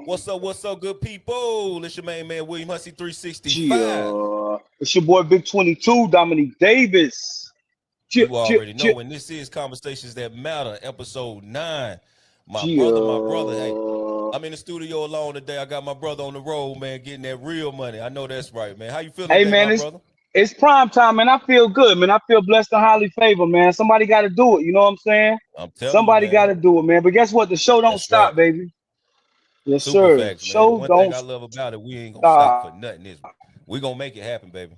What's up, good people? It's your main man, William Hussey 365. It's your boy Big 22, Dominique Davis. You already Ch- know, and this is Conversations That Matter, episode 9. My brother, hey, Gia. I'm in the studio alone today. I got my brother on the road, man, getting that real money. I know that's right, man. How you feeling Hey today, man, my it's brother? it's prime time, man. I feel good, man. I feel blessed and highly favored, man. Somebody got to do it. You know what I'm saying? I'm telling you, Somebody got man. to do it, man. But guess what? The show don't That's right. stop, baby. Yes, Super sir. facts, man. The Show one thing don't I love about it, we ain't gonna stop stop. for nothing, is we gonna make it happen, baby.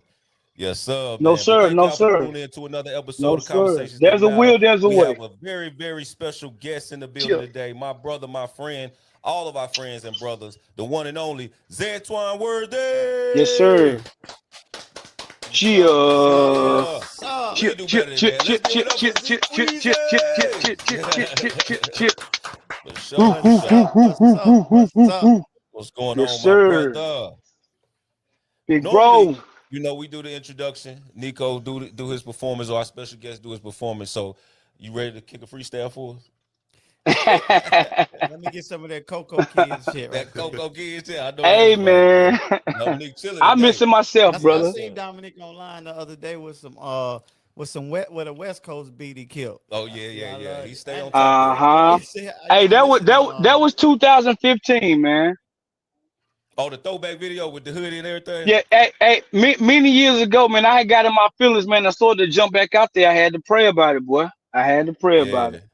Yes, sir, No, man. But sir. thank No, y'all for sir. tuning in to another episode No, of sir. Conversations That There's a Matter. will. There's a We way. have a very, very special guest in the building Chia. today. My brother, my friend, all of our friends and brothers, the one and only Zantwan Yes, Worthy. sir. What's Chia. up, good Chia. sir? What's up? We Chia. can do Chia. better than Chia. that. Chia. Let's give Chia. it up Chia. for Z Chia. Chia. Chia. Chia. Chia. Chia. Chia. Chia. Chia. Chia. Chia. For sure, Hoo, for hoo, What's hoo, sure. up? hoo, What's hoo, up? hoo, hoo, What's hoo, up? hoo. What's going Yes, on, my sir. brother? Big Normally, bro. we do the introduction. Nico do his performance, or our special guest do his performance. So, you ready to kick a freestyle for us? Let me get some of that Coco Kids shit right That quick. Coco Kids, yeah, I know Hey that's right. man, Dominique chilling I'm today. missing myself, I Yes, brother. seen sir. Dominic online the other day with some with a West Coast beat he killed. Oh I yeah, see. yeah, I yeah. love He it. stay on top of Uh it. I huh. used Hey, to listen to that was 2015, man. Oh, the throwback video with the hoodie and everything. Yeah, many years ago, man. I had got in my feelings, man. I started to jump back out there. I had to pray about it, boy. I had to pray about Yeah. it.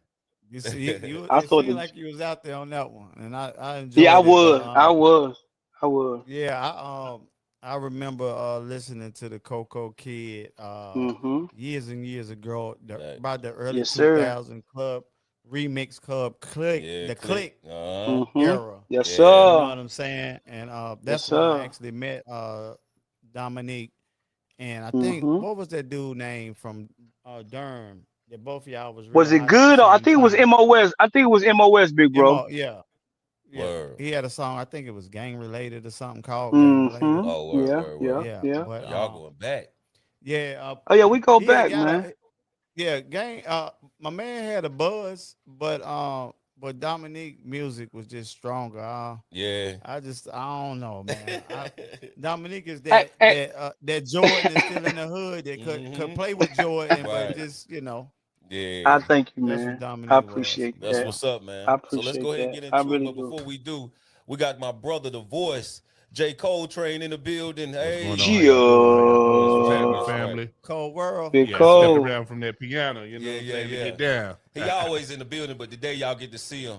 you see I it seemed started. like you was out there on that one, and I Yeah, I enjoyed it. But was. I was. I was. yeah, I remember listening to the Coco Kid Mm-hmm. years and years ago, Right. about the early Yes, sir. 2000 club remix club click Yeah, the click. click Uh-huh. Mm-hmm. era. Yes, Yeah. You know sir. what I'm saying? And Yes, that's when I sir. actually met Dominique, and I think Mm-hmm. what was that dude name from Durham that both of y'all was real Was it hot at the good? Or I same think it was time. MOS. I think it was MOS, big bro. Mo, yeah, yeah. Word. He had a song. I think it was gang related or something called gang related. Mm-hmm. Oh, word, Yeah, word, yeah, word. Yeah, yeah. Oh, but y'all going back. yeah, Oh yeah, we go he had back, got man. a yeah gang. My man had a buzz, but Dominique music was just stronger. Yeah. I don't know, man. Dominique is Hey, hey, that Jordan is still in the hood that could Mm-hmm. play with Jordan, but Right. just I Yeah. thank you, that's what man. I Dominique was. appreciate That's that. what's up, I man. So let's appreciate go ahead and that. get I into it. really But do. before we do, we got my brother, the voice, J. Coltrane in the building. What's going on? How y'all Hey. doing? How y'all doing? That's What's right. happening, Gio. That's right. family? Cold world. Big Yeah, I stepped Cole. around from that piano, you know Yeah, what I'm yeah, saying, to yeah. get down. He always in the building, but today y'all get to see him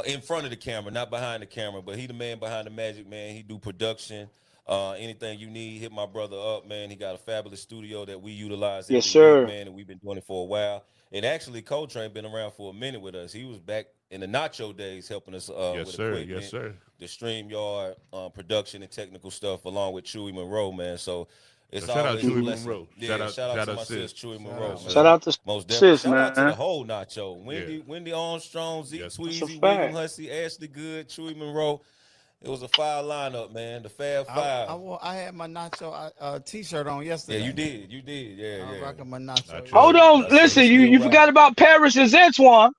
in front of the camera, not behind the camera. But he the man behind the magic, man. He do production. Anything you need, hit my brother up, man. He got a fabulous studio that we utilize Yes, every week, sir. man, and we've been doing it for a while. And actually, Coltrane been around for a minute with us. He was back in the Nacho days helping us Yes, with sir. Yes, equipment, sir. the StreamYard production and technical stuff, along with Chewy Monroe, man. So So it's shout out always a Chewy Hmm. blessing. Monroe. Yeah, shout out Shout to out my sis, sis. Chewy Shout Monroe, out, Shout man. man. out to Most definitely. sis, Shout out to the man. whole Nacho. Yeah. Wendy Armstrong, Zeke Yes. That's a Tweezy, William fact. Hussey, Ashley Good, Chewy Monroe. It was a fire lineup, man. The Fab Five. I had my Nacho T-shirt on Yeah, you yesterday. did. You did. Yeah, I was yeah. rocking my I Nacho trust Hold it. yesterday. on. Yes, sir. He Listen, still you rocking. forgot about Paris and Zantwan.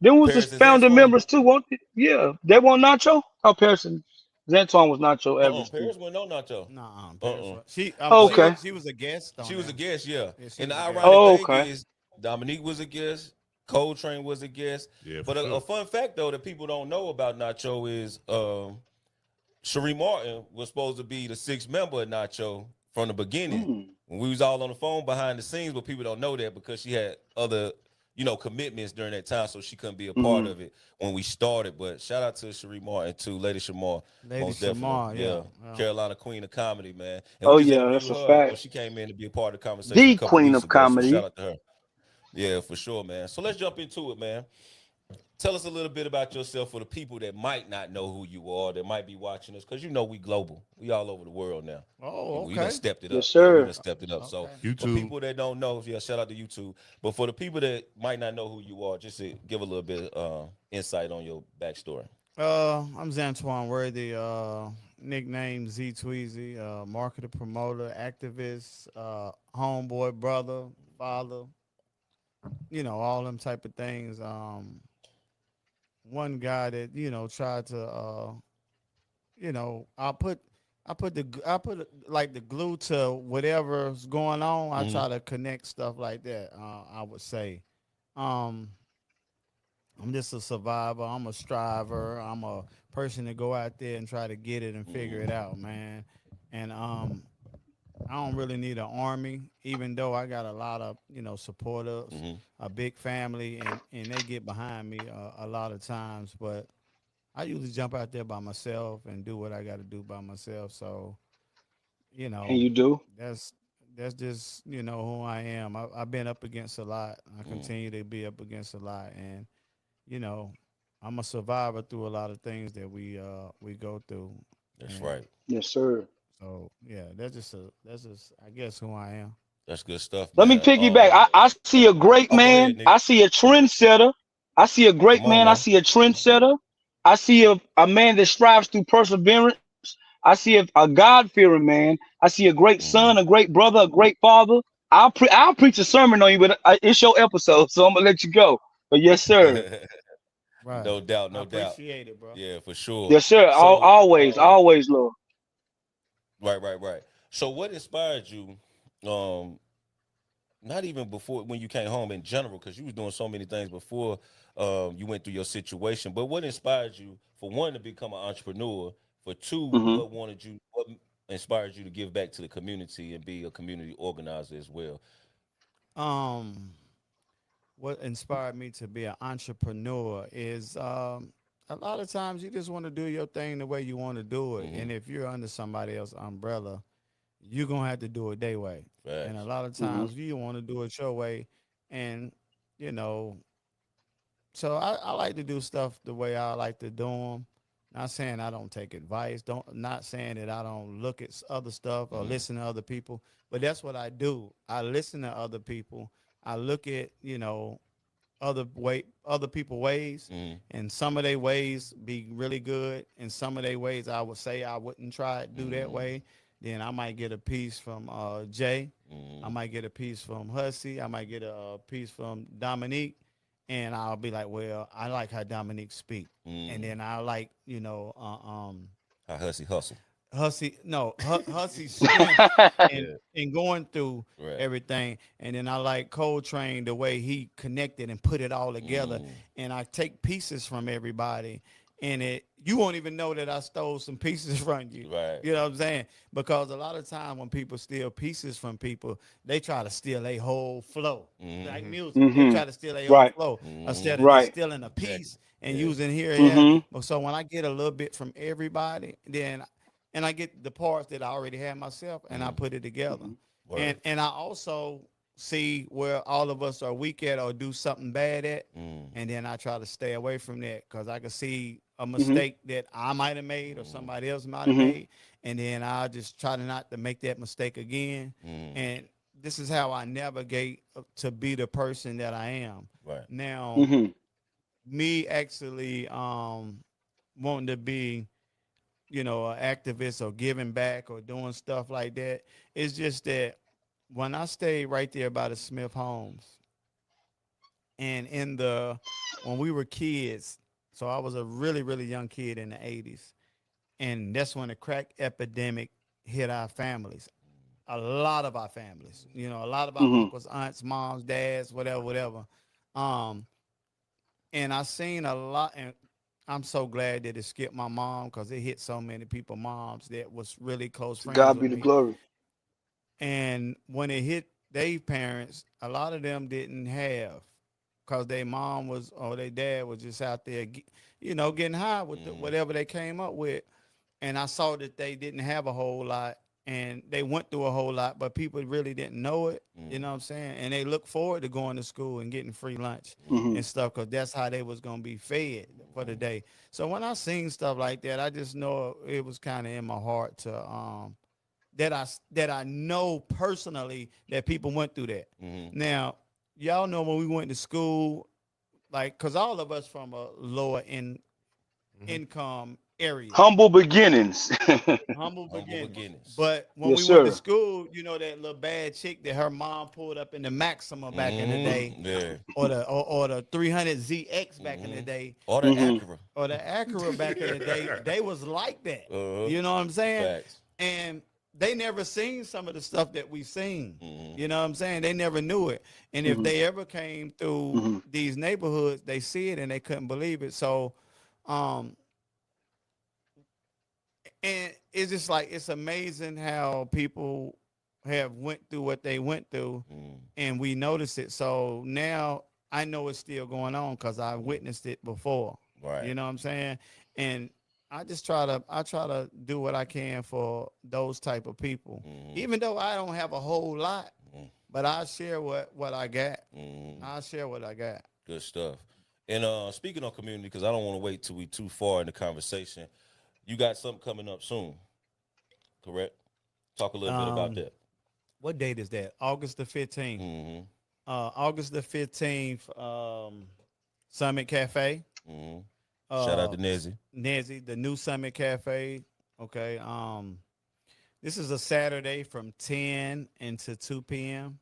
Them was the Paris and founder Antoine. members too, weren't they? Yeah. They weren't Nacho? Oh, Paris and Zantwan was Nacho Evans too. Paris went no nacho. Nah, Paris. Uh-uh. Oh, But okay. She was a guest she on was a there. guest, yeah. Yeah, she And the was a guest. ironic Oh, thing okay. is, Dominique was a guest. Coltrane was a guest. Yeah, for But a sure. fun fact though that people don't know about Nacho is Sheree Martin was supposed to be the sixth member of Nacho from the beginning. Mm. When we was all on the phone behind the scenes, but people don't know that because she had other, commitments during that time, so she couldn't be a part Mm. of it when we started. But shout out to Sheree Martin too, Lady Shamar, Lady most definitely. Shamar, Yeah. yeah. Carolina Queen of Comedy, man. And we Oh, just yeah, that's interviewed a her. fact. She came in to be a part of the conversation a The couple queen weeks of ago. So shout comedy. out to her. Yeah, for sure, man. So let's jump into it, man. Tell us a little bit about yourself for the people that might not know who you are, that might be watching us, because we global. We all over the world now. Oh, We done okay. stepped it Yes, up. Yeah, we done sir. stepped it up. So Okay. for YouTube. people that don't know, yeah, shout out to YouTube. But for the people that might not know who you are, just to give a little bit insight on your backstory. I'm Zantwan Worthy, nickname Z Tweezy, marketer, promoter, activist, homeboy, brother, father, all them type of things. one guy that tried to I put like the glue to whatever's going on. I Hmm. try to connect stuff like that. I would say, um, I'm just a survivor. I'm a striver. I'm a person to go out there and try to get it and figure it out, man. And I don't really need an army, even though I got a lot of supporters, Hmm. a big family, and they get behind me a lot of times. But I usually jump out there by myself and do what I got to do by myself. So you And know, you do. that's that's just who I am. I've been up against a lot. I continue to be up against a lot, and you know, I'm a survivor through a lot of things that we go through, That's and right. Yes, sir. so yeah, that's just I guess who I am. That's good stuff, Let me man. piggyback. I see a great Oh, go man. ahead, Nick. I see a trendsetter. I see a great Come on man. I now. see a trendsetter. I see a man that strives through perseverance. I see a God-fearing man. I see a great son, a Hmm. great brother, a great father. I'll preach a sermon on you, but it's your episode, so I'm gonna let you go. But yes, sir. Right. No doubt, I no doubt. appreciate it, bro. Yeah, for sure. Yes, sir. So, Always, always, Lord. right, right, right. So, what inspired you? Um, Not even before when you came home in general, because you was doing so many things before you went through your situation. But what inspired you for one to become an entrepreneur? For two, Hmm. what inspired you to give back to the community and be a community organizer as well? Um, what inspired me to be an entrepreneur is a lot of times you just want to do your thing the way you want to do it, Mm-hmm. and if you're under somebody else's umbrella, you're gonna have to do it their way. And a Facts. lot of Hmm. times you want to do it your way, and you know so I like to do stuff the way I like to do them. Not saying I don't take advice. Don't Not saying that I don't look at other stuff or Mm-hmm. listen to other people. But that's what I do. I listen to other people. I look at other people ways, Mm-hmm. and some of their ways be really good, and some of their ways I would say I wouldn't try it do that Mm-hmm. way. Then I might get a piece from Jay. I Mm-hmm. might get a piece from Hussey. I might get a piece from Dominique, and I'll be like, well, I like how Dominique speak, and Mm-hmm. then I like How hussy hustle. Hussey's strength and Yeah. going through Right. everything, and then I like Coltrane the way he connected and put it all together, Mm-hmm. and I take pieces from everybody, and it you won't even know that I stole some pieces from you. Right. You know what I'm saying? Because a lot of time when people steal pieces from people, they try to steal a whole flow. Like Mm-hmm. music, they Hmm. try to steal a whole Right. flow Mm-hmm. instead of just Right. stealing a Exactly. piece and Yeah. using here and there. Hmm. But so when I get a little bit from everybody, then and I get the parts that I already had myself and I Mm-hmm. put it together. Hmm. Word. And I also see where all of us are weak at or do something bad at. Mm-hmm. And then I try to stay away from that because I can see a Hmm. mistake that I might have made or somebody else might have Hmm. made. And then I just try to not to make that mistake again. Mm-hmm. And this is how I navigate to be the person that I am. Right. Now, Hmm. me actually wanting to be an activist or giving back or doing stuff like that. It's just that when I stayed right there by the Smith homes and when we were kids, so I was a really, really young kid in the 80s. And that's when the crack epidemic hit our families. A lot of our families, a lot of our Hmm. uncles, aunts, moms, dads, whatever, whatever. Um, and I seen a lot, and I'm so glad that it skipped my mom because it hit so many people, moms that was really close To friends God with be the me. glory. And when it hit their parents, a lot of them didn't have because their mom was or their dad was just out there, getting high with Mm-hmm. whatever they came up with. And I saw that they didn't have a whole lot and they went through a whole lot, but people really didn't know it. You Mm-hmm. know what I'm saying? And they look forward to going to school and getting free lunch Hmm. and stuff because that's how they was gonna be fed for the day. So when I seen stuff like that, I just know it was kind of in my heart to that I know personally that people went through that. Mm-hmm. Now, y'all know when we went to school, like, cause all of us from a lower Mhm. income area. Humble beginnings. Humble Humble beginnings. beginnings. But when Yes, we went to sir. school, you know that little bad chick that her mom pulled up in the Maxima back in the day, Yeah. or the 300ZX back in the Mhm. day, Or the Mm-hmm. Acura. or the Acura back in the day, they was like that. You know what I'm saying? Facts. And they never seen some of the stuff that we seen. Mhm. You know what I'm saying? They never knew it. And if Mhm. they ever came through Mm-hmm. these neighborhoods, they see it and they couldn't believe it. So, um, and it's just like it's amazing how people have went through what they went through, Mm. and we notice it. So now I know it's still going on because I witnessed it before. Right. You know what I'm saying? And I try to do what I can for those type of people, Mhm. even though I don't have a whole lot, Mhm. but I share what I got. Mhm. I share what I got. Good stuff. And speaking of community, because I don't want to wait till we too far in the conversation, you got something coming up soon, correct? Talk a little bit about Um, that. what date is that? August the 15th. Mm-hmm. August the 15th. Summit Cafe. Mm-hmm. Shout out Uh, to Nezzy. Nancy, the new Summit Cafe. Okay. This is a Saturday from 10 until 2 p.m.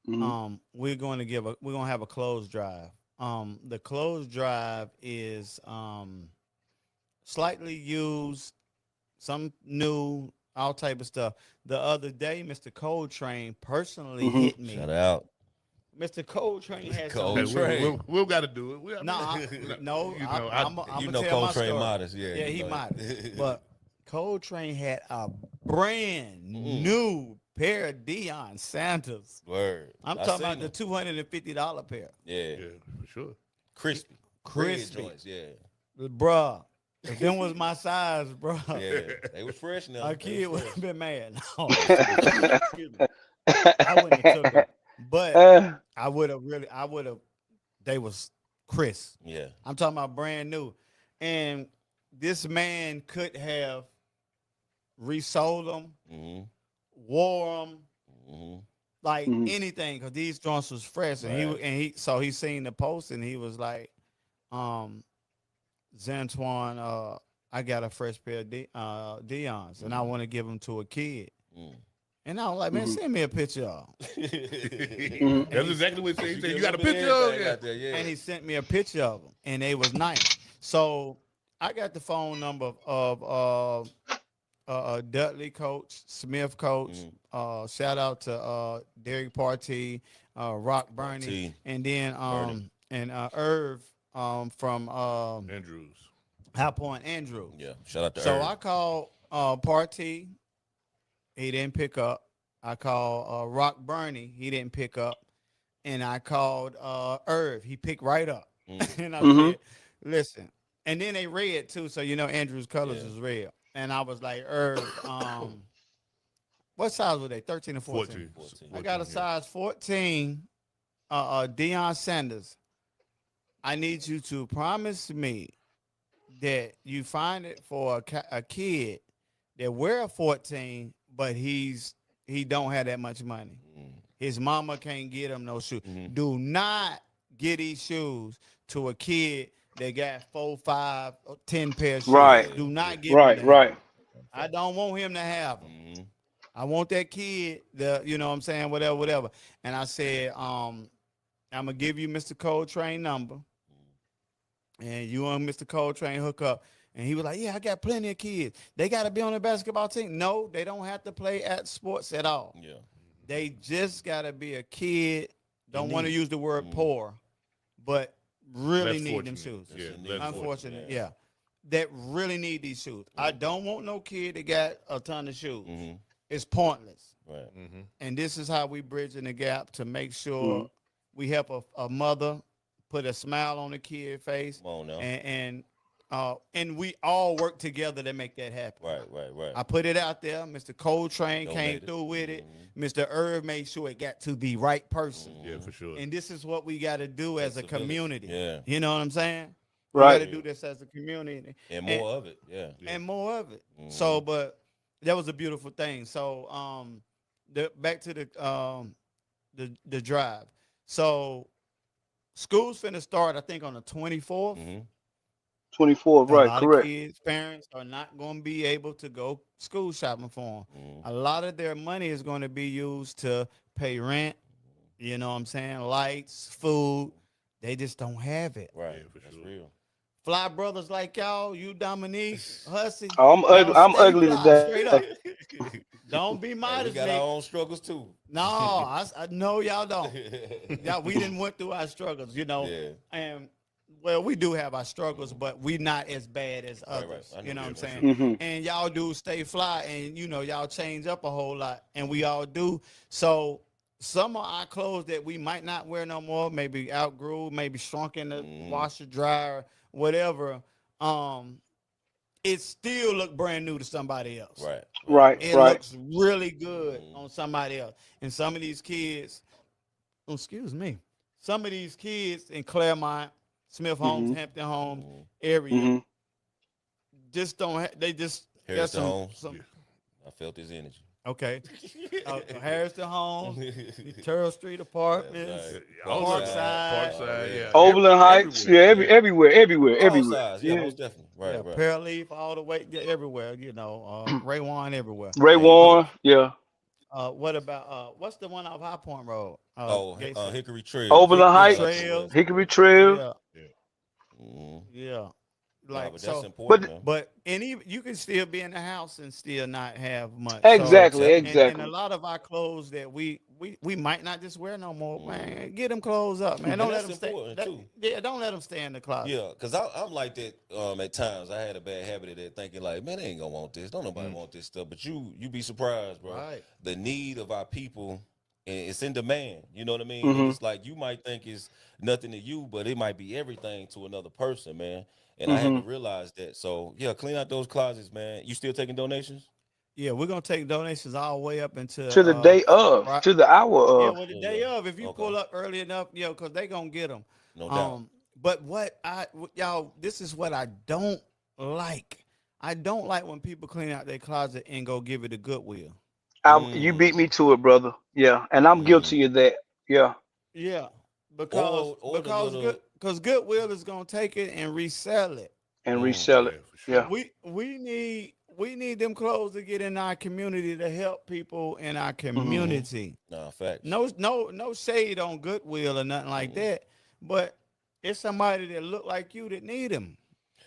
Mm-hmm. Mm-hmm. We're gonna have a clothes drive. The clothes drive is slightly used, some new, all type of stuff. The other day, Mr. Coltrane personally Mm-hmm. hit Shout me. out. Mr. Coltrane had Cold some. Hey, Trade. we'll got to do it. No, no, you I, know, I'm You gonna know tell my Coltrane story. modest, yeah. Yeah, you he know modest. that. But Coltrane had a brand Mm. new pair of Deion Sanders. Word. I'm I talking seen about the them. $250 pair. Yeah. yeah, for sure. Crispy. Crispy. Red joints, yeah. Bruh, if them was my size, bruh, Yeah. They was fresh now. a They kid would was have been mad. No, fresh. excuse me. I wouldn't have took them. But Uh, I would have, they was crisp. Yeah. I'm talking about brand new. And this man could have resold them, Mm-hmm. wore them, Mm-hmm. like mhm. anything, because these joints was fresh. And Right. he seen the post and he was like, um, Zantwan, I got a fresh pair of Dion's and I want to give them to a kid. Mm. And I was like, man, Mhm. send me a picture of 'em. Mhm. That's exactly what he said. He said, get you got a little bit picture of everything it? out there, yeah. And he sent me a picture of them, and they was nice. So I got the phone number of Dudley Coach, Smith Coach. Shout out to Derek Partee, Rock Burney, T. and then Bernie. and Irv from Andrews. High Point Andrew. Yeah. Shout out to So Irv. I called Partee. He didn't pick up. I called Rock Burney. He didn't pick up. And I called Irv. He picked right up. Mm. And I Mhm. said, listen. And then they red too. So you know Andrew's colors Yeah. is red. And I was like, Irv, what size were they? 13 or 14? 14. I got a 14, yeah. size 14 Deion Sanders. I need you to promise me that you find it for a kid that wear a 14, but he don't have that much money. Mm. His mama can't get him no shoes. Mhm. Do not get these shoes to a kid that got 4, 5, or 10 pair of shoes. Right. Do not give him Right. that. Right. I don't want him to have them. Mm-hmm. I want that kid, you know what I'm saying, whatever. And I said, I'm gonna give you Mr. Coltrane number, and you and Mr. Coltrane hook up. And he was like, yeah, I got plenty of kids. They got to be on the basketball team. No, they don't have to play at sports at all. Yeah. They just got to be a kid. Don't want to need. use the word Mhm. poor, but really Less need them fortunate. shoes. Yeah, That's less Unfortunate, fortunate, yeah. That really need these shoes. I don't want no kid that got a ton of shoes. Mm-hmm. It's pointless. Right. Mm-hmm. And this is how we bridging the gap to make sure we help a mother put a smile on the kid's face, Come on now. and we all work together to make that happen. Right. I put it out there. Mr. Coltrane came Donated. through with it. Mhm. Mr. Irv made sure it got to the right person. Yeah, for sure. And this is what we got to do as a Takes a village. community. Yeah. You know what I'm saying? We Right. got to do this as a community And more of it. Yeah. and more of it. Mhm. So, but that was a beautiful thing. So, back to the drive. So, school's finna start, I think, on the 24th. Mm-hmm. 24, A right, lot of correct. kids, parents are not going to be able to go school shopping for them. Mm, A lot of their money is going to be used to pay rent, you know what I'm saying, lights, food. They just don't have it. right. Yeah, for That's sure. real. Fly brothers like y'all, you Dominique, Hussy, Oh, I'm y'all ugly. I'm stay ugly fly, today. straight up. Don't be Hey, we modest, got our Nick. own struggles too. No, I know y'all don't. Yeah, we didn't went through our struggles, you know, Yeah. and well, we do have our struggles, but we not as bad as Right, right. others. I know You know what that I'm for saying? sure. Hmm. And y'all do stay fly, and you know y'all change up a whole lot, and we all do. So some of our clothes that we might not wear no more, maybe outgrew, maybe shrunk in the Mhm. washer dryer, whatever. Um, it still look brand new to somebody else. Right, right. Right, It right. looks really good Mhm. on somebody else. And some of these kids, oh, excuse me, some of these kids in Claremont, Smith Homes, Hmm. Hampton Homes Mhm. area Hmm. just don't have, they just got Harrison Holmes. some, Yeah. I felt his energy. okay. Harrison Homes, the That's Turl Street Apartments, right. All of them. Parkside, Parkside, Yeah. yeah. Overland Heights, yeah, Everywhere. Yeah. everywhere, everywhere, All everywhere. sides. Yeah, Yeah. most definitely. yeah, Right, right. Pearleaf, all the way, yeah, everywhere, you know, Ray Wan everywhere. Ray There you Uh, go. Warren, yeah. what about, what's the one off High Point Road? Oh, Gacy? Hickory Trails. Overland Hickory Shout out to Heights, the Trails. West. Hickory Trail. Yeah, Yeah. Mhm. yeah. Nah, Like but that's so, important, But man. but and even you can still be in the house and still not have much. I'm So exactly, telling you. and a exactly. lot of our clothes that we might not just wear no more, Mhm. man. Get them clothes up, man. And Don't let that's them stay. important too. Yeah, don't let them stay in the closet. Yeah, because I'm like that at times. I had a bad habit of that, thinking like, man, they ain't gonna want this. Don't nobody want this stuff. But you be surprised, bro. Right. The need of our people, and it's in demand. You know what I mean? And Hmm. it's like you might think it's nothing to you, but it might be everything to another person, man. And I had Hmm. to realize that. So yeah, clean out those closets, man. You still taking donations? Yeah, we're gonna take donations all the way up into To the day of, right. to the hour Yeah, of. well, the Yeah, day yeah. of, if you Okay, pull up early enough, you know, because they gonna get them. no doubt. But y'all, this is what I don't like. I don't like when people clean out their closet and go give it to Goodwill. You beat me Mm, to it, brother. Yeah, and I'm mm. guilty of that. Yeah, Yeah, Or the little. because Goodwill is gonna take it and resell it. and resell Yeah, it. for Yeah. sure. We need them clothes to get in our community to help people in our Hmm. Mm-hmm. community. Nah, facts. No shade on Goodwill or nothing like Mm. that, but it's somebody that look like you that need them.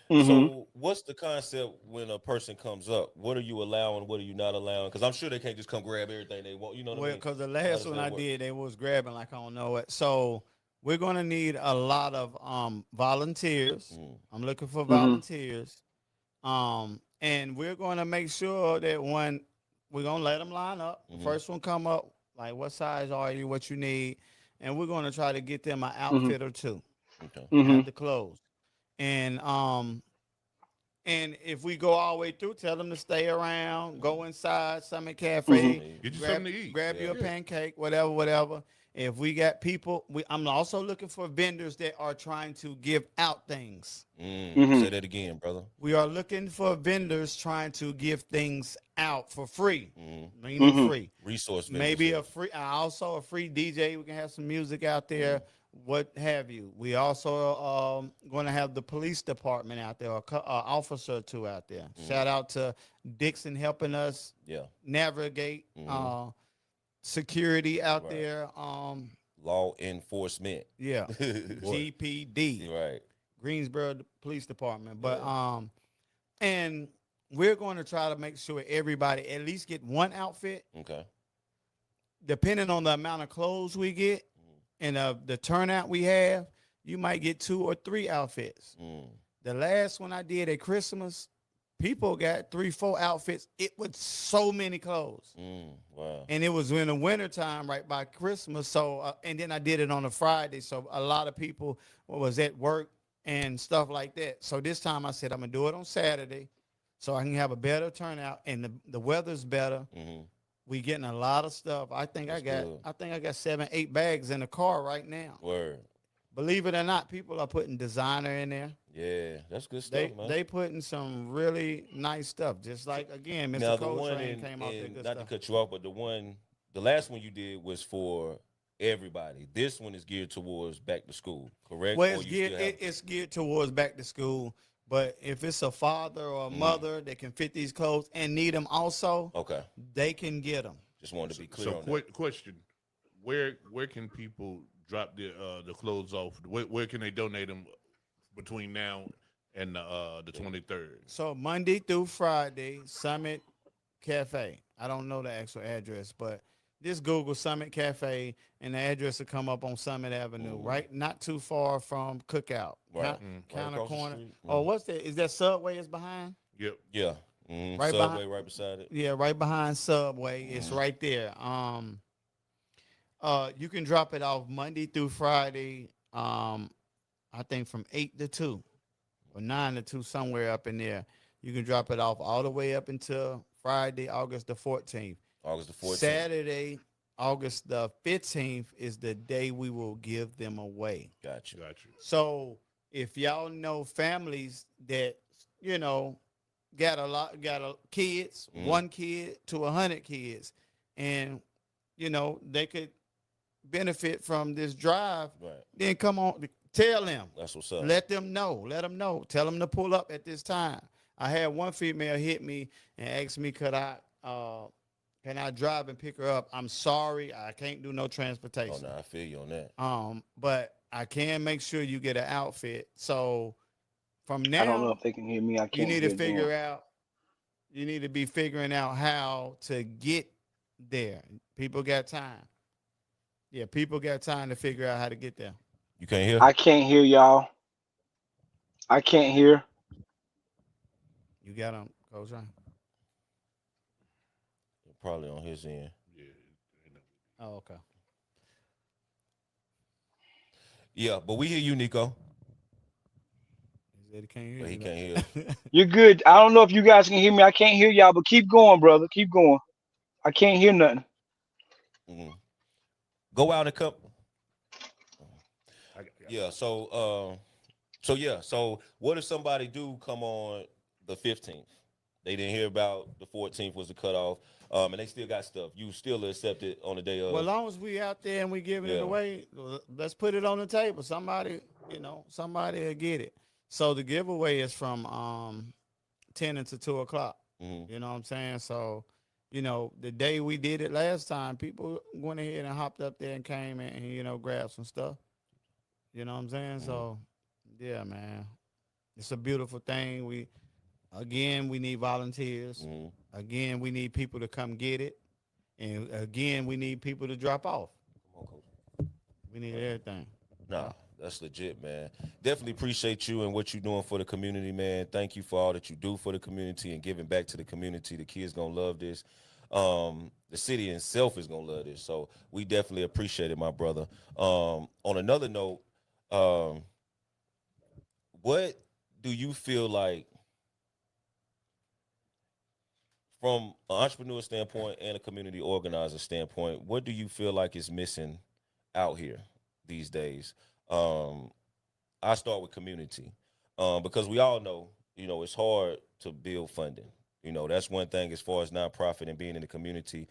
Hmm. So, what's the concept when a person comes up? What are you allowing? What are you not allowing? Because I'm sure they can't just come grab everything they want. You know what I Well, mean? because the How last does one that I work? did, they was grabbing like I don't know it. So we're gonna need a lot of volunteers. Mm, I'm looking for Hmm. volunteers. And we're gonna make sure that when we're gonna let them line up, the mm-hmm. first one come up, like what size are you, what you need, and we're gonna try to get them an Hmm. outfit or two Okay. Hmm. after close. And and if we go all the way through, tell them to stay around, Mm-hmm. go inside Summit Get Hmm. something Cafe, to eat. Get you grab something to eat. grab you Yeah. a Yeah. pancake, whatever, whatever. If we got people, I'm also looking for vendors that are trying to give out things. Hmm. Say that again, brother. We are looking for vendors trying to give things out for free, Mm-hmm. meaning Hmm. free. Resource vendors. Maybe Yeah. a free, also a free DJ. We can have some music out Mm-hmm. there, what have you. We also going to have the police department out there, or officer or two out there. Mm-hmm. Shout out to Dixon helping us Yeah. navigate Mm-hmm. security out Right. there. Law enforcement. Yeah, Boy. GPD, You're right. Greensboro Police Department. But Yeah. and we're going to try to make sure everybody at least get one outfit, Okay. depending on the amount of clothes we get and the turnout we have. You might get 2 or 3 outfits. Mm. The last one I did at Christmas, people got 3, 4 outfits. It was so many clothes. Wow. And it was in the wintertime right by Christmas. So, and then I did it on a Friday. So a lot of people was at work and stuff like that. So this time I said, I'm going to do it on Saturday so I can have a better turnout and the weather's better. Mm-hmm. We getting a lot of stuff. I think That's good. I got 7, 8 bags in the car right now. Word. Believe it or not, people are putting designer in there. Yeah, that's good stuff, man. They putting some really nice stuff. Just like again, Now Mr. the one Coltrane came out there in good not to stuff. cut you off, but the last one you did was for everybody. This one is geared towards back to school, correct? Well, Or you still have it's geared towards back to school, But if it's a father or a mother that can fit these clothes and need them also, Okay. they can get them. Just wanted to be clear So, on that. question: where can people drop the clothes off? Where can they donate them between now and the 23rd? So Monday through Friday, Summit Cafe. I don't know the actual address, but just Google Summit Cafe, and the address will come up on Summit Avenue, right? Not too far from Cookout. Right. Kind Right of across the corner. street. Oh, what's that? Is that Subway is behind? Yep. Yeah. Right Subway behind. right beside it. Yeah, right behind Subway. It's right there. You can drop it off Monday through Friday. I think from 8 to 2 or 9 to 2, somewhere up in there. You can drop it off all the way up until Friday, August the 14th. August the 14th. Saturday, August the 15th is the day we will give them away. Got you. Got you. So if y'all know families that, you know, got kids, 1 kid to 100 kids, and, you know, they could benefit from this drive, Right. then come on, tell them. That's what's up. Let them know. Let them know. Tell them to pull up at this time. I had one female hit me and asked me, can I drive and pick her up? I'm sorry, I can't do no transportation. Oh no, I feel you on that. But I can make sure you get an outfit. So from I don't know now, if they can hear me. I you can't need to hear figure them. out. You need to be figuring out how to get there. People got time. Yeah, people got time to figure out how to get there. You can't hear? I can't hear y'all. I can't hear. You got them, Coach Ryan? Probably on his end. Yeah. Oh, okay. Yeah, but we hear you, Nico. He said he can't hear But he you. can't hear. You're good. I don't know if you guys can hear me. I can't hear y'all, but keep going, brother. Keep going. I can't hear nothing. Mhm. Go out and come. I Yeah. So what if somebody do come on the 15th? They didn't hear about the 14th was the cutoff, and they still got stuff. You still accept it on the day of. Well, as long as we out there and we giving it Yeah. away, let's put it on the table. Somebody will get it. So the giveaway is from 10 until 2 o'clock. Mhm. You know what I'm saying? So, the day we did it last time, people went ahead and hopped up there and came and grabbed some stuff. You know what I'm saying? So, yeah, man, it's a beautiful thing. We need volunteers. Mhm. Again, we need people to come get it. And again, we need people to drop off. Come on, Coach. We need everything. Nah, that's legit, man. Definitely appreciate you and what you're doing for the community, man. Thank you for all that you do for the community and giving back to the community. The kids gonna love this. The city itself is gonna love this. So we definitely appreciate it, my brother. On another note, what do you feel like from an entrepreneur standpoint and a community organizer standpoint, what do you feel like is missing out here these days? I start with community because we all know, it's hard to build funding. That's one thing as far as nonprofit and being in the community.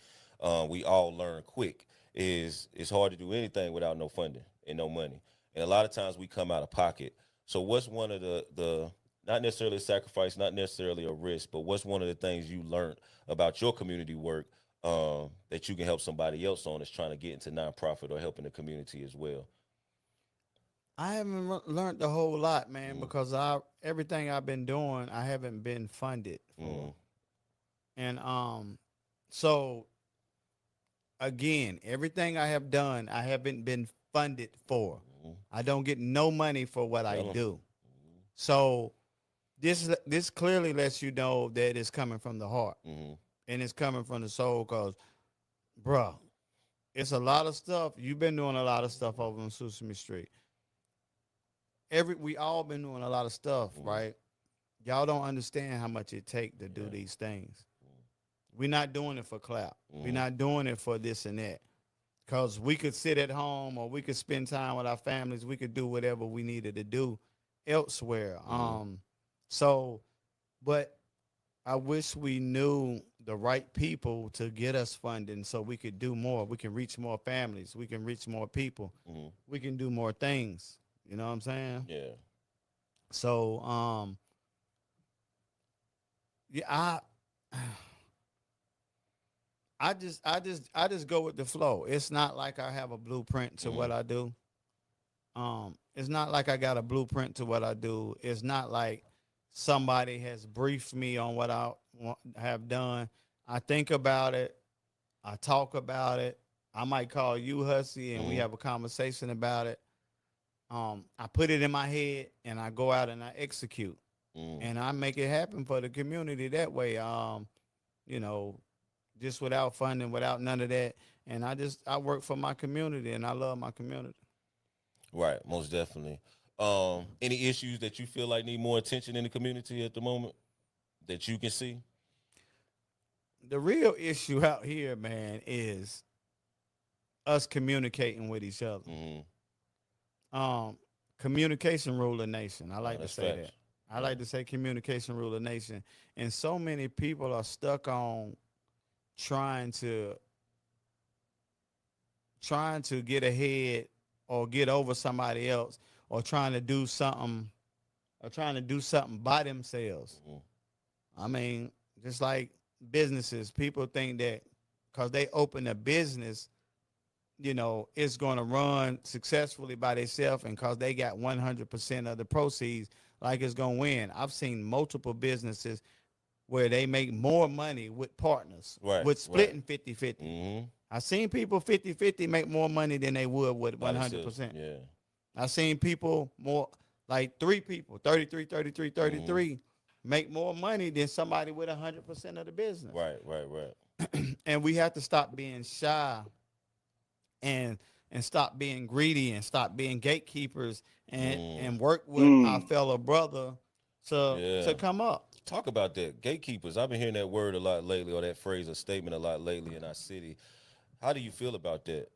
We all learn quick is it's hard to do anything without no funding and no money. And a lot of times we come out of pocket. So what's one of the not necessarily a sacrifice, not necessarily a risk, but what's one of the things you learned about your community work that you can help somebody else on that's trying to get into nonprofit or helping the community as well? I haven't learned a whole lot, man, because everything I've been doing, I haven't been funded for. And so again, everything I have done, I haven't been funded for. I don't get no money for what I do. So this clearly lets you know that it's coming from the heart and it's coming from the soul. Cause, bruh, it's a lot of stuff. You've been doing a lot of stuff over on Susumi Street. We all been doing a lot of stuff, right? Y'all don't understand how much it take to do these things. We're not doing it for clout. We're not doing it for this and that. Because we could sit at home or we could spend time with our families. We could do whatever we needed to do elsewhere. But I wish we knew the right people to get us funding so we could do more. We can reach more families. We can reach more people. We can do more things. You know what I'm saying? Yeah. So Yeah, I just go with the flow. It's not like I have a blueprint to what Mm, I do. It's not like I got a blueprint to what I do. It's not like somebody has briefed me on what I have done. I think about it. I talk about it. I might call you Hussy and we mm, have a conversation about it. I put it in my head and I go out and I execute mm. and I make it happen for the community that way. You know, just without funding, without none of that. And I work for my community and I love my community. Right, most definitely. Any issues that you feel like need more attention in the community at the moment that you can see? The real issue out here, man, is us communicating with each other. Mm, Um, Communication rule the nation. I like to that's say facts. that. I Yeah. like to say communication rule the nation. And so many people are stuck on trying to get ahead or get over somebody else or trying to do something by themselves. Mm, I mean, just like businesses, people think that because they open a business, it's going to run successfully by themselves and because they got 100% of the proceeds, like it's going to win. I've seen multiple businesses where they make more money with partners, right, with right. splitting 50-50. Mm-hmm. I've seen people 50-50 make more money than they would with By themselves. 100%. Yeah. I've seen people more like three people, 33, 33, Mm-hmm. 33, make more money than somebody with 100% of the business. Right, right, right. And we have to stop being shy and stop being greedy and stop being gatekeepers and Mm. work with our Mm. fellow brother to Yeah. come up. Talk about that. Gatekeepers. I've been hearing that word a lot lately, or that phrase or statement a lot lately in our city. How do you feel about that?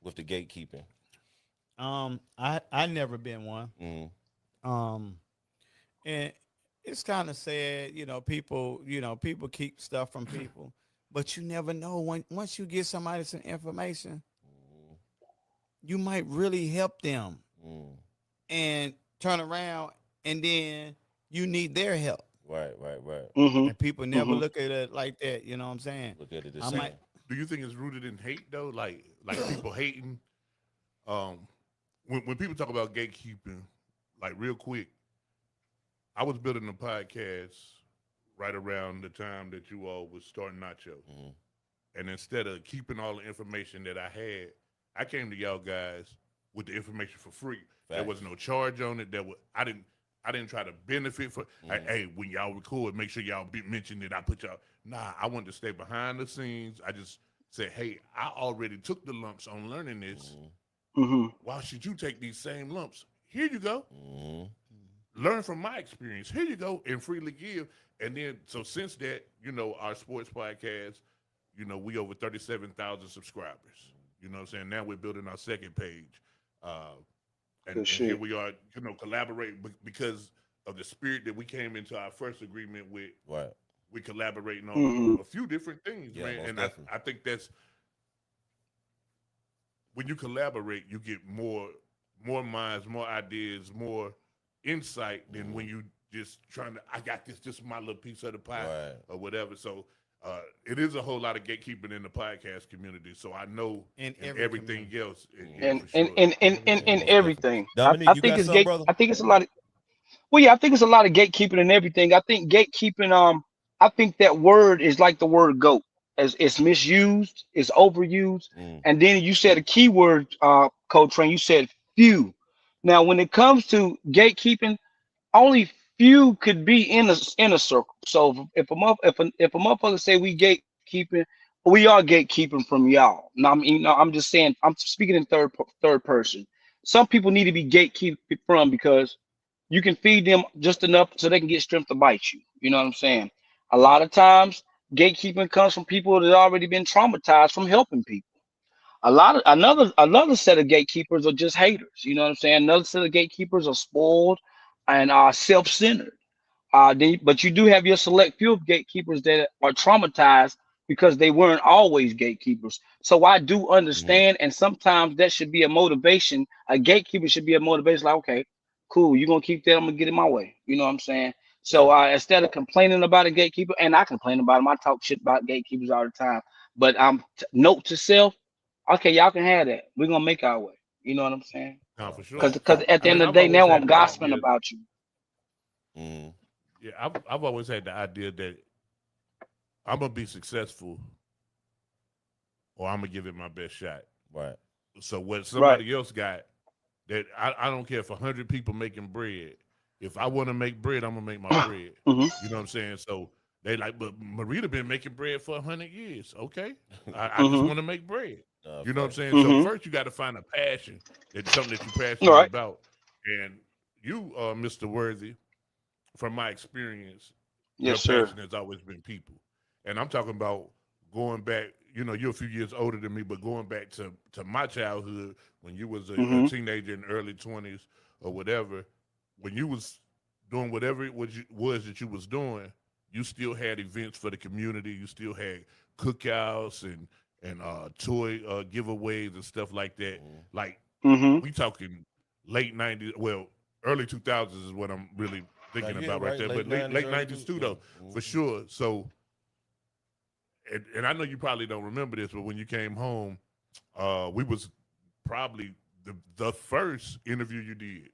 With the gatekeeping? I never been one. Mm, Um and it's kind of sad, people keep stuff from people, but you never know when once you get somebody some information, mm, you might really help them mm. and turn around and then you need their help. Right, right, right. Mhm. And people never Mhm. look at it like that, you know what I'm saying? Look at it the I Do might same. do you think it's rooted in hate though? Like people hating. Um, when people talk about gatekeeping, like real quick, I was building a podcast right around the time that you all was starting Nacho, Mm, and instead of keeping all the information that I had, I came to y'all guys with the information for free. There was facts. no charge on it. I didn't try to benefit for. Like, Mm, hey, when y'all record, make sure y'all mention it. I put y'all. Nah, I wanted to stay behind the scenes. I just said, hey, I already took the lumps on learning this. mm, Mhm. Why should you take these same lumps? Here you go. mm, Learn from my experience. Here you go, and freely give. And then, so since that, our sports podcast, we over 37,000 subscribers. You know what I'm saying? Now we're building our second page. Uh, and, Good and here shit. we are, collaborating because of the spirit that we came into our first agreement with. right. We collaborating on Mhm. a few different things, Yeah, man. most And I, definitely. I think that's when you collaborate, you get more minds, more ideas, more insight than when Mm, you just trying to. I got this, just my little piece of the pie right. or whatever. So it is a whole lot of gatekeeping in the podcast community. So I know in in every everything community. else, yeah, Mm, And for and sure. and and and, yeah, and most definitely. everything. I Dominique, you think got it's something, gate. brother? I think it's a lot of. Well, yeah, I think it's a lot of gatekeeping and everything. I think gatekeeping. I think that word is like the word goat, as it's misused, it's overused, Mm, and then you said a key word, Coltrane. You said few. Now, when it comes to gatekeeping, only few could be in a circle. So if a motherfucker say we gatekeeping, we are gatekeeping from y'all. Now I'm just saying I'm speaking in third person. Some people need to be gatekeeped from because you can feed them just enough so they can get strength to bite you. You know what I'm saying? A lot of times gatekeeping comes from people that already been traumatized from helping people. A lot of another set of gatekeepers are just haters. You know what I'm saying? Another set of gatekeepers are spoiled and are self-centered. But you do have your select few of gatekeepers that are traumatized because they weren't always gatekeepers. So I do mm, understand, and sometimes that should be a motivation. A gatekeeper should be a motivation. Like, okay, cool, you're gonna keep that. I'm gonna get in my way. You know what I'm saying? So instead of complaining about a gatekeeper, and I complain about them, I talk shit about gatekeepers all the time. But note to self, okay, y'all can have that. We're gonna make our way. You know what I'm saying? No, for sure. Because at the I end mean, of the I've day, always now I'm had the gossiping idea. about you. Mm, Yeah, I've always had the idea that I'm gonna be successful or I'm gonna give it my best shot. right. So what Right. somebody else got that I don't care if 100 people making bread. If I want to make bread, I'm gonna make my bread. Hmm. You know what I'm saying? So they like, but Marita been making bread for 100 years. Okay, I just Hmm. want to make bread. You know what I'm Facts. saying? So Hmm. first you got to find a passion, that's something that you're All passionate right. about. And you, Mr. Worthy, from my experience, your Yes, sir. passion has always been people. And I'm talking about going back, you're a few years older than me, but going back to my childhood when you was a Hmm. teenager in the early 20s or whatever, when you was doing whatever it was that you was doing, you still had events for the community. You still had cookouts and toy giveaways and stuff like that. Mm, Like Hmm. we talking late 90s, well, early 2000s is what I'm really like thinking yeah, about right right. there, Late but late, '90s, late early 90s two. too, Yeah. though, for Mm-hmm. sure. So, and I know you probably don't remember this, but when you came home, we was probably the first interview you did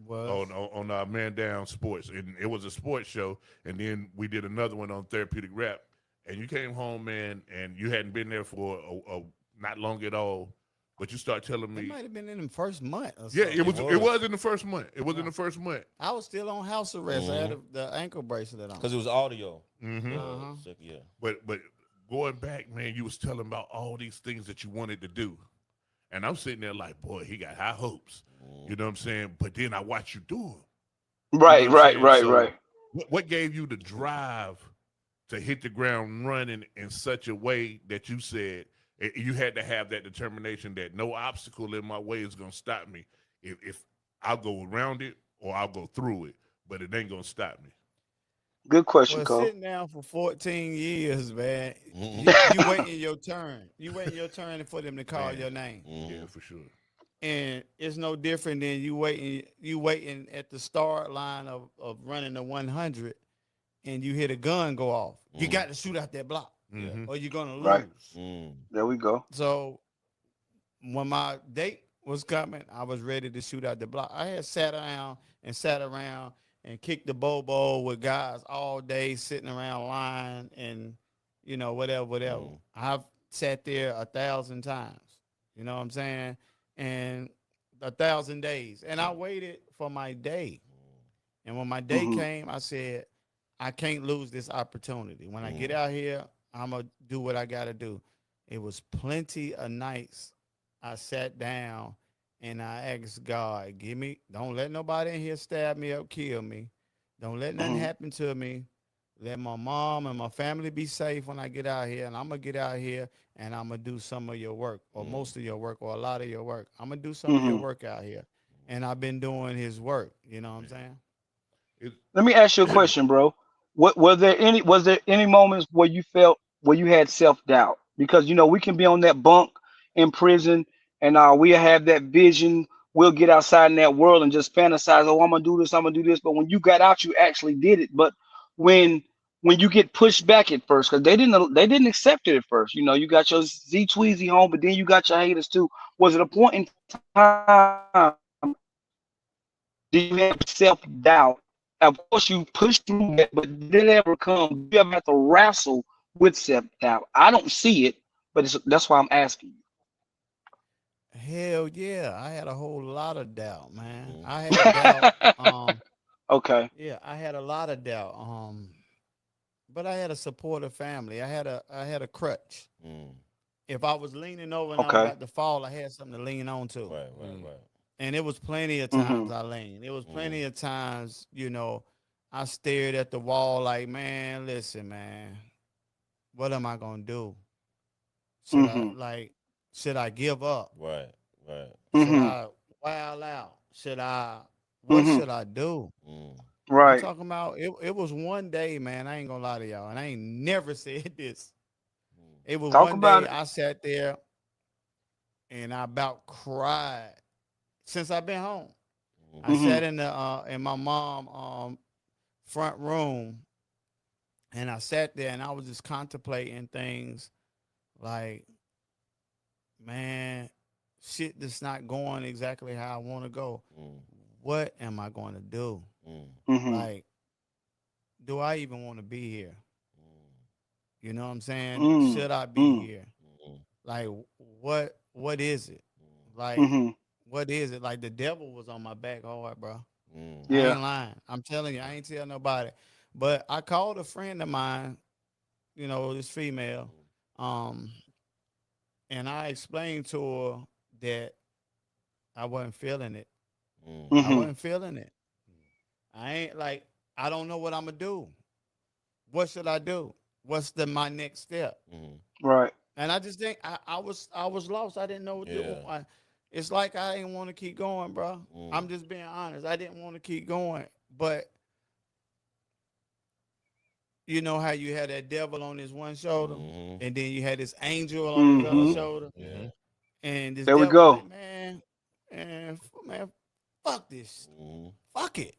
Was on Man Down Sports, and it was a sports show, and then we did another one on Therapeutic Rap, and you came home, man, and you hadn't been there for not long at all, but you start telling it me, might have been in the first month or yeah, so. it It was it was was. in the first month, it was in Yeah. the first month. I was still on house arrest. I had Mm-hmm. the ankle bracelet on. Because it was audio. Hmm. Uh-huh. Yeah. But going back, man, you was telling about all these things that you wanted to do. And I'm sitting there like, boy, he got high hopes. Mm. You know what I'm saying? But then I watch you do them. You know what Right. I'm Right. saying? Right. So Right. what gave you the drive to hit the ground running in such a way that you said you had to have that determination that no obstacle in my way is gonna stop me. If I'll go around it or I'll go through it, but it ain't gonna stop me. Good question, Well, Cole. sitting down for 14 years, man, you Mm-hmm. waiting your turn. You waiting your turn for them to call Man, your name. yeah, Mm-hmm. for sure. And it's no different than you waiting at the start line of running the 100 and you hear the gun go off. You Mm-hmm. got to shoot out that block Yeah. Hmm. or you're going to Right. lose. Mm. There we go. So when my date was coming, I was ready to shoot out the block. I had sat around and kicked the bobo with guys all day, sitting around lying and whatever, whatever. Mm. I've sat there 1,000 times. You know what I'm saying? And 1,000 days. And I waited for my day. And when my day Hmm. came, I said, I can't lose this opportunity. When I get Mm. out here, I'm going to do what I got to do. It was plenty of nights I sat down and I asked God, don't let nobody in here stab me up, kill me. Don't let nothing Hmm. happen to me. Let my mom and my family be safe when I get out here. And I'm going to get out here and I'm going to do some of your work or Mm. most of your work or a lot of your work. I'm going to do some of your Hmm. work out here. And I've been doing his work. You know what I'm Man, saying? it, Let me ask you a question, bro. What was there any moments where you felt where you had self doubt? Because we can be on that bunk in prison and we have that vision. We'll get outside in that world and just fantasize. Oh, I'm gonna do this. I'm gonna do this. But when you got out, you actually did it. But when when you get pushed back at first, because they didn't accept it at first. You got your Z Tweezy home, but then you got your haters too. Was it a point in time did you have self doubt? Of course, you pushed through that, but did it ever come? Did you ever have to wrestle with self doubt? I don't see it, but that's why I'm asking Hell yeah. I had a whole lot of doubt, man. Mm. I had doubt. you. Okay. Yeah, I had a lot of doubt. But I had a supportive family. I had a crutch. Mm. If I was leaning over and I was Okay. about to fall, I had something to lean on to. Right, right, mm, right. And it was plenty of Hmm. times I leaned. It was Mm. plenty of times, I stared at the wall like, man, listen, man, what am I gonna do? Should I Hmm. should I give up? Right, right. Should Hmm. I wild out? What Hmm. should I do? Mm. I'm Right. talking about it was one day, man. I ain't gonna lie to y'all, and I ain't never said this. Mm. It was Talk one about day it. I sat there and I about cried since I've been home. I Mm. Hmm. sat in my mom front room, and I sat there and I was just contemplating things like, man, shit that's not going exactly how I want to go. Mm, What am I going to do? mm, Mm-hmm. Like, do I even want to be here? You know what I'm saying? Mm. Should I be Mm. here? mm, Like, what is it? mm, Like, Mm-hmm. what is it? Like the devil was on my back hard, bro. mm, I Yeah. ain't lying. I'm telling you, I ain't tell nobody. But I called a friend of mine, this female, um, and I explained to her that I wasn't feeling it. mm, I Mm-hmm. wasn't feeling it. I ain't like, I don't know what I'm gonna do. What should I do? What's my next step? mm. Right. And I just think I was lost. I didn't know what to do. Yeah. It's like I didn't want to keep going, bro. Mm, I'm just being honest. I didn't want to keep going, but you know how you had that devil on his one shoulder, mm, and then you had this angel on his other Mm-hmm. uh-huh. shoulder, Yeah. and this There we devil go. like, man, fuck this, Mm, fuck it.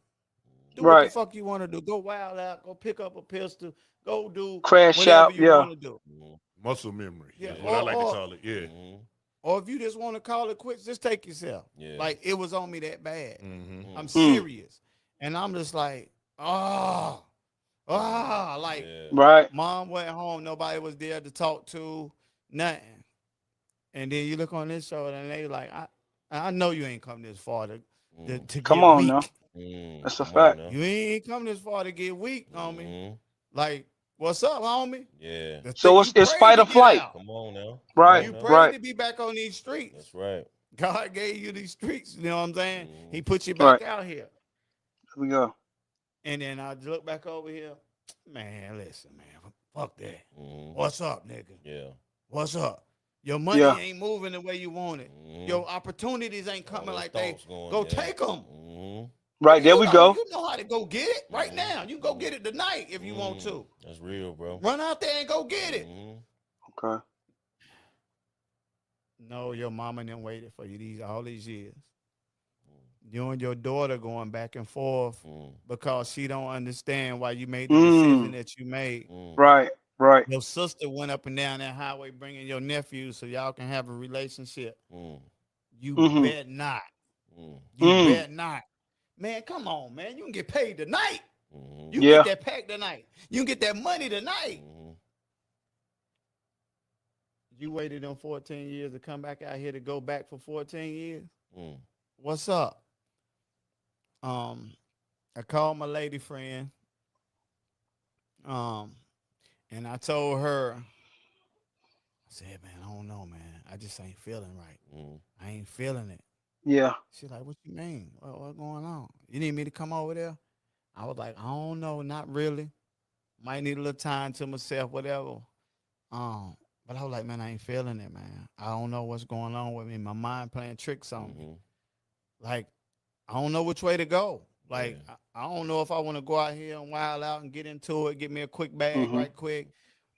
Do what the Right. fuck you want to do. Go wild out. Go pick up a pistol. Go do Crash whatever out. you Yeah. want to do. mm, Muscle memory Yeah, is yeah. what I or like to or call it. Yeah. Mm, or if you just want to call it quits, just take yourself. yeah. Like it was on me that bad. Mm-hmm. I'm Mm, Mm. serious, and I'm just like, like yeah. Right. mom went home, nobody was there to talk to, nothing. And then you look on this show and they like, I know you ain't come this far to, Mm, to Come get on now. weak. That's a come on fact. now. You ain't come this far to get weak, homie. Mm, Like, what's up, homie? yeah. The So thing it's you it's prayed fight to or get flight. out. Come on now. Come Right. on You now. prayed Right. to be back on these That's streets. right. God gave you these streets. You know what I'm saying? He Mm, put you Right. back out here. Here we go. And then I look back over here. Man, listen, man. Fuck that. mm, What's up, nigga? yeah. What's up? Your money Yeah. ain't moving the way you want it. Mm, Your opportunities ain't all coming those like they thoughts going, go yeah. take them. Mm, Right. Nigga, There you we know go. you know how to go get it right mm, now. You can go mm, get it tonight if you want to. that's real, bro. Run out there and go get it. Mm, Okay. No, your mama didn't waited for you all these years. You and your daughter going back and forth mm, because she don't understand why you made the decision Mm. that you made. mm, Right. Right. Your sister went up and down that highway bringing your nephew so y'all can have a relationship. mm, You Mm-hmm. bet not. mm, You Mm. bet not. Man, come on, man. You can get paid tonight. mm, You can get Yeah. that pack tonight. You can get that money tonight. mm, You waited them 14 years to come back out here to go back for 14 years. mm, What's up? Um, I called my lady friend. And I told her, I said, man, I don't know, man. I just ain't feeling right. mm, I ain't feeling it. Yeah. She's like, what you mean? What's going on? You need me to come over there? I was like, I don't know, not really. Might need a little time to myself, whatever. But I was like, man, I ain't feeling it, man. I don't know what's going on with me. My mind playing tricks on me. mhm, Like, I don't know which way to go. Like, yeah. I don't know if I want to go out here and wild out and get into it, get me a quick bag Mm-hmm. right quick.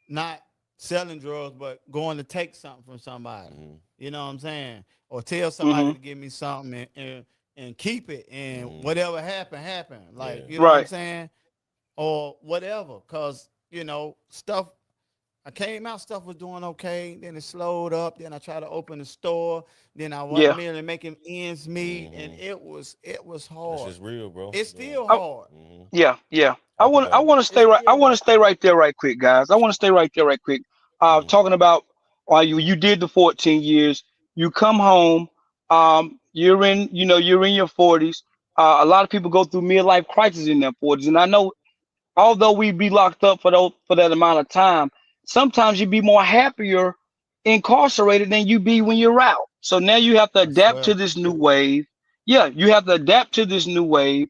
Not selling drugs, but going to take something from somebody. Mhm, You know what I'm saying? Or tell somebody Mm-hmm. to give me something and keep it. And mhm, whatever happen. Like, yeah. you know what I'm Right. saying? Or whatever. Cause, stuff I came out, stuff was doing okay. Then it slowed up. Then I tried to open the store. Then I wasn't Yeah. merely making ends meet, and Mhm. it was That's hard. just real, bro. It's Yeah. still I, hard. Mhm. yeah. Yeah. I Talk want. I about it. want to stay It's right. I still want to hard. stay right there, right quick, guys. I want to stay right there, right quick. Mm, Talking about why you did the 14 years. You come home. You're in. You're in your 40s. A lot of people go through midlife crisis in their 40s, and I know although we be locked up for that amount of time, sometimes you be more happier incarcerated than you be when you're out. So now you have to I adapt to swear. this new wave. Yeah, you have to adapt to this new wave.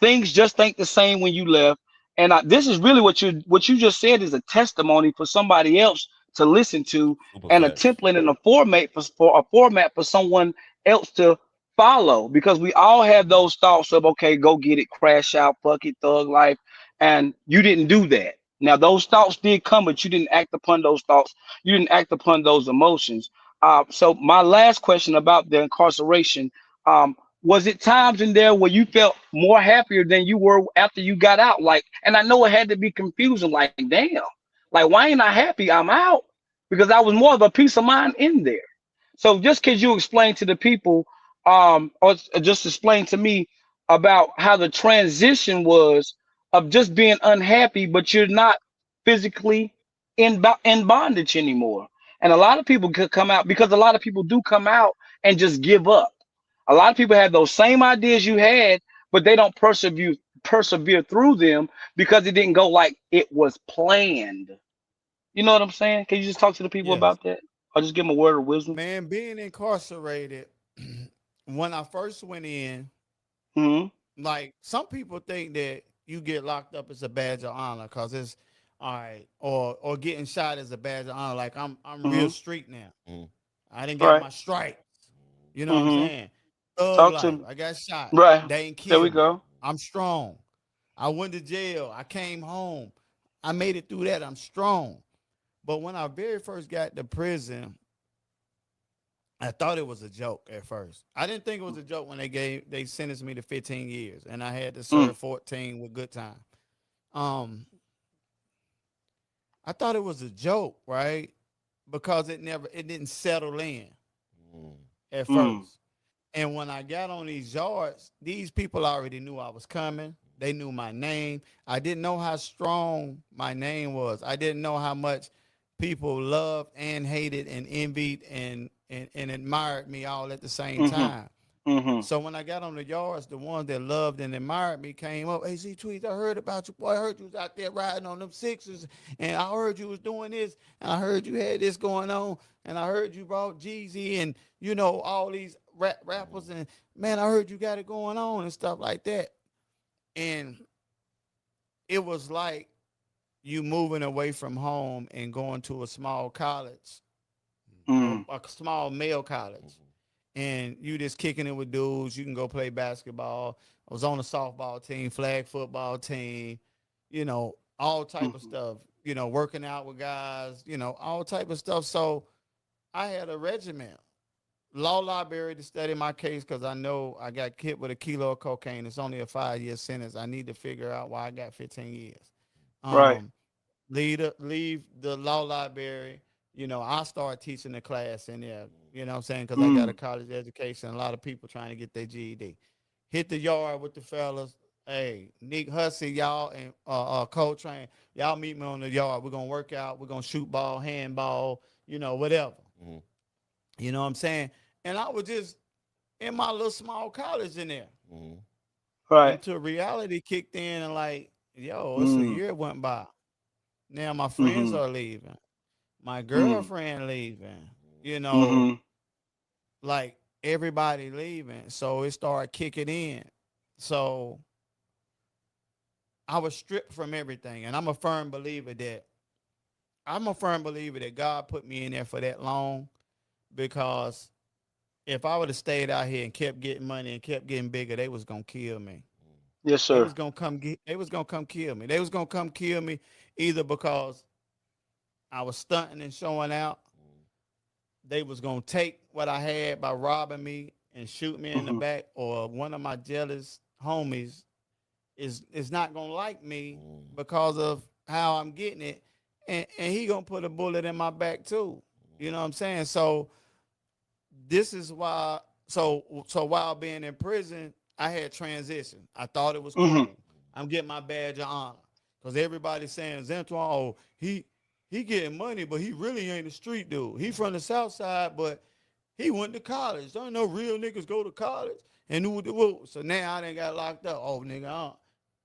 Things just ain't the same when you left. And this is really what you just said is a testimony for somebody else to listen to, super and a facts. template and a format for someone else to follow, because we all have those thoughts of, okay, go get it, crash out, fuck it, thug life, and you didn't do that. Now those thoughts did come, but you didn't act upon those thoughts. You didn't act upon those emotions. So my last question about the incarceration: um, Was it times in there where you felt more happier than you were after you got out? Like, and I know it had to be confusing. Like, damn, like why ain't I happy? I'm out because I was more of a peace of mind in there. So just because you explain to the people, or just explain to me about how the transition was of just being unhappy, but you're not physically in bondage anymore. And a lot of people could come out because a lot of people do come out and just give up. A lot of people have those same ideas you had, but they don't persevere through them because it didn't go like it was planned. You know what I'm saying? Can you just talk to the people Yes. about that, or just give them a word of wisdom? Man, being incarcerated, when I first went in, Hmm. like some people think that you get locked up as a badge of honor because it's all right, or getting shot as a badge of honor. Like I'm real Hmm. street now. Mm. I didn't get Right. my stripes. You know what I'm Hmm. saying? Thug Talk to life. me. I got shot. Right. They ain't There we kill me. go. I'm strong. I went to jail. I came home. I made it through that. I'm strong. But when I very first got to prison, I thought it was a joke at first. I didn't think it was a joke when they sentenced me to 15 years and I had to Mm. serve 14 with good time. Um, I thought it was a joke, right? Because it didn't settle in Mm. at Mm. first. And when I got on these yards, these people already knew I was coming. They knew my name. I didn't know how strong my name was. I didn't know how much people loved and hated and envied and admired me all at the same Hmm. time. Hmm. So when I got on the yards, the ones that loved and admired me came up. Hey, Z Tweets, I heard about you, boy. I heard you was out there riding on them sixes, and I heard you was doing this, and I heard you had this going on, and I heard you brought Jeezy and all these rappers, and man, I heard you got it going on and stuff like that. And it was like you moving away from home and going to a small college, Mm. a small male college, and you just kicking it with dudes. You can go play basketball. I was on a softball team, flag football team, all type of Hmm. stuff. Working out with guys, all type of stuff. So I had a regiment, law library to study my case because I know I got hit with a kilo of cocaine. It's only a 5-year sentence. I need to figure out why I got 15 years. Right. Um, leave the law library. I start teaching the class in there, you know what I'm saying? Because I got a Mm. college education, a lot of people trying to get their GED. Hit the yard with the fellas. Hey, Nick Hussey, y'all, and Coltrane, y'all meet me on the yard. We're gonna work out, we're gonna shoot ball, handball, whatever. Mm. You know what I'm saying? And I was just in my little small college in there Mm. Right. until reality kicked in and like, yo, it's a Mm. year went by. Now my friends Hmm. are leaving. My Mm. girlfriend leaving, you know, Hmm. like everybody leaving. So it started kicking in. So I was stripped from everything. And I'm a firm believer that God put me in there for that long because if I would have stayed out here and kept getting money and kept getting bigger, they was gonna kill me. Yes, They sir. was gonna they was gonna come kill me. They was gonna come kill me either because I was stunting and showing out. They was gonna take what I had by robbing me and shoot me in the Hmm. back, or one of my jealous homies is not gonna like me Mm. because of how I'm getting it, and he gonna put a bullet in my back too. You know what I'm saying? So this is why. So while being in prison, I had transition. I thought it was Hmm. cool. I'm getting my badge of honor because everybody's saying Zantwan, oh he getting money, but he really ain't a street dude. He from the South Side, but he went to college. Don't know real niggas go to college and so now I done got locked up. Oh nigga,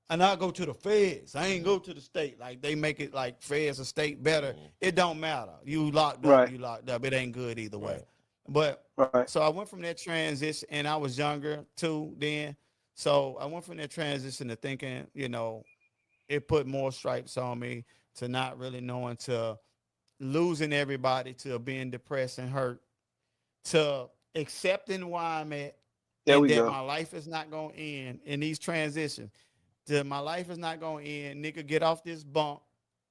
and I go to the feds. I ain't go to the state. Like they make it like feds or state better. Mm. It don't matter. You locked up, Right. you locked up. It ain't good either way. Right. But Right. so I went from that transition, and I was younger too then. So I went from that transition to thinking, it put more stripes on me, to not really knowing, to losing everybody, to being depressed and hurt, to accepting where I'm at There and we that go. my life is not going to end in these transitions. That my life is not going to end. Nigga, get off this bunk.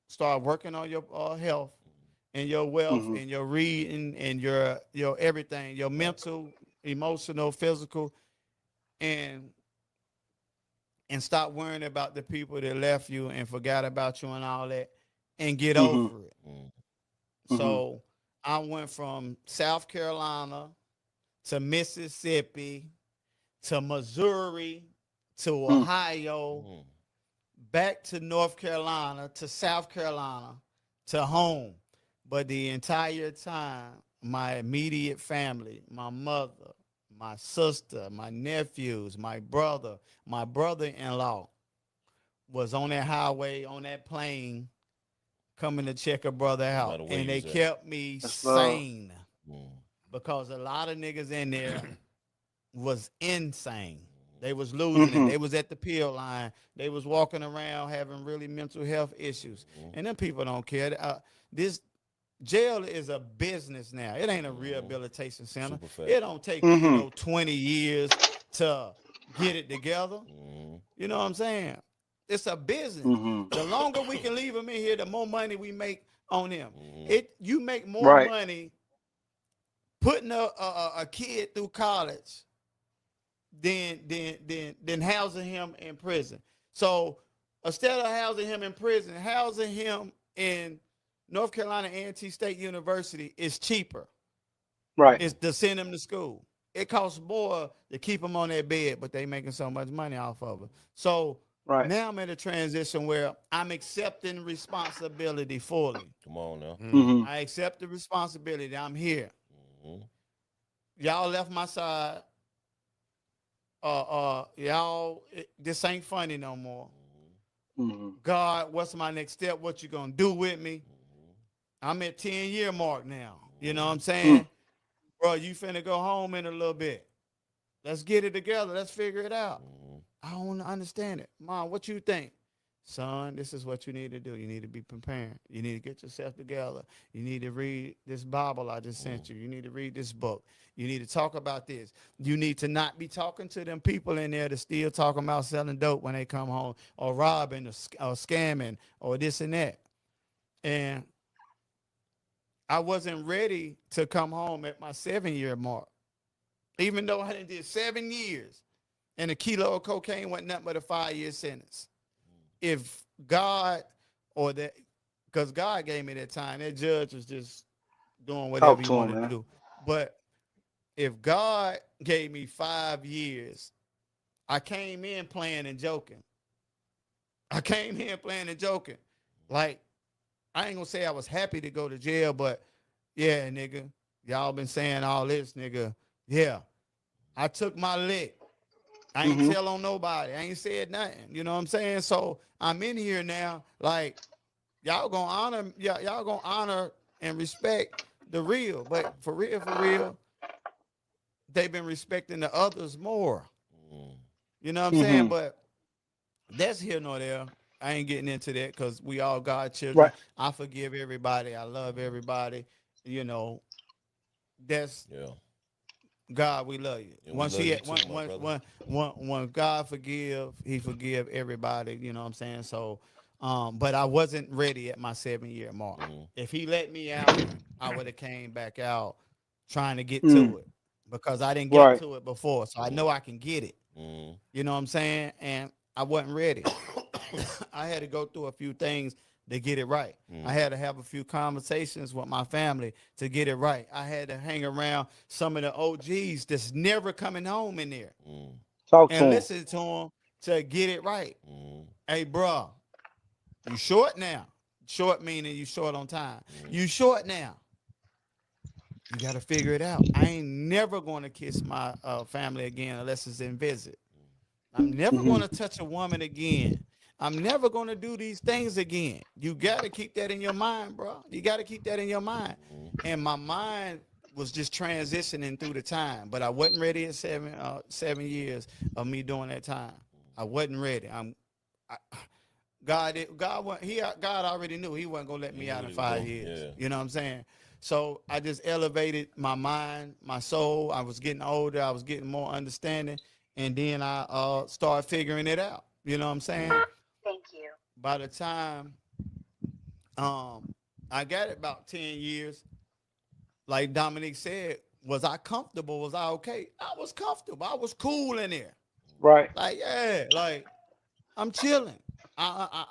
Start working on your health and your wealth Hmm. and your reading and your everything, your Right. mental, emotional, physical. and stop worrying about the people that left you and forgot about you and all that, and get Mhm. over it. Mm. Mhm. So I went from South Carolina to Mississippi to Missouri to Mm. Ohio, Mm. back to North Carolina to South Carolina to home. But the entire time, my immediate family, my mother, my sister, my nephews, my brother-in-law was on that highway, on that plane, coming to check a brother No out. matter where And you they was at. kept me That's love. sane Mm. because a lot of niggas in there was insane. They was losing it. Mhm. They was at the pill line. They was walking around having really mental health issues. Mm. And them people don't care. This jail is a business now. It ain't a Mm. rehabilitation center. Super fact. It don't take you Mhm. 20 years to get it together. Mm. You know what I'm saying? It's a business. Mhm. The longer we can leave them in here, the more money we make on them. Mm. You make more Right. money putting a kid through college than housing him in prison. So instead of housing him in prison, housing him in North Carolina A&T State University is cheaper. Right. It's to send him to school. It costs more to keep him on that bed, but they making so much money off of it. So Right. now I'm at a transition where I'm accepting responsibility fully. Come on now. Mhm. I accept the responsibility. I'm here. Mm. Y'all left my side. Y'all, this ain't funny no more. Mhm. God, what's my next step? What you gonna do with me? I'm at 10-year mark now. You know what I'm Mm. saying? Bro, you finna go home in a little bit. Let's get it together. Let's figure it out. Mm. I don't understand it. Mom, what you think? Son, this is what you need to do. You need to be preparing. You need to get yourself together. You need to read this Bible I just sent you. You need to read this book. You need to talk about this. You need to not be talking to them people in there that still talking about selling dope when they come home, or robbing, or scamming, or this and that. And I wasn't ready to come home at my 7-year mark, even though I did 7 years and a kilo of cocaine wasn't nothing but a 5-year sentence. If God, or that, because God gave me that time, that judge was just doing whatever Talk he to him, wanted to man. do. But if God gave me 5 years, I came in playing and joking. I came in playing and joking. Like, I ain't gonna say I was happy to go to jail, but yeah, nigga, y'all been saying all this, nigga. Yeah, I took my lick. I ain't Mhm. tell on nobody. I ain't said nothing. You know what I'm saying? So I'm in here now. Like, y'all gonna honor and respect the real. But for real, they've been respecting the others more. Mm. You know what I'm saying? Mhm. But that's here nor there. I ain't getting into that because we all God children. Right. I forgive everybody. I love everybody. You know, that's Yeah. God, we love you. And we Once love he you too, my brother. when God he forgive everybody, you know what I'm saying? So but I wasn't ready at my 7-year mark. Mm. If he let me out, I would have came back out trying to get Mm. to it because I didn't get Right. to it before. So I Mm. know I can get it. Mm. You know what I'm saying? And I wasn't ready. I had to go through a few things to get it right. I Mm. had to have a few conversations with my family to get it right. I had to hang around some of the OGs that's never coming home in there Mm. Talk to and him. listen to them to get it right. Mm. Hey, bro, you short now. Short meaning you short on time. Mm. You short now. You got to figure it out. I ain't never going to kiss my family again unless it's in visit. I'm never going Mhm. to touch a woman again. I'm never going to do these things again. You got to keep that in your mind, bro. You got to keep that in your mind. And my mind was just transitioning through the time, but I wasn't ready at 7 years of me doing that time. I wasn't ready. I, God already knew he wasn't gonna let He me knew out what in he was 5 years. doing. You know what I'm saying? So I just elevated my mind, my soul. I was getting older. I was getting more understanding, and then I started figuring it out. You know what I'm saying? Thank you. By the time um I got it about 10 years, like Dominique said, was I comfortable? Was I okay? I was comfortable. I was cool in there. Right. Like, yeah, like I'm chilling.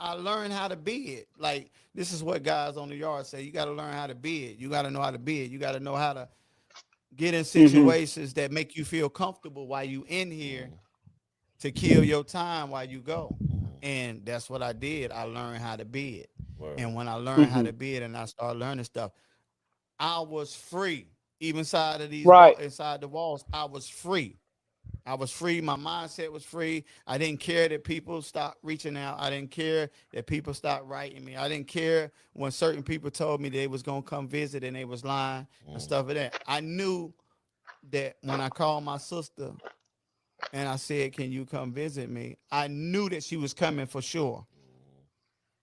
I learned how to be it. Like this is what guys on the yard say. You got to learn how to be it. You got to know how to be it. You got to know how to get in Hmm. situations that make you feel comfortable while you in here Mm-hmm. to kill your time while you go. Mm-hmm. And that's what I did. I learned how to be it. Word. And when I learned how Hmm. to be it and I started learning stuff, I was free. Even inside of these Right. inside the walls, I was free. I was free. My mindset was free. I didn't care that people stopped reaching out. I didn't care that people stopped writing me. I didn't care when certain people told me they was gonna come visit and they was lying and Mm-hmm. stuff like that. I knew that when I called my sister and I said, "Can you come visit me?" I knew that she was coming for sure.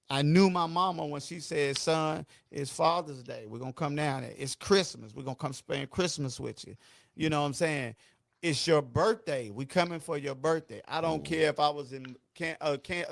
I knew my mama when she said, "Son, it's Father's Day. We're gonna come down there. It's Christmas. We're gonna come spend Christmas with you." You know what I'm saying? It's your birthday. We coming for your birthday. I don't Mm-hmm. care if I was in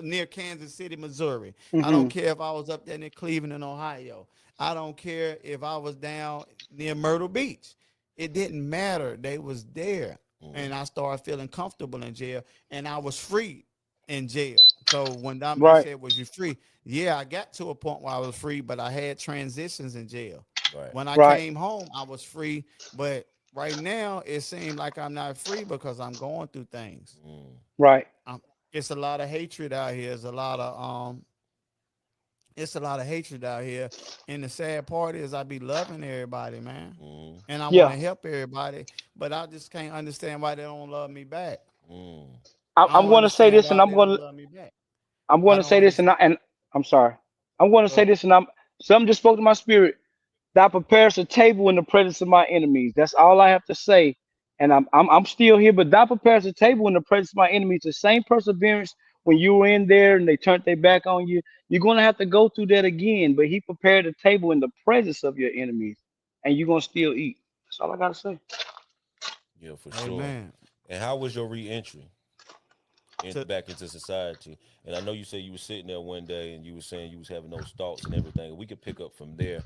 near Kansas City, Missouri. I don't Hmm. care if I was up there near Cleveland, Ohio. I don't care if I was down near Myrtle Beach. It didn't matter. They was there, Mm-hmm. and I started feeling comfortable in jail, and I was free in jail. So when Dominique Right. said, "Was you free?" Yeah, I got to a point where I was free, but I had transitions in jail. Right. When I Right. came home, I was free, but right now it seems like I'm not free because I'm going through things. Mm-hmm. Right. Um, it's a lot of hatred out here. It's a lot of hatred out here. And the sad part is I be loving everybody, man. Mm-hmm. And I want Yeah. to help everybody, but I just can't understand why they don't love me back. Mm-hmm. I I'm don't going to say understand this, and why they don't love me back. I'm going I to don't say this, understand. and I'm sorry. I'm going to Go say ahead. this, and something just spoke to my spirit. Thou preparest a table in the presence of my enemies. That's all I have to say. And I'm still here, but thou prepares a table in the presence of my enemies. The same perseverance when you were in there and they turned their back on you. You're gonna have to go through that again. But he prepared a table in the presence of your enemies, and you're gonna still eat. That's all I gotta say. Yeah, for sure. Amen. And how was your reentry To back into society? And I know you said you were sitting there one day and you were saying you was having those thoughts and everything. We could pick up from there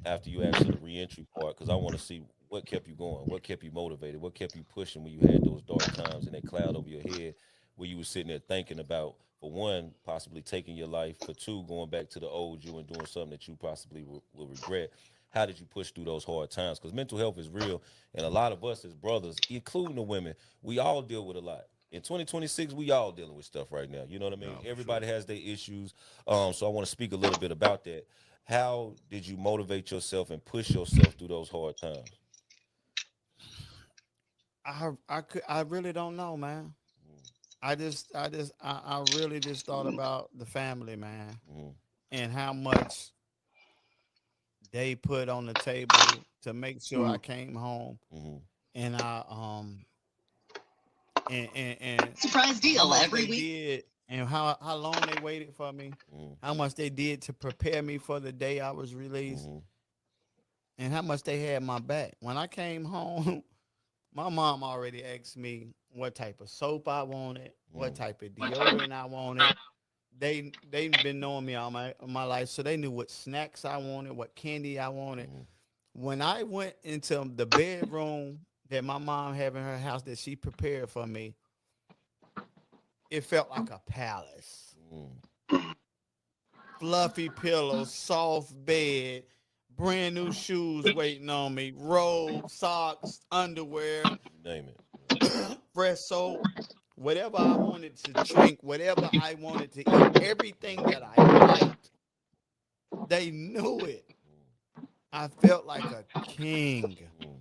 after you answer the reentry part because I want to see what kept you going, what kept you motivated, what kept you pushing when you had those dark times and that cloud over your head where you were sitting there thinking about, for one, possibly taking your life, for two, going back to the old you and doing something that you possibly will regret. How did you push through those hard times? Because mental health is real, and a lot of us as brothers, including the women, we all deal with a lot. In 2026, we all dealing with stuff right now. You know what I mean? No, for sure. Everybody has their issues. So I want to speak a little bit about that. How did you motivate yourself and push yourself through those hard times? I really don't know, man. I really just thought about the family, man, Mm-hmm. and how much they put on the table to make sure Hmm. I came home, Mm-hmm. and and Surprise how deal much every they week. did and how long they waited for me, Mm-hmm. how much they did to prepare me for the day I was released, Mm-hmm. and how much they had my back. When I came home, my mom already asked me what type of soap I wanted, what Mm-hmm. type of deodorant I wanted. They've been knowing me all my life, so they knew what snacks I wanted, what candy I wanted. Mm-hmm. When I went into the bedroom that my mom had in her house that she prepared for me, it felt like a palace. Mm-hmm. Fluffy pillows, soft bed, brand new shoes waiting on me, robes, socks, underwear, You name it. fresh soap, whatever I wanted to drink, whatever I wanted to eat, everything that I liked, they knew it. I felt like a king. Mm-hmm.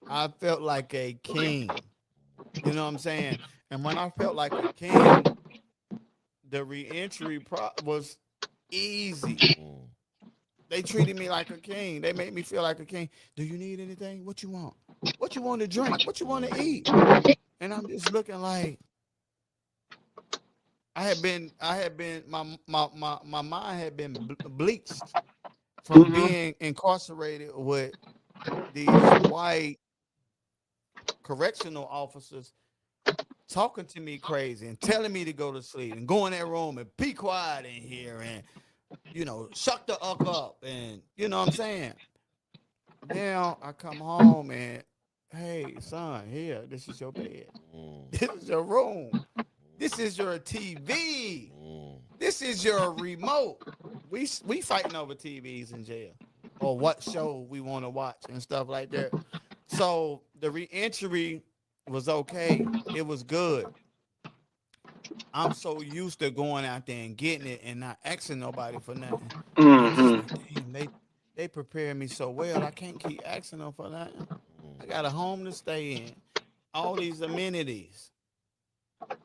I felt like a king. You know what I'm saying? And when I felt like a king, the reentry was easy. Mm-hmm. They treated me like a king. They made me feel like a king. Do you need anything? What you want? What you want to drink? What you want to Mm-hmm. eat? And I'm just looking like my mind had been bleached from Hmm. being incarcerated with these white correctional officers talking to me crazy and telling me to go to sleep and go in that room and be quiet in here and shut the uck up and you know what I'm saying. Now I come home and hey, son, here, this is your bed. Mm, This is your room. This is your TV. mm, This is your remote. We fighting over TVs in jail, or what show we want to watch and stuff like that. So the reentry was okay. It was good. I'm so used to going out there and getting it and not asking nobody for nothing. I was just Hmm. like, damn, they prepared me so well. I can't keep asking them for nothing. I got a home to stay in, all these amenities.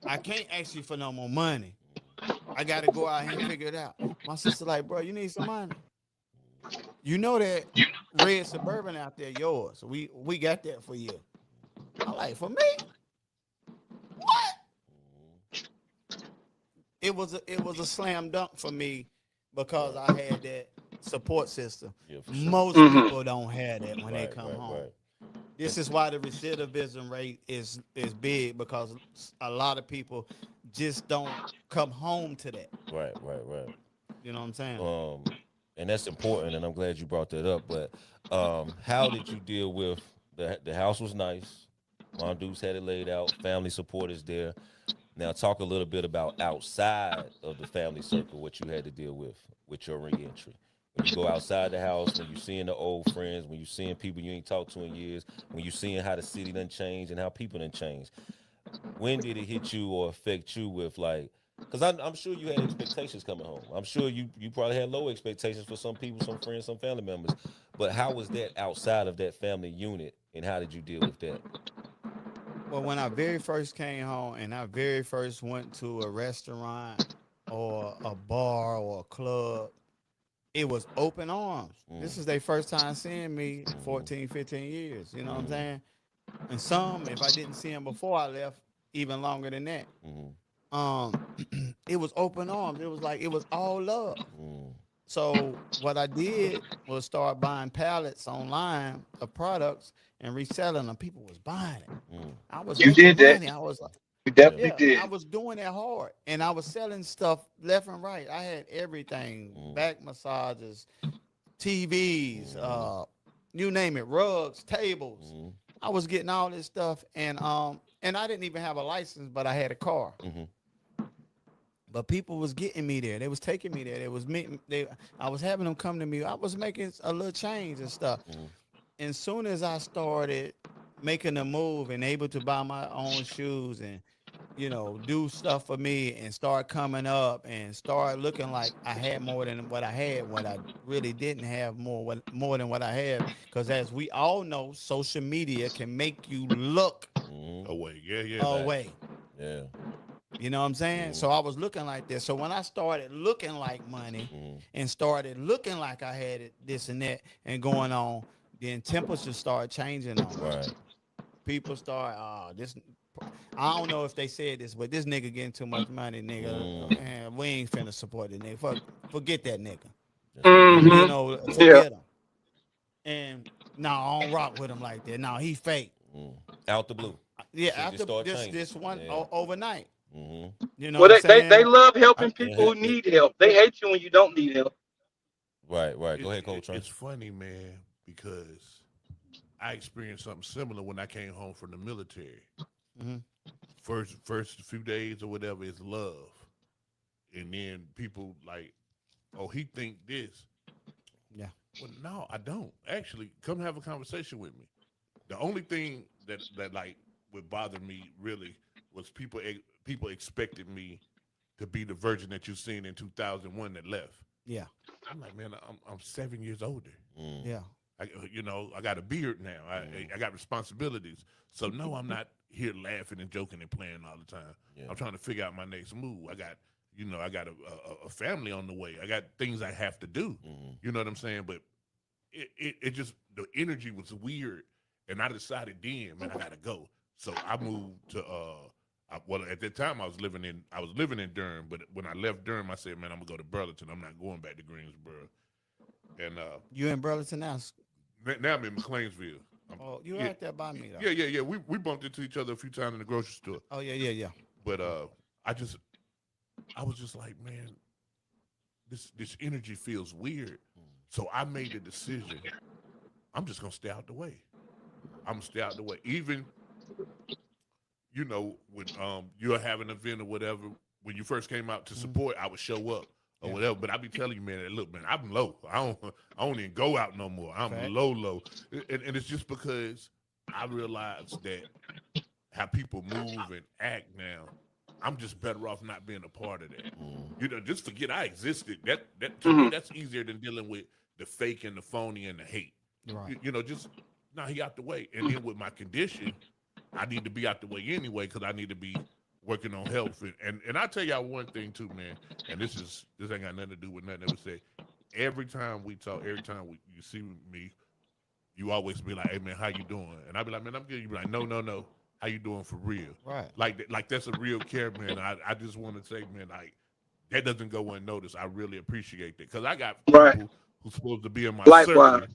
I can't ask you for no more money. I got to go out here and figure it out. My sister like, bro, you need some money. You know that red Suburban out there, yours. We got that for you. I like, for me? What? It was a slam dunk for me because I right. had that support system. Yeah, for sure. Most Hmm. people don't have that when they Right, come right, home. right. This And is why the recidivism rate is big, because a lot of people just don't come home to that. right, right, right. You know what I'm saying? Um, and that's important, and I'm glad you brought that up. But how did you deal with the house was nice. Mom Dukes had it laid out. Family support is there. Now talk a little bit about outside of the family circle, what you had to deal with your reentry. When you go outside the house, when you seeing the old friends, when you seeing people you ain't talked to in years, when you seeing how the city done changed and how people done changed. When did it hit you or affect you with like? Because I'm sure you had expectations coming home. I'm sure you probably had low expectations for some people, some friends, some family members. But how was that outside of that family unit, and how did you deal with that? Well, when I very first came home and I very first went to a restaurant or a bar or a club, it was open arms. Mm, This is their first time seeing me mm-hmm, 14, 15 years. You know what I'm mm-hmm, saying? And some, if I didn't see them before I left, even longer than that. mm-hmm, Um, it was open arms. It was like it was all love. mm, So what I did was start buying pallets online of products and reselling them. People was buying it. mm. I was You making did that. money. I was like, You Yeah. definitely yeah, I did. was doing it hard, and I was selling stuff left and right. I had everything: Mm, back massages, TVs, mm, you name it, rugs, tables. mm, I was getting all this stuff, and I didn't even have a license, but I had a car. mm-hmm, But people was getting me there. They was taking me there. They was meeting. I was having them come to me. I was making a little change and stuff. mm-hmm, And soon as I started making a move and able to buy my own shoes and do stuff for me and start coming up and start looking like I had more than what I had, what I really didn't have more than what I have. Because as we all know, social media can make you look mm-hmm. Oh wait, yeah, yeah. Facts. away. Yeah. You know what I'm saying? Mm-hmm, So I was looking like this. So when I started looking like money mm-hmm. and started looking like I had it, this and that and going on, then temperatures started changing on me. Right. People start, this. I don't know if they said this, but this nigga getting too much money, nigga. Mm. Man, we ain't finna support the nigga. Forget that nigga. That's what it is. You Hmm. know, Yeah. forget him. And I don't rock with him like that. No, he fake. Mm. Out the blue. Yeah, Shit just after start this changing. this one Yeah. overnight. Mm-hmm. You know Well, what I'm they saying? love I, helping And people who it, need help. They hate you when you don't need help. right, right. Go ahead, It's Coltrane. funny, man, because I experienced something similar when I came home from the military. mhm. First few days or whatever is love, and then people like, oh, he think this. Yeah. Well, no, I don't. Actually, come have a conversation with me. The only thing that like would bother me really was people expected me to be the virgin that you seen in 2001 that left. Yeah. I'm like, man, I'm 7 years older. Mm, Yeah. I got a beard now. mm, I got responsibilities. So no, I'm not here laughing and joking and playing all the time. yeah. I'm trying to figure out my next move. I got a family on the way. I got things I have to do. Mm, You know what I'm saying? But it just the energy was weird, and I decided then, man, I gotta go. So I moved to well, at that time I was living in Durham, but when I left Durham, I said, man, I'm gonna go to Burlington. I'm not going back to Greensboro. And You in Burlington now? now I'm in McLeansville. Oh, you Yeah, right there by me though. yeah. We bumped into each other a few times in the grocery store. Oh yeah. But I was just like, man, this energy feels weird. So I made a decision. I'm just gonna stay out the way. I'm stay out the way. Even when you're having an event or whatever, when you first came out to support, I would show up or whatever. But I be telling you, man, look, man, I'm low. I don't even go out no more. I'm Fact. low. And it's just because I realized that how people move and act now, I'm just better off not being a part of that. Just forget I existed. That to me, that's easier than dealing with the fake and the phony and the hate. Right. Just he out the way. And then with my condition, I need to be out the way anyway because I need to be working on health. And I tell y'all one thing too, man. And this ain't got nothing to do with nothing that we say. Every time we talk, you see me, you always be like, "Hey man, how you doing?" And I be like, "Man, I'm good." You be like, "No. How you doing for real?" Right. Like that's a real care, man. I just want to say, man, like that doesn't go unnoticed. I really appreciate that because I got Right. people who's supposed to be in my Likewise. circle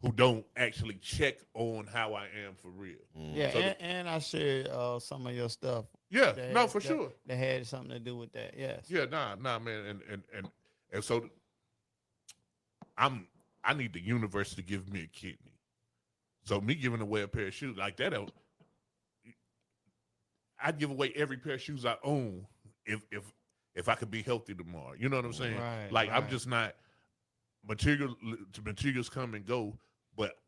who don't actually check on how I am for real. Yeah, So and I shared some of your stuff. yeah, that no, had- for that- sure. That had something to do with that. Yes. Yeah, nah, man, and so I need the universe to give me a kidney. So me giving away a pair of shoes like that, I'd give away every pair of shoes I own if I could be healthy tomorrow. You know what I'm saying? Right, Like I'm right. just not materials come and go, but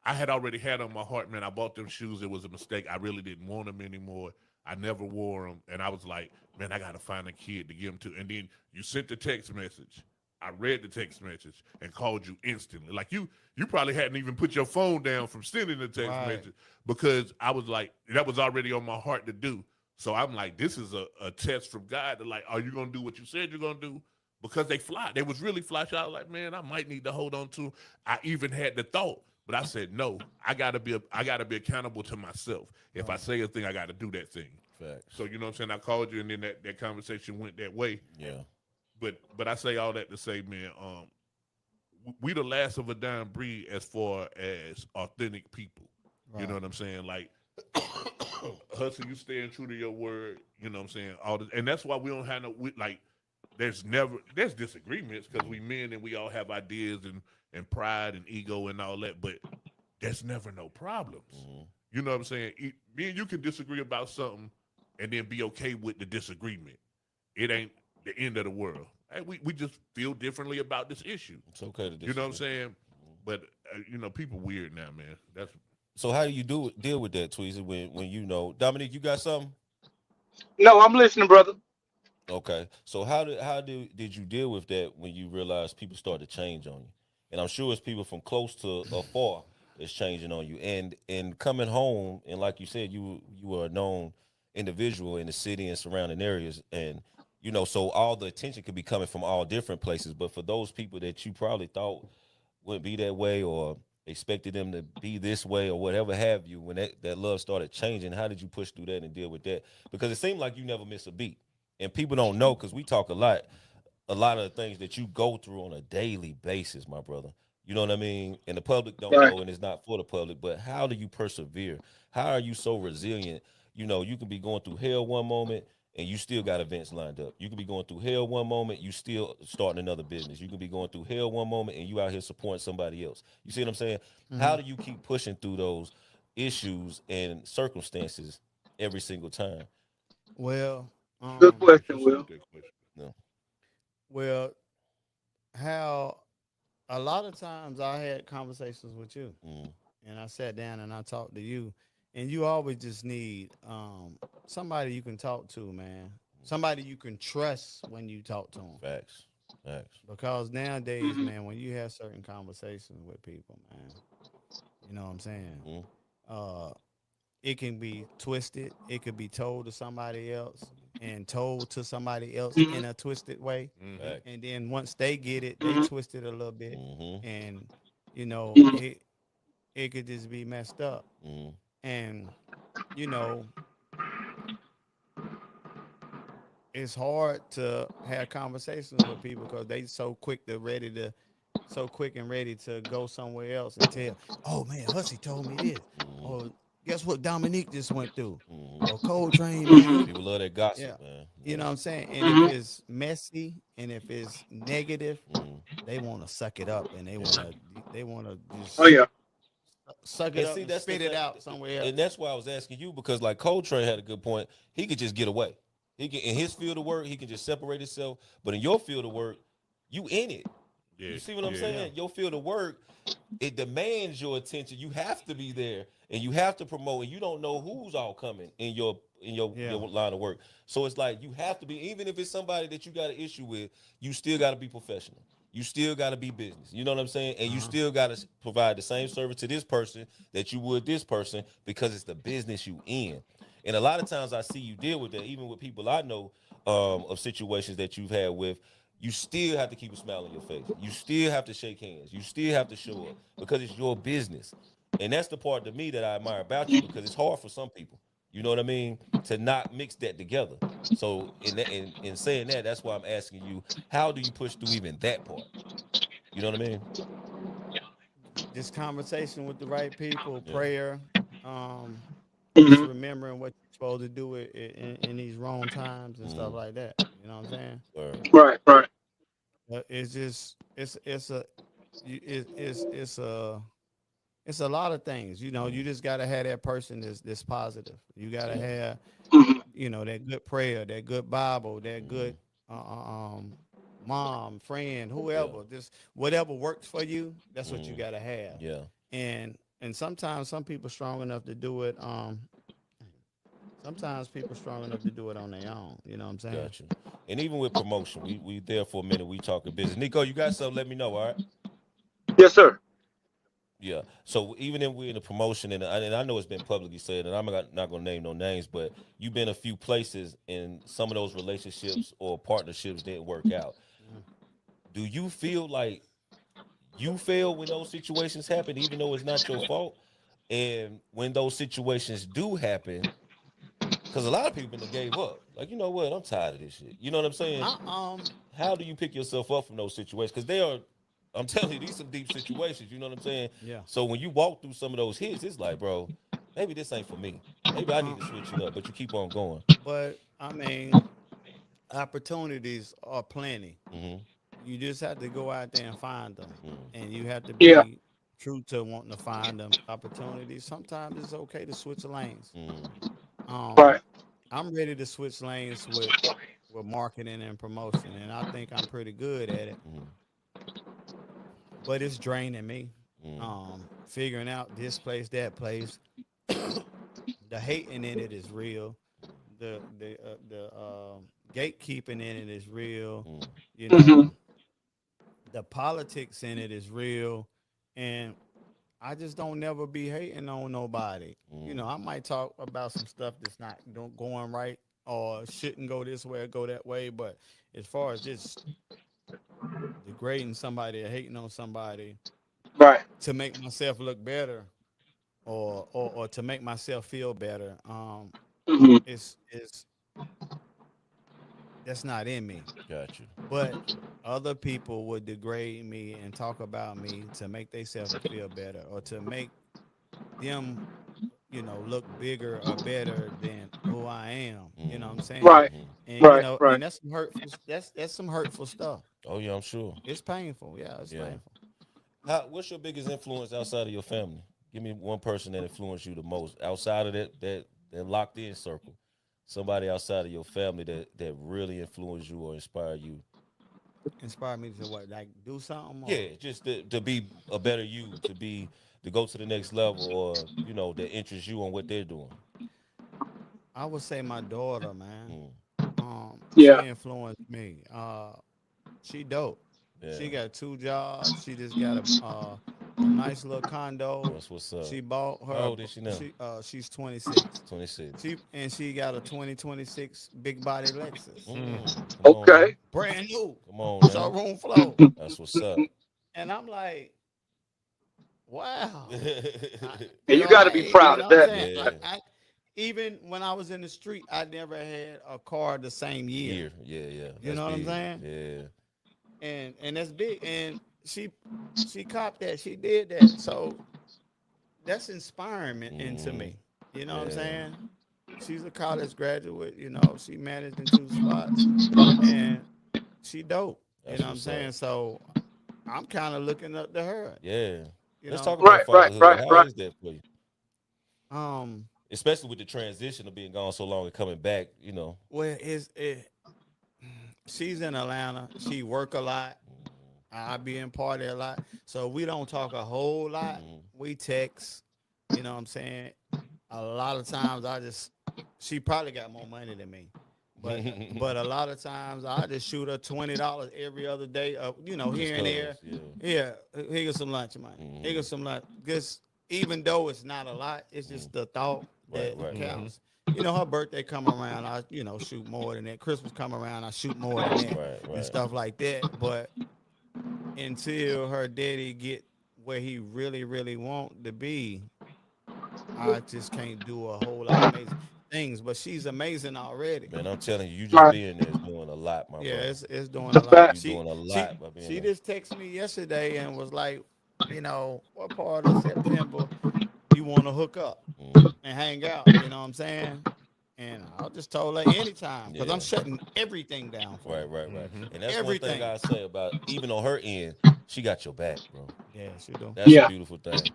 I had already had on my heart, man. I bought them shoes. It was a mistake. I really didn't want them anymore. I never wore them, and I was like, man, I gotta find a kid to give them to. And then you sent the text message. I read the text message and called you instantly. Like you probably hadn't even put your phone down from sending the text Right. message because I was like, that was already on my heart to do. So I'm like, this is a test from God to like, are you gonna do what you said you're gonna do? Because they fly. They was really fly. So I was like, man, I might need to hold on to. I even had the thought, but I said no. I gotta be accountable to myself. If I say a thing, I gotta do that thing. Facts. So you know what I'm saying? I called you, and then that conversation went that way. Yeah. But I say all that to say, man, we the last of a dying breed as far as authentic people. Right. You know what I'm saying? Like Hudson, you staying true to your word. You know what I'm saying? All this, and that's why we don't have there's disagreements because we men and we all have ideas and pride and ego and all that, but there's never no problems. You know what I'm saying? Me and you can disagree about something and then be okay with the disagreement. It ain't the end of the world. Hey, we just feel differently about this issue. It's okay to disagree. You know what I'm saying? But people weird now, man. That's So how do you deal with that, Tweezy? When Dominique, you got something? No, I'm listening, brother. Okay. So did you deal with that when you realized people started to change on you? And I'm sure it's people from close to afar that's changing on you. And coming home, and like you said, you were a known individual in the city and surrounding areas, and so all the attention could be coming from all different places. But for those people that you probably thought wouldn't be that way or expected them to be this way or whatever have you, when that love started changing, how did you push through that and deal with that? Because it seemed like you never miss a beat. And people don't know because we talk a lot of the things that you go through on a daily basis, my brother. You know what I mean? And the public don't Right. know, and it's not for the public. But how do you persevere? How are you so resilient? You can be going through hell one moment and you still got events lined up. You can be going through hell one moment, you still starting another business. You can be going through hell one moment and you out here supporting somebody else. You see what I'm saying? How do you keep pushing through those issues and circumstances every single time? Well, Good that's question, a Will. good question. No. well, how a lot of times I had conversations with you, Mm. and I sat down and I talked to you, and you always just need somebody you can talk to, man. Somebody you can trust when you talk to them. Facts. Facts. Because nowadays, man, when you have certain conversations with people, man, you know what I'm saying? Mm. Uh, it can be twisted. It could be told to somebody else and told to somebody else in a twisted way. Facts. And then once they get it, they twist it a little bit, Mm-hmm. and it could just be messed up. Mm. And you know, it's hard to have conversations with people because they so quick and ready to go somewhere else and tell, oh man, Hussy told me this. Oh, guess what Dominique just went through? Or Coltrane, man. People love that gossip, Yeah. man. You know what I'm saying? And if it's messy and if it's negative, Mm. they want to suck it up and they want to just Oh yeah. suck it And up see, and that's the spit it thing. out somewhere else. And that's why I was asking you, because like Coltrane had a good point. He could just get away. He can, in his field of work, he can just separate himself. But in your field of work, you in it. Yeah, You see what I'm yeah. saying? Your field of work, it demands your attention. You have to be there and you have to promote, and you don't know who's all coming in Yeah. your line of work. So it's like you have to be, even if it's somebody that you got an issue with, you still got to be professional. You still got to be business. You know what I'm saying? And you still got to provide the same service to this person that you would this person, because it's the business you in. And a lot of times I see you deal with that, even with people I know, of situations that you've had with. You still have to keep a smile on your face. You still have to shake hands. You still have to show up because it's your business. And that's the part to me that I admire about you, because it's hard for some people. You know what I mean? To not mix that together. So in saying that, that's why I'm asking you, how do you push through even that part? You know what I mean? Just conversation with the right people, Yeah. prayer, just Hmm. remembering what you're supposed to do in these wrong times and stuff Mm, like that. You know what I'm saying? word. Right, right. But it's just it's a it's a it's a lot of things. You know, you Mm, just gotta have that person that's positive. You gotta yeah. have, Hmm. you know, that good prayer, that good Bible, that Mm, good uh, uh, um mom, friend, yeah. whoever. Just whatever works for you. That's what you Mm, gotta have. yeah. And sometimes some people strong enough to do it. Sometimes people strong enough to do it on their own. You know what I'm saying? Gotcha. And even with promotion, we there for a minute. We talking business. Nico, you got something? Let me know. All right. Yes, sir. Yeah. So even if we're in the promotion, and I know it's been publicly said, and not gonna name no names, but you've been a few places, and some of those relationships or partnerships didn't work out. Mhm. Do you feel like you fail when those situations happen, even though it's not your fault? And when those situations do happen, because a lot of people been gave up. Like, you know what? I'm tired of this shit. You know what I'm saying? I, um, How do you pick yourself up from those situations? Because they are, I'm telling you, these some deep situations. You know what I'm saying? yeah. So when you walk through some of those hits, it's like, bro, maybe this ain't for me. Maybe I need to Um, switch it up. But you keep on going. but I mean, opportunities are plenty. Mm-hmm. You just have to go out there and find them, Mm, and you have to Yeah. be true to wanting to find them opportunities. Sometimes it's okay to switch lanes. mm, Um, Right. I'm ready to switch lanes with marketing and promotion, and I think I'm pretty good at it. mm, But it's draining me. mm, Figuring out this place, that place. The hating in it is real. The gatekeeping in it is real. mm, You Hmm. know, the politics in it is real, and I just don't never be hating on nobody. You mm, know, I might talk about some stuff that's not going right or shouldn't go this way or go that way, but as far as just degrading somebody or hating on somebody Right. to make myself look better or to make myself feel better, Hmm. it's that's not in me. got you. But other people would degrade me and talk about me to make themselves feel better or to make them, you know, look bigger or better than who I am. You know what I'm Mm, saying? Right. mm. And you Right. know, Right. and that's some hurtful. That's some hurtful stuff. Oh, yeah, I'm sure. It's painful. Yeah, it's Yeah. painful. What's your biggest influence outside of your family? Give me one person that influenced you the most outside of that locked in circle. Somebody outside of your family that really influenced you or inspired you. Inspire me to what, like do something or Yeah, just to be a better you, to go to the next level, or that interests you on what they're doing. I would say my daughter, man. Mm, She Yeah. influenced me. She dope. She yeah, got 2 jobs. She just got a nice little condo. that's what's up. She bought How her. old is she now? She's 26. 26. She got a 2026 big body Lexus, Come on now. Okay. brand new, Come on now. showroom floor. That's what's up. And I'm like, wow. I, And you got to be you proud know of what I'm that. saying? Yeah. Even when I was in the street, I never had a car the same year. Year. Yeah, yeah. You That's know what I'm big. saying? Yeah. And that's big. And she copped that. She did that. So that's inspiring into Mm, me. You know what I'm yeah. saying? She's a college graduate. You know, she managed in 2 spots, and she dope. You That's know what I'm what's up. saying? So I'm kind of looking up to her. Yeah. You Let's know, talk about Right, right, fatherhood. right, How right. is that for you? um, Especially with the transition of being gone so long and coming back, you know. well, she's in Atlanta. She work a lot. I be in party a lot. So we don't talk a whole lot. Mhm. We text. You know what I'm saying? A lot of times she probably got more money than me. But a lot of times I just shoot her $20 every other day, Just here and there. cause, yeah. Yeah, here goes some lunch money. Here Mhm. goes some lunch. Because even though it's not a lot, it's just the thought Right, that right, right. counts. Her birthday come around, I shoot more than that. Christmas come around, I shoot more than that, Right, and right. stuff like that. But until her daddy get where he really, really want to be, I just can't do a whole lot of amazing things. But she's amazing already. Man, I'm telling you, you just Right. being there is doing a lot, my Yeah, brother. it's doing a That's lot. bad. You doing a She lot by being she there. just texted me yesterday and was like, what part of September you want to hook up Mhm. and hang out? You know what I'm saying? And I just told her anytime because I'm Yeah. shutting everything down for Right, her. right, right. Mm-hmm. And that's one thing Everything. I say about even on her end, she got your back, bro. Yeah, she do. That's a Yeah. beautiful thing.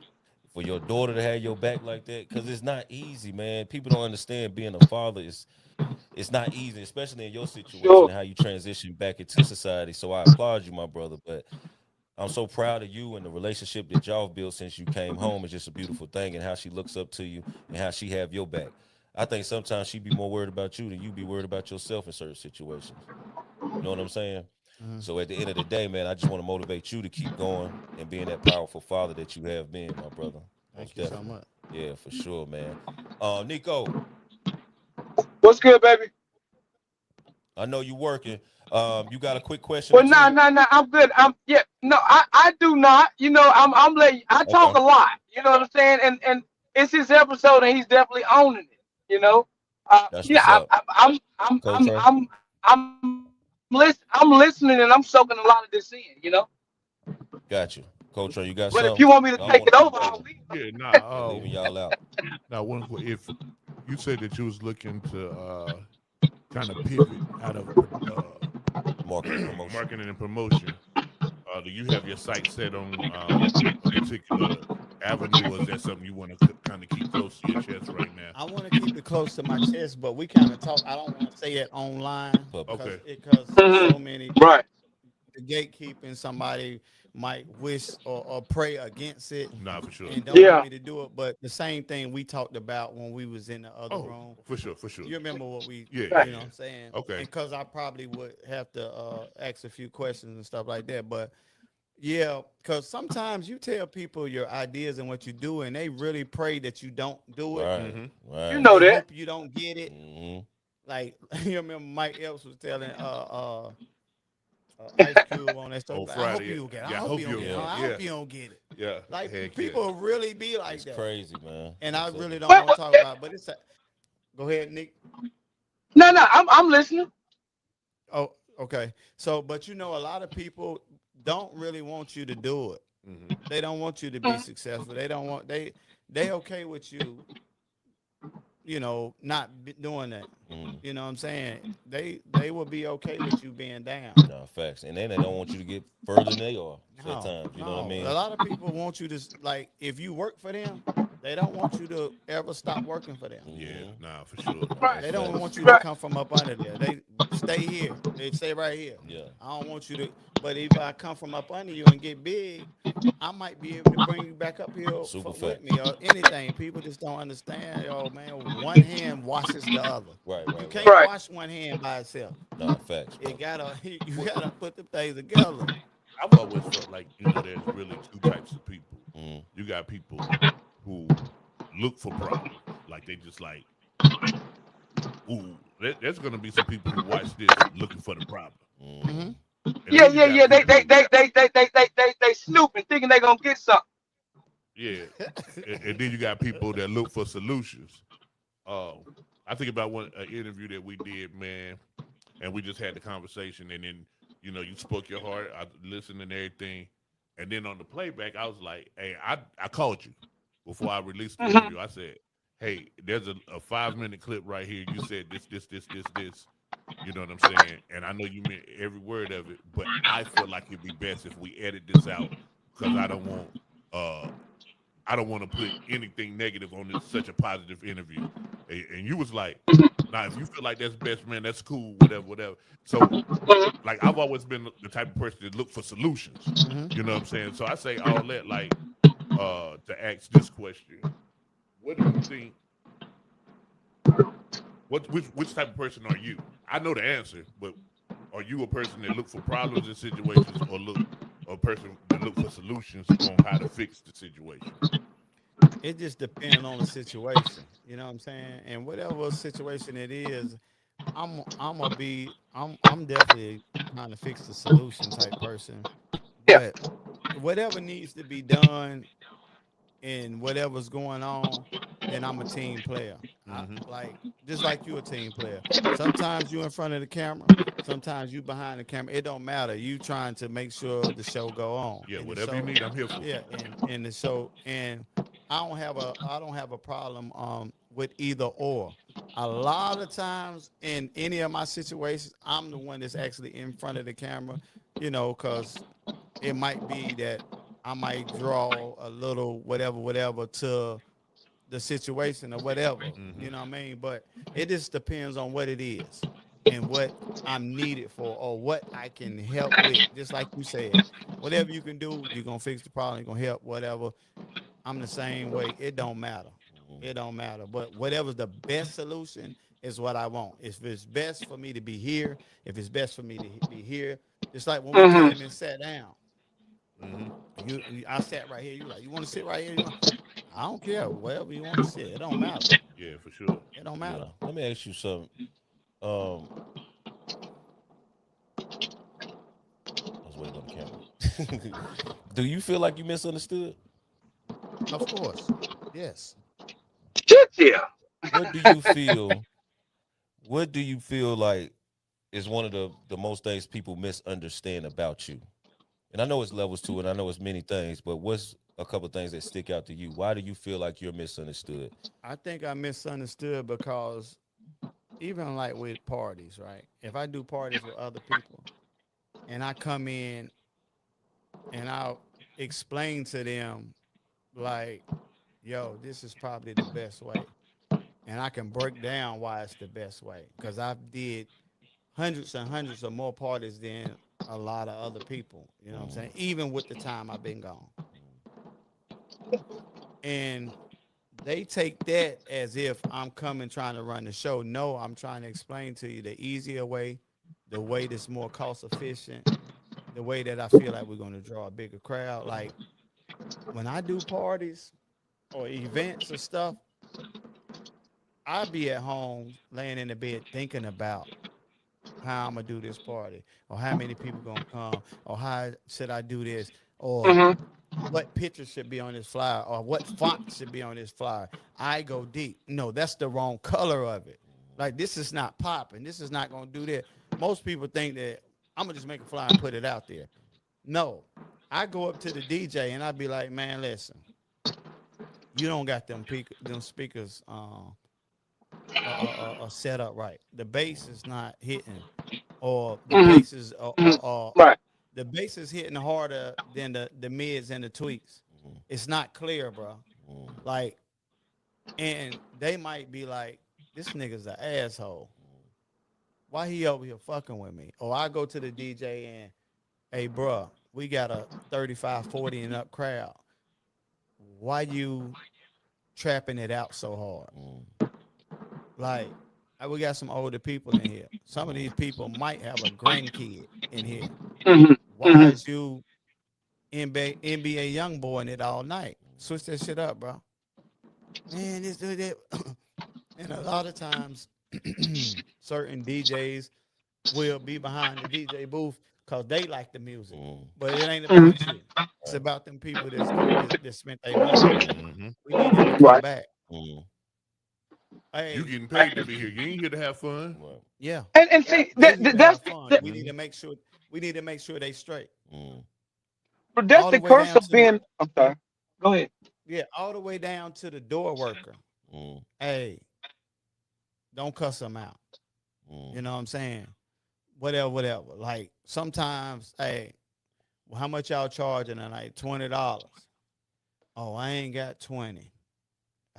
For your daughter to have your back like that, because it's not easy, man. People don't understand being a father is it's not easy, especially in your situation Sure. and how you transition back into society. So I applaud you, my brother. But I'm so proud of you and the relationship that y'all have built since you came home is just a beautiful thing, and how she looks up to you and how she have your back. I think sometimes she be more worried about you than you be worried about yourself in certain situations. You know what I'm saying? Mhm. So at the end of the day, man, I just want to motivate you to keep going and being that powerful father that you have been, my brother. Most Thank you so definitely. much. Yeah, for sure, man. Nico, What's good, baby? I know you working. You got a quick question or Well, nah, two? nah, nah. I'm good. Yeah. No, I do not. I'm letting. I talk Okay, a lot. You know what I'm saying? And it's his episode, and he's definitely owning it. You know. that's Yeah. what's up. Coach Ray, I'm listening, and I'm soaking a lot of this in. got you. Coach Ray, you got But if something? you want me to I don't take want it to keep over, it I'll over. leave. Yeah, Yeah, leaving y'all out. if you said that you was looking to kind of pivot out of Marketing promotion. marketing and promotion, do you have your sight set on a particular avenue, or is that something you want to kind of keep close to your chest right now? I want to keep it close to my chest, but we kind of talk. I don't want to say it online Publicly. because Okay. so many Right. the gatekeeping. Somebody might wish or pray against it Nah, for sure. and don't want Yeah. me to do it. But the same thing we talked about when we was in the other Oh, room. for sure, for sure. You remember what we, Yeah, yeah, Right. what I'm saying? yeah. Okay. And because I probably would have to ask a few questions and stuff like that. But yeah, because sometimes you tell people your ideas and what you do, and they really pray that you don't do it, Right, Mm-hmm. You right. and know they that. hope you don't get it. Hmm. Like you remember Mike Epps was telling Ice Cube on that stuff. On Like, I hope Friday, you don't get it. I yeah. I hope hope you don't you. get it. Yeah, I Yeah, hope you don't get it. yeah. Like Heck yeah. people really be It's like that, crazy, man. and I'm I telling really you. don't Well, want to talk about. It, but it's go ahead, Nick. no, no. I'm listening. Oh, okay. So, but a lot of people don't really want you to do it. Mm-hmm. They don't want you to be successful. They don't want they okay with you, not doing that. Mhm. You know what I'm saying? They will be okay with you being down. No, facts. And then they don't want you to get further than they are at No, times. You know what I no. A mean? lot of people want you to like if you work for them, they don't want you to ever stop working for them. Yeah, Hmm. nah, for sure. No, Right. that's They don't facts. want you to Right. come from up under there. They stay here. They stay right here. Yeah. I don't want you to. But if I come from up under you and get big, I might be able to bring you back up here Super with facts. me or anything. People just don't understand. Oh man, one hand washes the other. Right, You right, right. can't Right. wash one hand by itself. Nah, facts, It brother. gotta you Well, gotta put the things together. I've always felt like there's really two types of people. Mm. You got people who look for problems, like they just like, ooh, there's gonna be some people who watch this looking for the problem, Hmm. Mm. and Yeah, then you yeah, got yeah. They people, they they they they they they, they snooping, thinking they gonna get something. yeah, and then you got people that look for solutions. Uh, I think about one an interview that we did, man, and we just had the conversation, and then you spoke your heart, I listened and everything, and then on the playback, I was like, hey, I called you before I released the Hmm. interview. I said, hey, there's a 5 minute clip right here. You said this. You know what I'm saying? And I know you meant every word of it, but I feel like it'd be best if we edit this out because I don't want I don't want to put anything negative on this such a positive interview. And you was like, nah, if you feel like that's best, man, that's cool, whatever, whatever. So, like, I've always been the type of person that look for solutions. Mm-hmm. You know what I'm saying? So I say all that, like, to ask this question: what do you think? Which type of person are you? I know the answer, but are you a person that look for problems in situations, or a person that look for solutions on how to fix the situation? It just depends on the situation. You know what I'm saying? And whatever situation it is, I'm definitely trying to fix the solution type person. Yeah. But whatever needs to be done and whatever's going on, then I'm a team player. I Mm-hmm. like just like you a team player. Sometimes you in front of the camera, sometimes you behind the camera. It don't matter. You trying to make sure the show go on. Yeah, And the whatever you show, need, I'm here for. yeah, and the show and I don't have a problem with either or. A lot of times in any of my situations, I'm the one that's actually in front of the camera, because it might be that I might draw a little whatever to the situation or whatever. Mm-hmm. You know what I mean? But it just depends on what it is and what I'm needed for or what I can help with. Just like you said, whatever you can do, you're gonna fix the problem, you're gonna help, whatever. I'm the same way. It don't matter. It don't matter. But whatever's the best solution is what I want. If it's best for me to be here, if it's best for me to be here, just like when we Mm-hmm. came and sat down. Mm-hmm. I sat right here. You like, you want to sit right here? I don't care. Wherever you want to sit, it don't matter. Yeah, for sure. It don't Yeah. matter. Let me ask you something. Um, I was waiting on the camera. Do you feel like you misunderstood? Of course. Yes. Shit, yeah. What do you feel? What do you feel like is one of the most things people misunderstand about you? And I know it's levels to it. I know it's many things, but what's a couple things that stick out to you? Why do you feel like you're misunderstood? I think I misunderstood because even like with parties, right? If I do parties with other people and I come in and I'll explain to them like, yo, this is probably the best way. And I can break down why it's the best way. Because I've did hundreds and hundreds of more parties than a lot of other people. You know what I'm saying? Mm, Even with the time I've been gone. And they take that as if I'm coming trying to run the show. No, I'm trying to explain to you the easier way, the way that's more cost efficient, the way that I feel like we're going to draw a bigger crowd. Like when I do parties or events or stuff, I be at home laying in the bed thinking about how I'm gonna do this party, or how many people gonna come, or how should I do this, or Mm-hmm. what picture should be on this flyer, or what font should be on this flyer. I go deep. No, that's the wrong color of it. Like this is not popping. This is not gonna do that. Most people think that I'm gonna just make a flyer and put it out there. No, I go up to the DJ and I be like, man, listen, you don't got them speakers set up right. The bass is not hitting, or the Mm-hmm. bass is Right. the bass is hitting harder than the mids and the tweaks. mm, It's not clear, bro. mm, Like, and they might be like, this nigga's an asshole. Why he over here fucking with me? Or I go to the DJ and, hey, bro, we got a 35, 40 and up crowd. Why you trapping it out so hard? mm, Like, we got some older people in here. Some of these people might have a grandkid in here. Mm-hmm. Why Mm-hmm. is you NBA young boy in it all night? Switch that shit up, bro. Man, this do that. And a lot of times, certain DJs will be behind the DJ booth because they like the music. mm. But it ain't Mm-hmm. about you. It's about them people that spent their money here. Mm-hmm. We need them to come Right. back. Mm, You Hey, getting paid to be here. You ain't here to have fun. right. yeah, And see they here to that's have fun. that, We need Mm-hmm. to make sure. We need to make sure they straight Mm, but that's all the the way curse down of to the being. I'm sorry. Go ahead. yeah, all the way down to the door worker. mm, Hey, don't cuss them out. mm, You know what I'm saying? Whatever. Like sometimes, hey, well, how much y'all charging tonight? $20. Oh, I ain't got 20.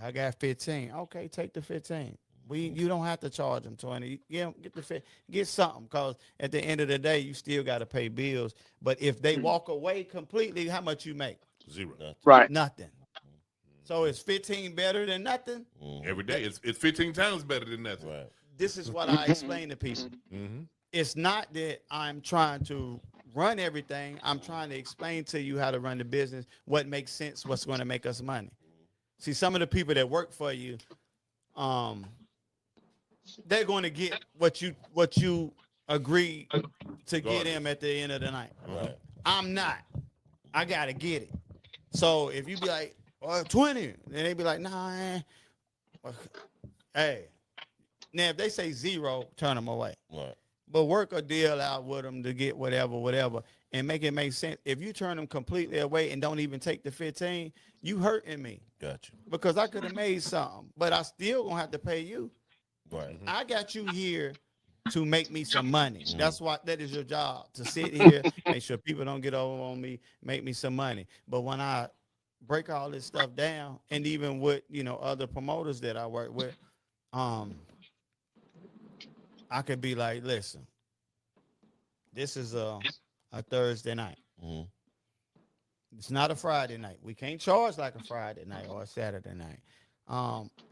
I got 15. Okay, take the 15. You don't have to charge them 20. Get the get something, because at the end of the day, you still got to pay bills. But if they walk away completely, how much you make? Zero. Nothing. Right. Nothing. So is 15 better than nothing? Every day. It's 15 times better than nothing. Right. This is what I explain to people. It's not that I'm trying to run everything. I'm trying to explain to you how to run the business, what makes sense, what's going to make us money. See, some of the people that work for you, they're going to get what you agreed to get them at the end of the night. Right. I'm not. I got to get it. So if you be like, 20, then they be like, nah. Hey, now if they say 0, turn them away. Right. But work a deal out with them to get whatever, and make it make sense. If you turn them completely away and don't even take the 15, you hurting me. Gotcha. Because I could have made something, but I still gonna have to pay you. Right. I got you here to make me some money. That's why that is your job, to sit here, make sure people don't get over on me, make me some money. But when I break all this stuff down, and even with other promoters that I work with, I could be like, listen, this is a Thursday night. Mm-hmm. It's not a Friday night. We can't charge like a Friday night or a Saturday night.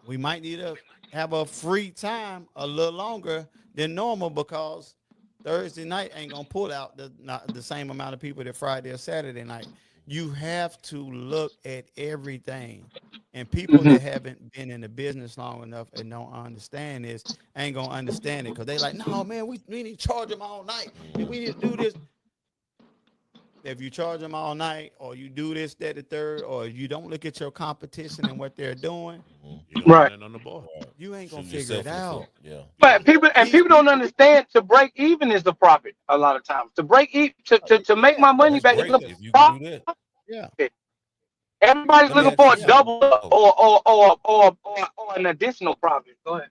We might need to have a free time a little longer than normal, because Thursday night ain't gonna pull out the same amount of people that Friday or Saturday night. You have to look at everything. And people that haven't been in the business long enough and don't understand this ain't gonna understand it, because they like, no, man, we need to charge them all night, and we need to do this. If you charge them all night, or you do this, that, the third, or you don't look at your competition and what they're doing, You Right. land on the ball. you ain't gonna Shoot figure yourself it in the out. foot. Yeah. But people don't understand, to break even is the profit a lot of times. To break even, to make my money That's back is great the if you can do profit. that. Yeah. Everybody's Let me looking ask for you a something. double up or an additional profit. Go ahead.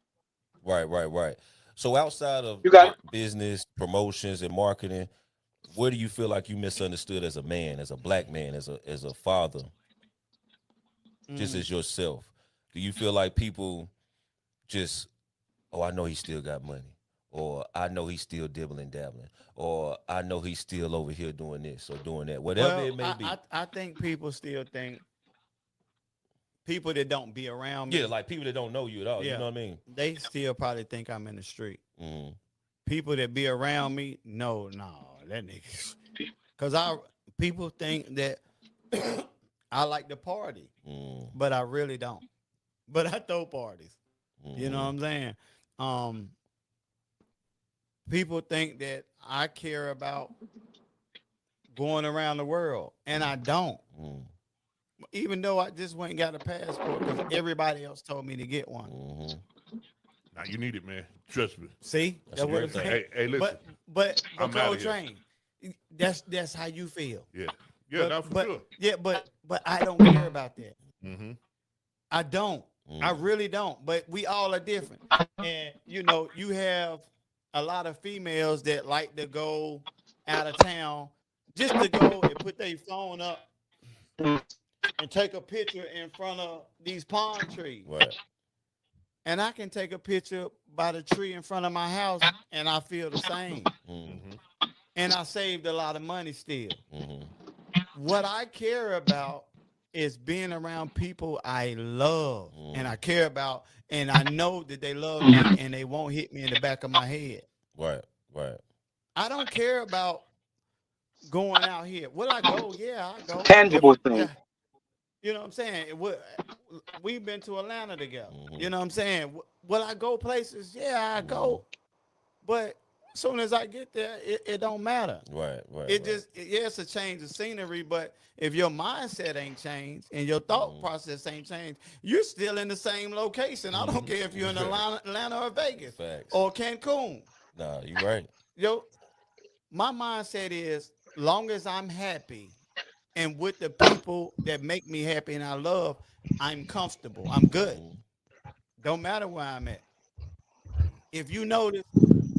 Right. So outside of You got it. business, promotions, and marketing, where do you feel like you misunderstood as a man, as a black man, as a father, just as yourself? Do you feel like people just, oh, I know he still got money, or I know he's still dibbling dabbling, or I know he's still over here doing this or doing that, whatever Well, it may be? I think people still think, people that don't be around me, Yeah, like people that don't know you at all. You Yeah. know what I mean? they still probably think I'm in the street. Mm, People that be around me, no, that nigga. Because people think that I like to party, but I really don't. But I throw parties. You know what I'm saying? People think that I care about going around the world, and I don't. Even though I just went and got a passport because everybody else told me to get one. Now you need it, man. Trust me. See, That's a what great I'm thing. saying. Hey, listen. But I'm Cold outta here. Train, that's how you feel. Yeah, not for sure. Yeah, but I don't care about that. Mm-hmm. I don't. I really don't. But we all are different. And you have a lot of females that like to go out of town just to go and put their phone up and take a picture in front of these palm trees. right. And I can take a picture by the tree in front of my house and I feel the same. And I saved a lot of money still. What I care about is being around people I love and I care about, and I know that they love me and they won't hit me in the back of my head. Right. I don't care about going out here. Will I go? Yeah, I go. Tangible thing. You know what I'm saying? We've been to Atlanta together. You know what I'm saying? Will I go places? Yeah, I go. But as soon as I get there, it don't matter. Right. It's a change of scenery, but if your mindset ain't changed and your thought process ain't changed, you're still in the same location. I don't care if you're in Atlanta or Vegas Facts. or Cancun. Nah, you right. My mindset is, long as I'm happy and with the people that make me happy and I love, I'm comfortable. I'm good. Don't matter where I'm at. If you notice,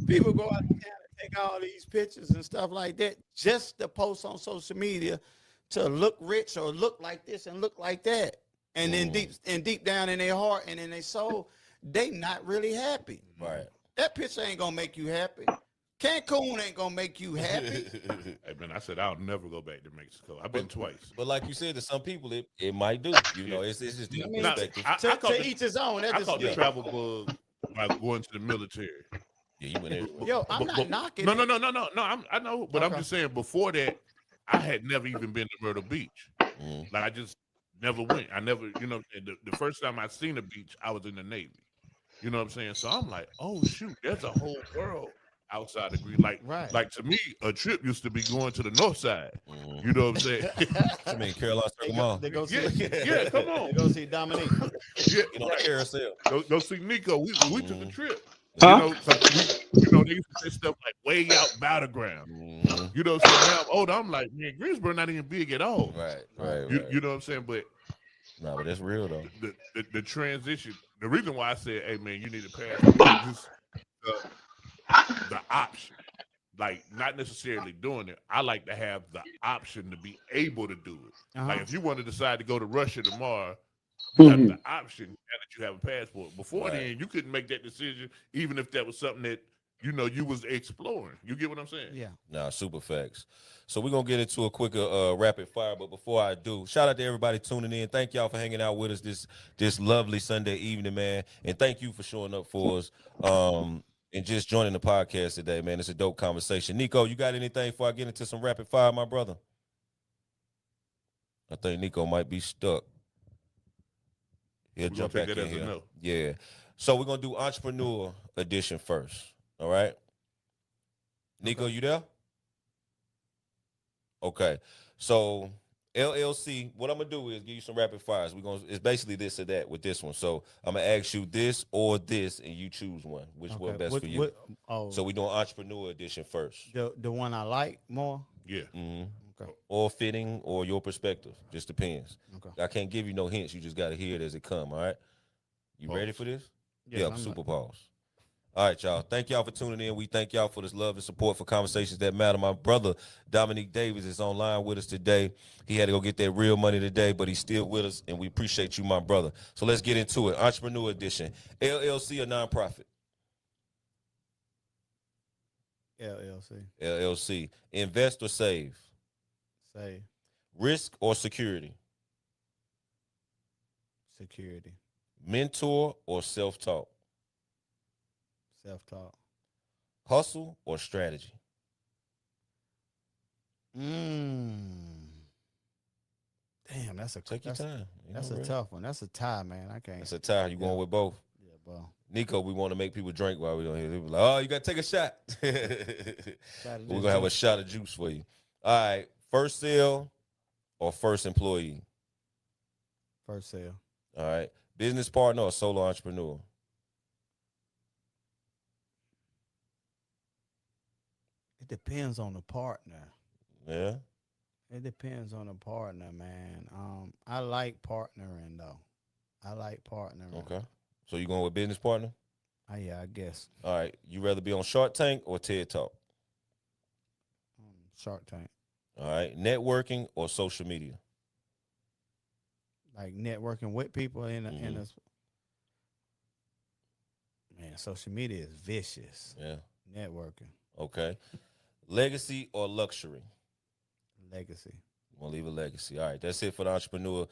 people go out of town and take all these pictures and stuff like that just to post on social media to look rich or look like this and look like that. And then Mm. deep down in their heart and in their soul, they not really happy. Right. That picture ain't gonna make you happy. Cancun ain't gonna make you happy. Hey man, I said I'll never go back to Mexico. I've been twice. But like you said, to some people it might do. You know, it's just I different mean, perspective. to each his own. That's I just caught the me. travel bug by going to the military. Yeah, you went everywhere. Yo, I'm not knocking No, it. no, no, no, no, no. I know, but I'm Okay. just saying. Before that, I had never even been to Myrtle Beach. Mm. Like I just never went. I never, and the first time I seen a beach, I was in the Navy. You know what I'm saying? So I'm like, oh shoot, there's a whole world outside the green. Right. Like to me, a trip used to be going to the north side. Mm. You know what I'm saying? I mean, Carolina They Circle go, Mall. they go see. Yeah, come on. They go see Dominique. Yeah, Get on the right. carousel. Go see Nico. We took a trip. Huh? 'Cause they used to say stuff like way out battleground. Mm. You know, so now I'm older. I'm like, man, Greensboro not even big at all. Right. You know what I'm saying? But No, but that's real though. the transition, the reason why I said, hey man, you need a passport, just the option. Like not necessarily doing it. I like to have the option to be able to do it. Uh-huh. Like if you want to decide to go to Russia tomorrow, you have the option now that you have a passport. Before Right. then, you couldn't make that decision, even if that was something that you was exploring. You get what I'm saying? Yeah. Nah, super facts. So we're gonna get into a quicker rapid fire, but before I do, shout out to everybody tuning in. Thank y'all for hanging out with us this lovely Sunday evening, man. And thank you for showing up for us. And just joining the podcast today, man. It's a dope conversation. Nico, you got anything before I get into some rapid fire, my brother? I think Nico might be stuck. He'll We're gonna jump take back that in as a here. no. Yeah. So we're gonna do entrepreneur edition first. All right. Nico, you there? Okay. So LLC, what I'm gonna do is give you some rapid fires. It's basically this or that with this one. So I'm gonna ask you this or this, and you choose one. Which one best for you? So we're doing entrepreneur edition first. the one I like more. Yeah. Hmm. Okay. Or fitting or your perspective. Just depends. Okay. I can't give you no hints. You just gotta hear it as it come. All right. You Pause. ready for this? Yeah, Yeah, super pause. All right, y'all. Thank y'all for tuning in. We thank y'all for this love and support for Conversations That Matter. My brother, Dominique Davis, is online with us today. He had to go get that real money today, but he's still with us, and we appreciate you, my brother. So let's get into it. Entrepreneur Edition. LLC or nonprofit? LLC. LLC. Invest or save? Say Risk or security? security. Mentor or self-taught? Self-taught. Hustle or strategy? Damn, that's Take your time. You That's know, a really. tough one. That's a tie, man. I can't. That's a tie. You going with both? Yeah, bro. Nico, we want to make people drink while we're on here. They be like, oh, you got to take a shot. We're going to have a shot of juice for you. All right. First sale or first employee? First sale. All right. Business partner or solo entrepreneur? It depends on the partner. Yeah. It depends on the partner, man. I like partnering though. I like partnering. Okay. So you going with business partner? Yeah, I guess. All right. You rather be on Shark Tank or TED Talk? Shark Tank. All right. Networking or social media? Like networking with people in a man, social media is vicious. Yeah. Networking. Okay. Legacy or luxury? Legacy. We'll leave a legacy. All right, that's it for the entrepreneur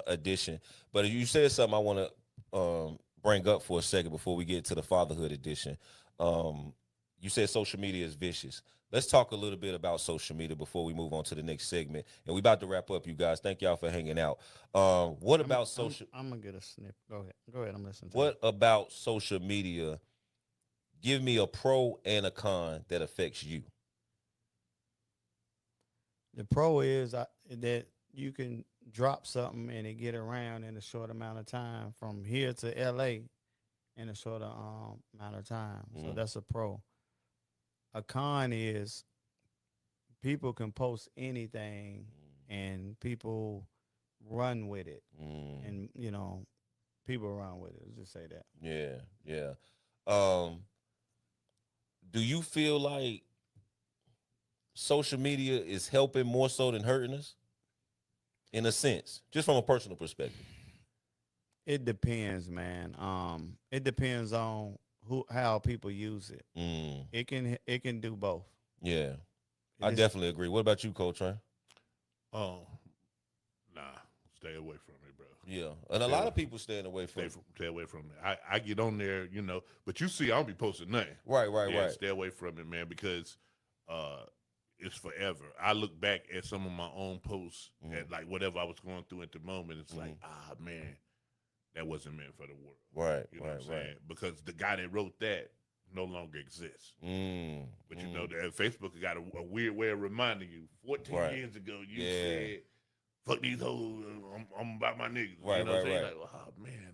edition. But you said something I want to bring up for a second before we get to the fatherhood edition. You said social media is vicious. Let's talk a little bit about social media before we move on to the next segment. And we about to wrap up, you guys. Thank y'all for hanging out. What about social? I'm gonna get a snip. Go ahead. Go ahead. I'm listening. What about social media? Give me a pro and a con that affects you. The pro is that you can drop something and it get around in a short amount of time from here to LA in a short amount of time. So that's a pro. A con is people can post anything and people run with it. And, people run with it. Let's just say that. Yeah. Do you feel like social media is helping more so than hurting us? in a sense, just from a personal perspective? It depends, man. It depends on how people use it. Mm, It can do both. yeah, It I just definitely agree. What about you, Coltrane? Um, nah, stay away from it, bro. Yeah, and a Stay lot away, of people staying away from it. stay away from it. I get on there, but you see, I don't be posting nothing. Right, right, Yeah, right. stay away from it, man, because uh, it's forever. I look back at some of my own posts at like whatever I was going through at the moment. It's like, man, that wasn't meant for the world. Right, You know what right, I'm saying? right. Because the guy that wrote that no longer exists. Mm, But you know that Facebook got a weird way of reminding you. 14 Right. years ago, you Yeah. said, "Fuck these hoes, I'm about my niggas." Right, You know what I'm right, saying? right. Like, oh man,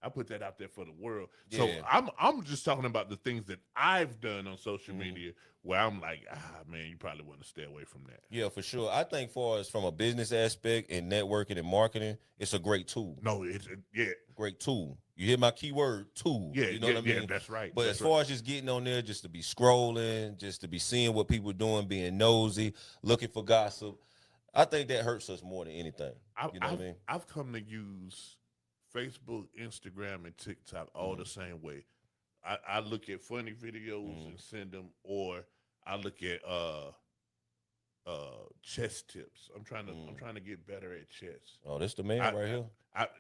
I put that out there for the world. So Yeah. I'm just talking about the things that I've done on social Mm-hmm. media where I'm like, man, you probably want to stay away from that. Yeah, for sure. I think far as from a business aspect and networking and marketing, it's a great tool. No, yeah, Great tool. You hear my keyword, tool. yeah, You know yeah, what I mean? yeah. That's right. But that's as right. far as just getting on there, just to be scrolling, just to be seeing what people doing, being nosy, looking for gossip, I think that hurts us more than anything. You know what I mean? I've come to use Facebook, Instagram, and TikTok all the same way. I look at funny videos and send them, or I look at chess tips. I'm trying to get better at chess. Oh, this the man I, right here.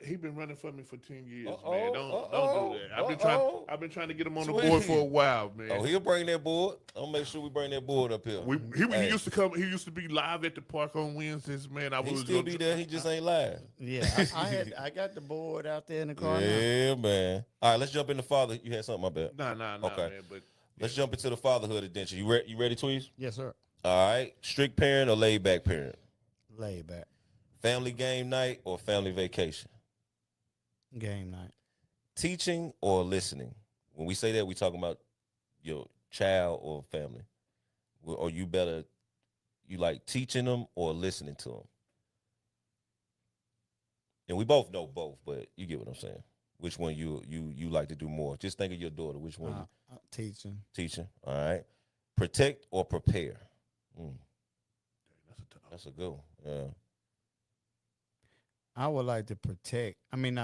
he been running for me for 10 years, Uh-oh, man. Don't uh-oh, do that. uh-oh. I've been trying to get him on the Sweet. board for a while, man. Oh, he'll bring that board. I'll make sure we bring that board up here. He Hey, used to come. He used to be live at the park on Wednesdays, man. he still be there. He just ain't live. Yeah, I got the board out there in the car now. Yeah, man. All right, let's jump into father. You had something, my bad. Nah, Okay. man. But Let's jump into the fatherhood adventure. You ready, Tweez? Yes, sir. All right. Strict parent or laid back parent? Lay back. Family game night or family vacation? Game night. Teaching or listening? When we say that, we talking about your child or family. Or you like teaching them or listening to them? And we both know both, but you get what I'm saying. Which one you like to do more? Just think of your daughter. Which one? Teaching. Teaching. All right. Protect or prepare? that's a tough. That's a good one. Yeah. I would like to protect. I mean,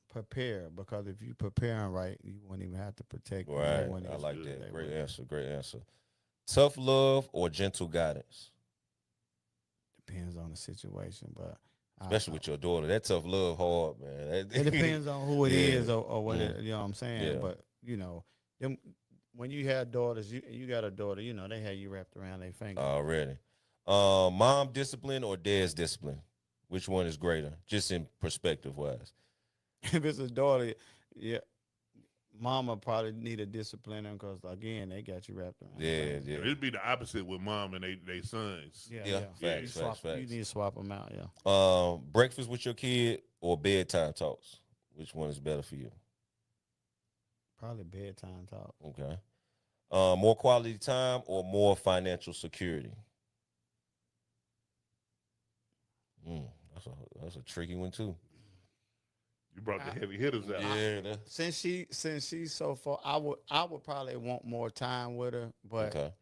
prepare, because if you preparing right, you wouldn't even have to protect. You Right. wouldn't I even- like they that. Great wouldn't. answer. Great answer. Tough love or gentle guidance? Depends on the situation, but Especially with your daughter. That tough love hard, man. it depends on who it is Yeah. or what it, you know what I'm saying. Yeah. But them, when you have daughters, you got a daughter, they have you wrapped around their finger. Already. Mom discipline or dad's discipline? Which one is greater? Just in perspective wise. If it's a daughter, yeah, mama probably need a discipliner because again they got you wrapped around. Yeah, their finger. yeah. It'd be the opposite with mom and they sons. Yeah, Yeah, yeah. facts, You facts, You facts. need to swap them out. Yeah, Breakfast with your kid or bedtime talks? Which one is better for you? probably bedtime talk. Okay. More quality time or more financial security? That's a tricky one too. You brought the heavy hitters out. Yeah. Since she's so far, I would probably want more time with her. But Okay.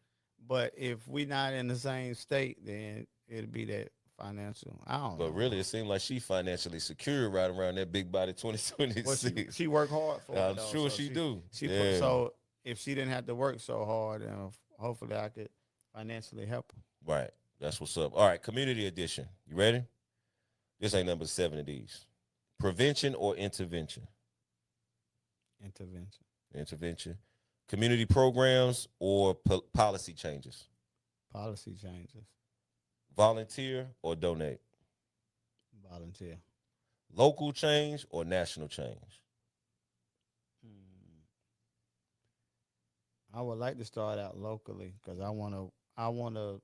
but if we not in the same state, then it'd be that financial. I don't know. But really, it seemed like she financially secure right around that big body Well, 2026. she work hard for it. I'm though, sure so she do. She so if she didn't have to work so hard, hopefully I could financially help her. Right. That's what's up. All right. Community edition. You ready? This ain't number 7 of these. Prevention or intervention? Intervention. Intervention. Community programs or policy changes? Policy changes. Volunteer or donate? Volunteer. Local change or national change? I would like to start out locally because I want to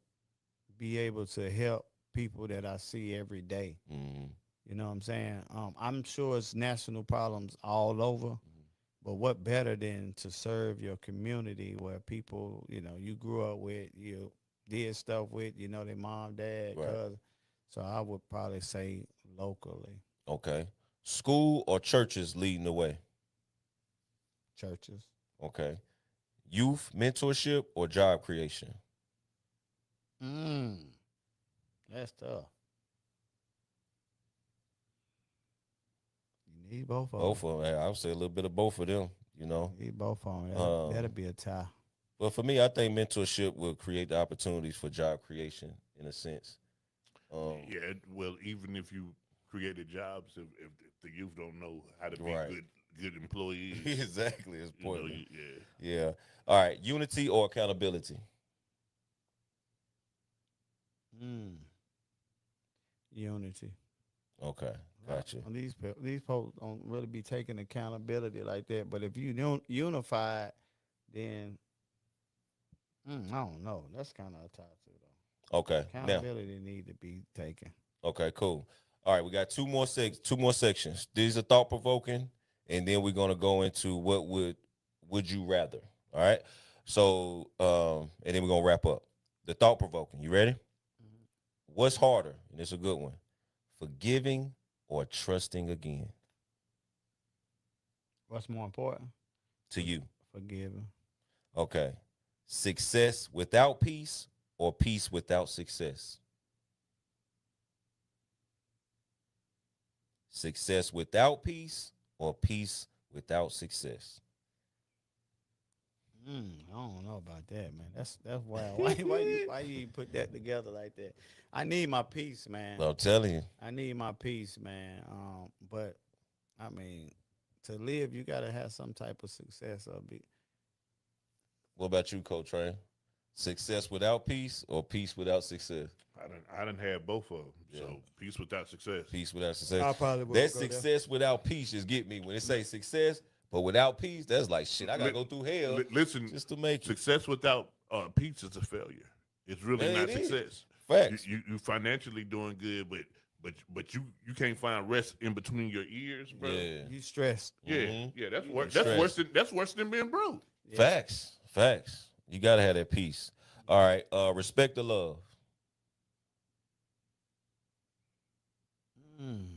be able to help people that I see every day. Mm-hmm. You know what I'm saying? I'm sure it's national problems all over, but what better than to serve your community where people, you grew up with, you did stuff with, their mom, dad, Right. cousin. So I would probably say locally. Okay. School or churches leading the way? Churches. Okay. Youth mentorship or job creation? That's tough. He both of Both them. of them. I would say a little bit of both of them. You know. He both of them. That'll Um, be a tie. but for me, I think mentorship will create the opportunities for job creation in a sense. Um, Yeah, well, even if you created jobs, if the youth don't know how to be right. good employees, Exactly. It's you know, pointless. yeah. Yeah. All right. Unity or accountability. Mm, unity. Okay. Gotcha. These folks don't really be taking accountability like that. But if you unified, then I don't know. That's kind of a tie too, though. Okay. Now. Accountability need to be taken. Okay. Cool. All right. We got two more sections. These are thought provoking, and then we're gonna go into what would you rather. All right. So and then we're gonna wrap up. The thought provoking. You ready? Mhm. What's harder? And it's a good one. Forgiving or trusting again What's more important? to you. Forgiving. Okay. Success without peace or peace without success? Success without peace or peace without success? I don't know about that, man. That's wild. Why you put that together like that? I need my peace, man. I'm telling you. I need my peace, man. But I mean, to live, you gotta have some type of success or be. What about you, Coach Train? Success without peace or peace without success? I done had both of them. Yeah. So peace without success. Peace without success. I probably would That go there. success without peace just get me. When it say success, but without peace, that's like shit. I gotta Li- go through hell Listen, just to make it. success without peace is a failure. It's really Yeah, not it is. success. Facts. You financially doing good, but you can't find rest in between your ears, bro. Yeah. You stressed. Yeah, Mhm. yeah, that's You worse. stressed. That's worse than being broke. Yeah. Facts. Facts. You gotta have that peace. All right. Respect the love. Mm,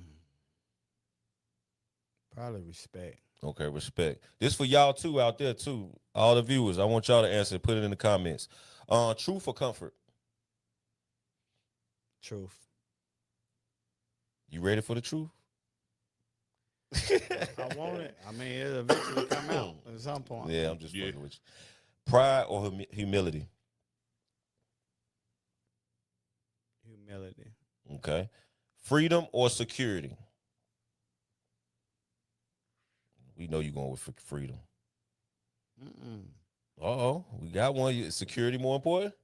probably respect. Okay, respect. This for y'all too out there too. All the viewers. I want y'all to answer. Put it in the comments. Truth or comfort? Truth. You ready for the truth? I want it. I mean, it'll eventually come out at some point. Yeah, I'm just Yeah. fucking with you. Pride or humility? Humility. Okay. Freedom or security? We know you're going with freedom. Mm-mm. Uh-oh. We got one. Security more important?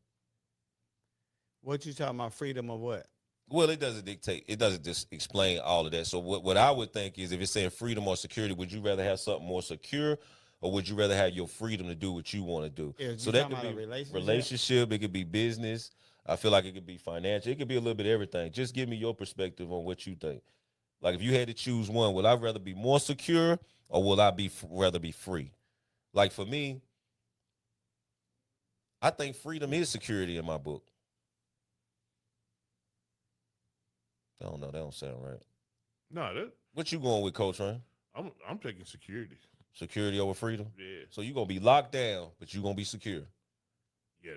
What you talking about? Freedom of what? Well, it doesn't dictate. It doesn't just explain all of that. So what I would think is if it's saying freedom or security, would you rather have something more secure or would you rather have your freedom to do what you want to do? Yeah, So you that talking could about be a relationship? relationship. It could be business. I feel like it could be financial. It could be a little bit of everything. Just give me your perspective on what you think. Like if you had to choose one, would I rather be more secure or will I be rather be free? Like for me, I think freedom is security in my book. I don't know. That don't sound right. No, What you going with, Coach Ryan? I'm taking security. Security over freedom? Yeah, So you're going to be locked down, but you're going to be secure. yeah,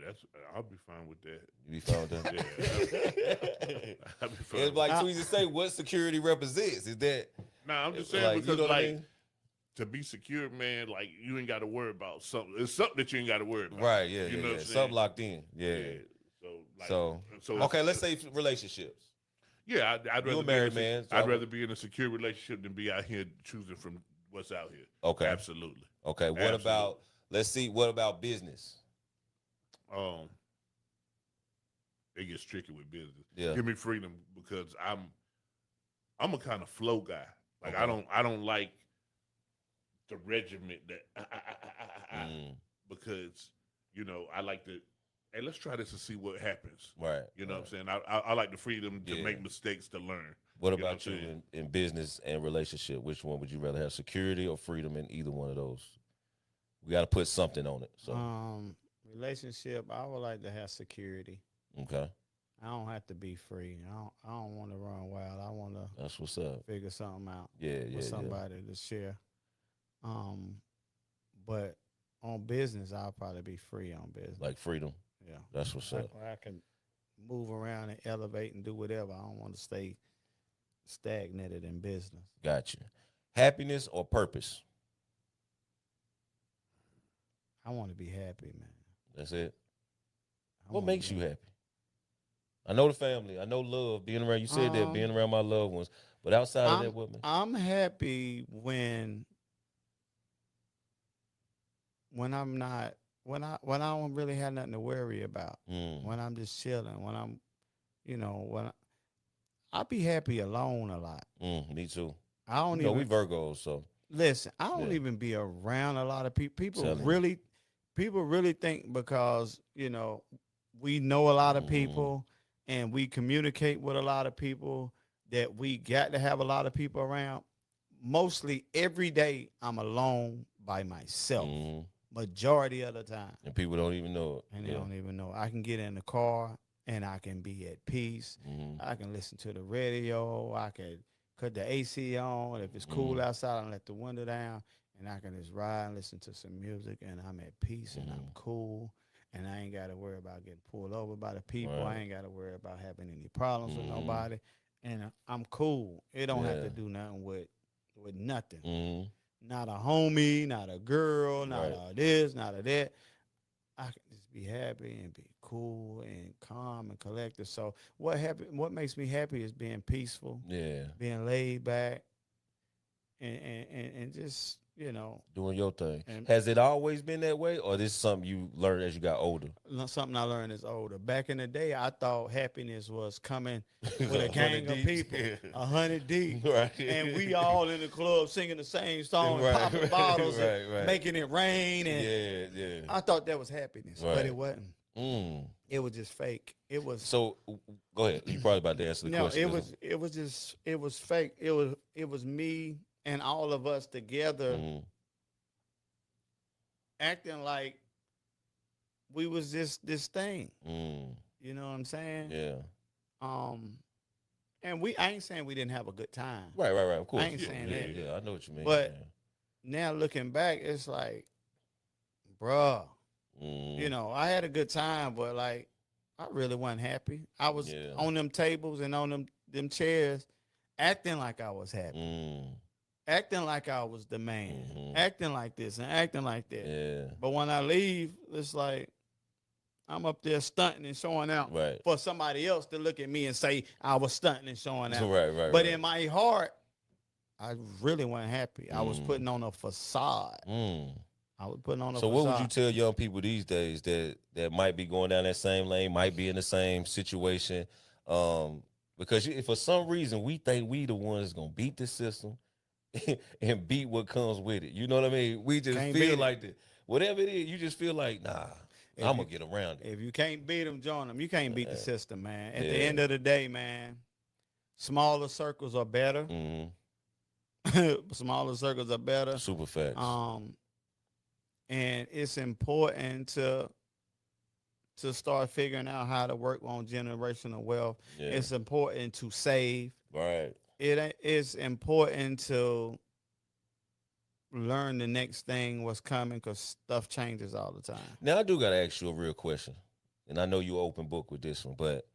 I'll be fine with that. You be fine with that? Yeah, I'll be fine. It's with like Now- Tweezy say, what security represents? Is that Nah, I'm just saying like, you because know what I like mean? to be secure, man, like you ain't got to worry about something. It's something that you ain't got to worry about. Right, yeah, You yeah, know yeah. what I'm saying? Something locked in. Yeah. So, like, So, okay, let's say relationships. Yeah, I'd You rather a married be in a, man, so I'd rather be in a secure relationship than be out here choosing from what's out here. Okay. Absolutely. Okay, what Absolutely. about, let's see, what about business? It gets tricky with business. Yeah. Give me freedom because I'm a kind of flow guy. Like Okay. I don't like the regiment that Mm, because I like to. Hey, let's try this and see what happens. right. You know right. what I'm saying? I like the freedom to Yeah. make mistakes to learn. What You know about what I'm you saying? in business and relationship? Which one would you rather have, security or freedom in either one of those? We got to put something on it. So, Relationship. I would like to have security. okay. I don't have to be free. I don't want to run wild. I want to That's what's up. figure something out Yeah, yeah, with yeah. somebody to share. But on business, I'll probably be free on business. Like freedom. Yeah, That's what's up. I can move around and elevate and do whatever. I don't want to stay stagnated in business. Gotcha. happiness or purpose? I want to be happy, man. That's it. I What wanna makes be you happy? I know the family. I know love. Being around. You said that being Um, around my loved ones. But outside of that, what man? I'm happy when I'm not when I don't really have nothing to worry about. Mm, When I'm just chilling. When I'm I be happy alone a lot. me too. I You don't know, we even Virgos, so listen. I don't yeah. even be around a lot of people. Telling you. People really think because we know a lot of Mm, people and we communicate with a lot of people that we got to have a lot of people around. Mostly every day I'm alone by myself. mm, Majority of the time. and people don't even know And it. they Yeah. don't even know. I can get in the car and I can be at peace. Mm, I can listen to the radio. I can cut the AC on. If it's cool mm, outside, I can let the window down and I can just ride and listen to some music and I'm at peace and I'm mm, cool. And I ain't got to worry about getting pulled over by the people. I right. ain't got to worry about having any problems with Mm, nobody. And I'm cool. It don't have yeah. to do nothing with nothing. Mm, Not a homie, not a girl, not right. a this, not a that. I can just be happy and be cool and calm and collected. So what makes me happy is being peaceful, Yeah. being laid back, and just Doing your thing. and Has it always been that way, or this is something you learned as you got older? something I learned as older. Back in the day, I thought happiness was coming with a 100 gang of deep. people, 100 deep, Right. and we all in the club singing the same song, and Right, popping right, bottles, right, and right. making it rain, and Yeah, yeah. I thought that was happiness, but Right. it wasn't. Mm. It was just fake. It was So go ahead. You probably about to answer the no, question. it was fake. It was me and all of us together Mm, acting like we was this thing. mm, You know what I'm saying? yeah. Um, and I ain't saying we didn't have a good time. Right, right, right. Of course. I ain't Yeah, saying yeah, that. yeah. I know what you mean. But now looking back, it's like, bruh, Mm, I had a good time, but like I really wasn't happy. I was yeah. on them tables and on them chairs acting like I was happy. Mm, Acting like I was the man, mhm. acting like this and acting like that. Yeah. But when I leave, it's like I'm up there stunting and showing out Right. for somebody else to look at me and say I was stunting and showing out. Right, right, But right. in my heart, I really wasn't happy. I was Mm. putting on a facade. Mm. I was putting on a So facade. what would you tell young people these days that might be going down that same lane, might be in the same situation? Because if for some reason we think we the ones gonna beat the system and beat what comes with it. You know what I mean? We just Can't feel beat it. like that. Whatever it is, you just feel like, nah, If I'm you- gonna get around it. If you can't beat them, join them. You can't beat the system, man. At the Yeah. end of the day, man, smaller circles are better. Mm-hmm. Smaller circles are better. Super facts. And it's important to start figuring out how to work on generational wealth. Yeah. It's important to save. Right. It is important to learn the next thing what's coming because stuff changes all the time. Now I do gotta ask you a real question, and I know you're open book with this one, but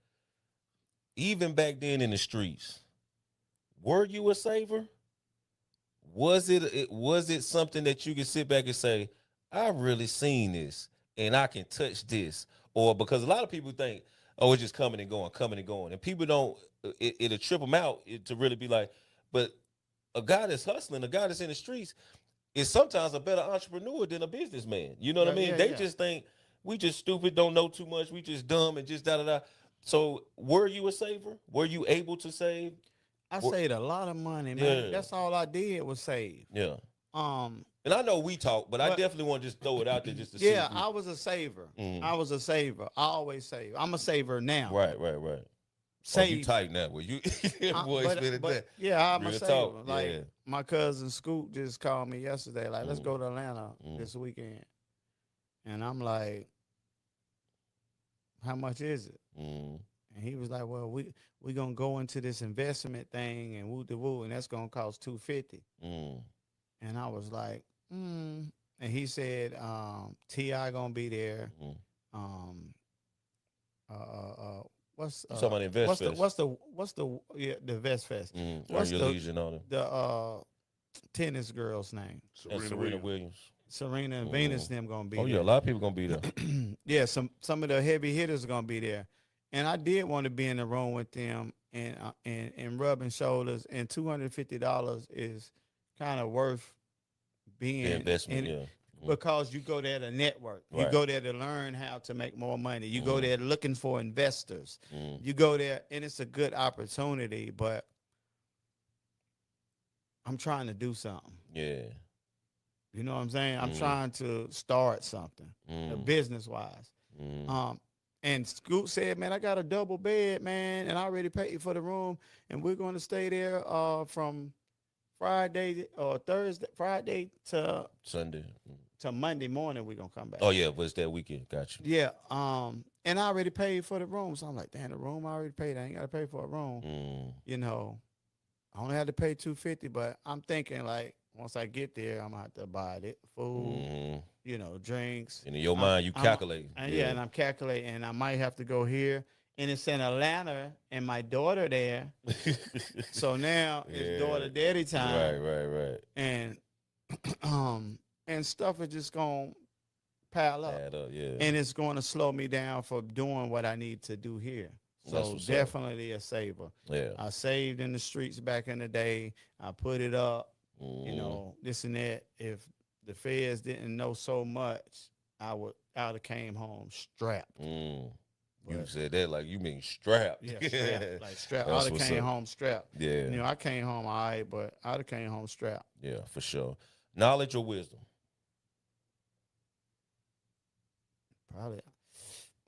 even back then in the streets, were you a saver? Was it something that you could sit back and say, I really seen this and I can touch this? Or because a lot of people think, oh, it's just coming and going. And people don't, it'll trip them out to really be like, but a guy that's hustling, a guy that's in the streets is sometimes a better entrepreneur than a businessman. You know what I mean? Yeah, They yeah. just think we just stupid, don't know too much, we just dumb and just da da da. So were you a saver? Were you able to save? I saved a lot of money, man. Yeah. That's all I did was save. Yeah. Um, And I know we talk, but I But- definitely want to just throw it out there just to see. yeah, if we- I was a saver. Mhm. I was a saver. I always save. I'm a saver now. Right. Oh, Save. you tight now. Well, you boy, it's been a day. Yeah, I'm a Real saver. talk, Like yeah. my cousin Scoot just called me yesterday. Like, let's Mm. go to Atlanta Mm. this weekend. And I'm like, how much is it? Mm. And he was like, well, we gonna go into this investment thing and woo de woo, and that's gonna cost $250. Mm. And I was like, And he said, T.I. gonna be there. Mm. What's You talking about Invest Fest? what's the the Vest Fest? Mm. What's Earn your the- leisure and all that. tennis girl's name? And Serena Williams. Serena and Venus and them gonna be Oh there. yeah, a lot of people gonna be there. Yeah, some of the heavy hitters are gonna be there, and I did want to be in the room with them and rubbing shoulders. And $250 is kind of worth being The investment, in, yeah. because you go there to network. You Right. go there to learn how to make more money. You go there looking for investors. Mm. You go there, and it's a good opportunity. But I'm trying to do something. Yeah. You know what I'm saying? I'm trying to start something, business wise. And Scoot said, man, I got a double bed, man, and I already paid for the room, and we're going to stay there from Friday to Sunday. Monday morning. We're gonna come back. Oh yeah, but it's that weekend. Got you. Yeah. And I already paid for the room, so I'm like, damn, the room I already paid. I ain't got to pay for a room. You know, I only had to pay $250, but I'm thinking like once I get there, I'm gonna have to buy it, food, you know, drinks. And in your mind, you calculate. Yeah, and I'm calculating, and I might have to go here. And it's in Atlanta, and my daughter there. So now it's daughter daddy time. Right. And and stuff is just gonna pile up. Add up, yeah. And it's going to slow me down for doing what I need to do here. So definitely a saver. Yeah. I saved in the streets back in the day. I put it up, you know, this and that. If the feds didn't know so much, I would have came home strapped. You said that like you mean strapped. Yeah, strapped. Like strapped. That's I'd have what's came up. home strapped. Yeah. You know, I came home all right, but I'd have came home strapped. Yeah, for sure. Knowledge or wisdom? Probably.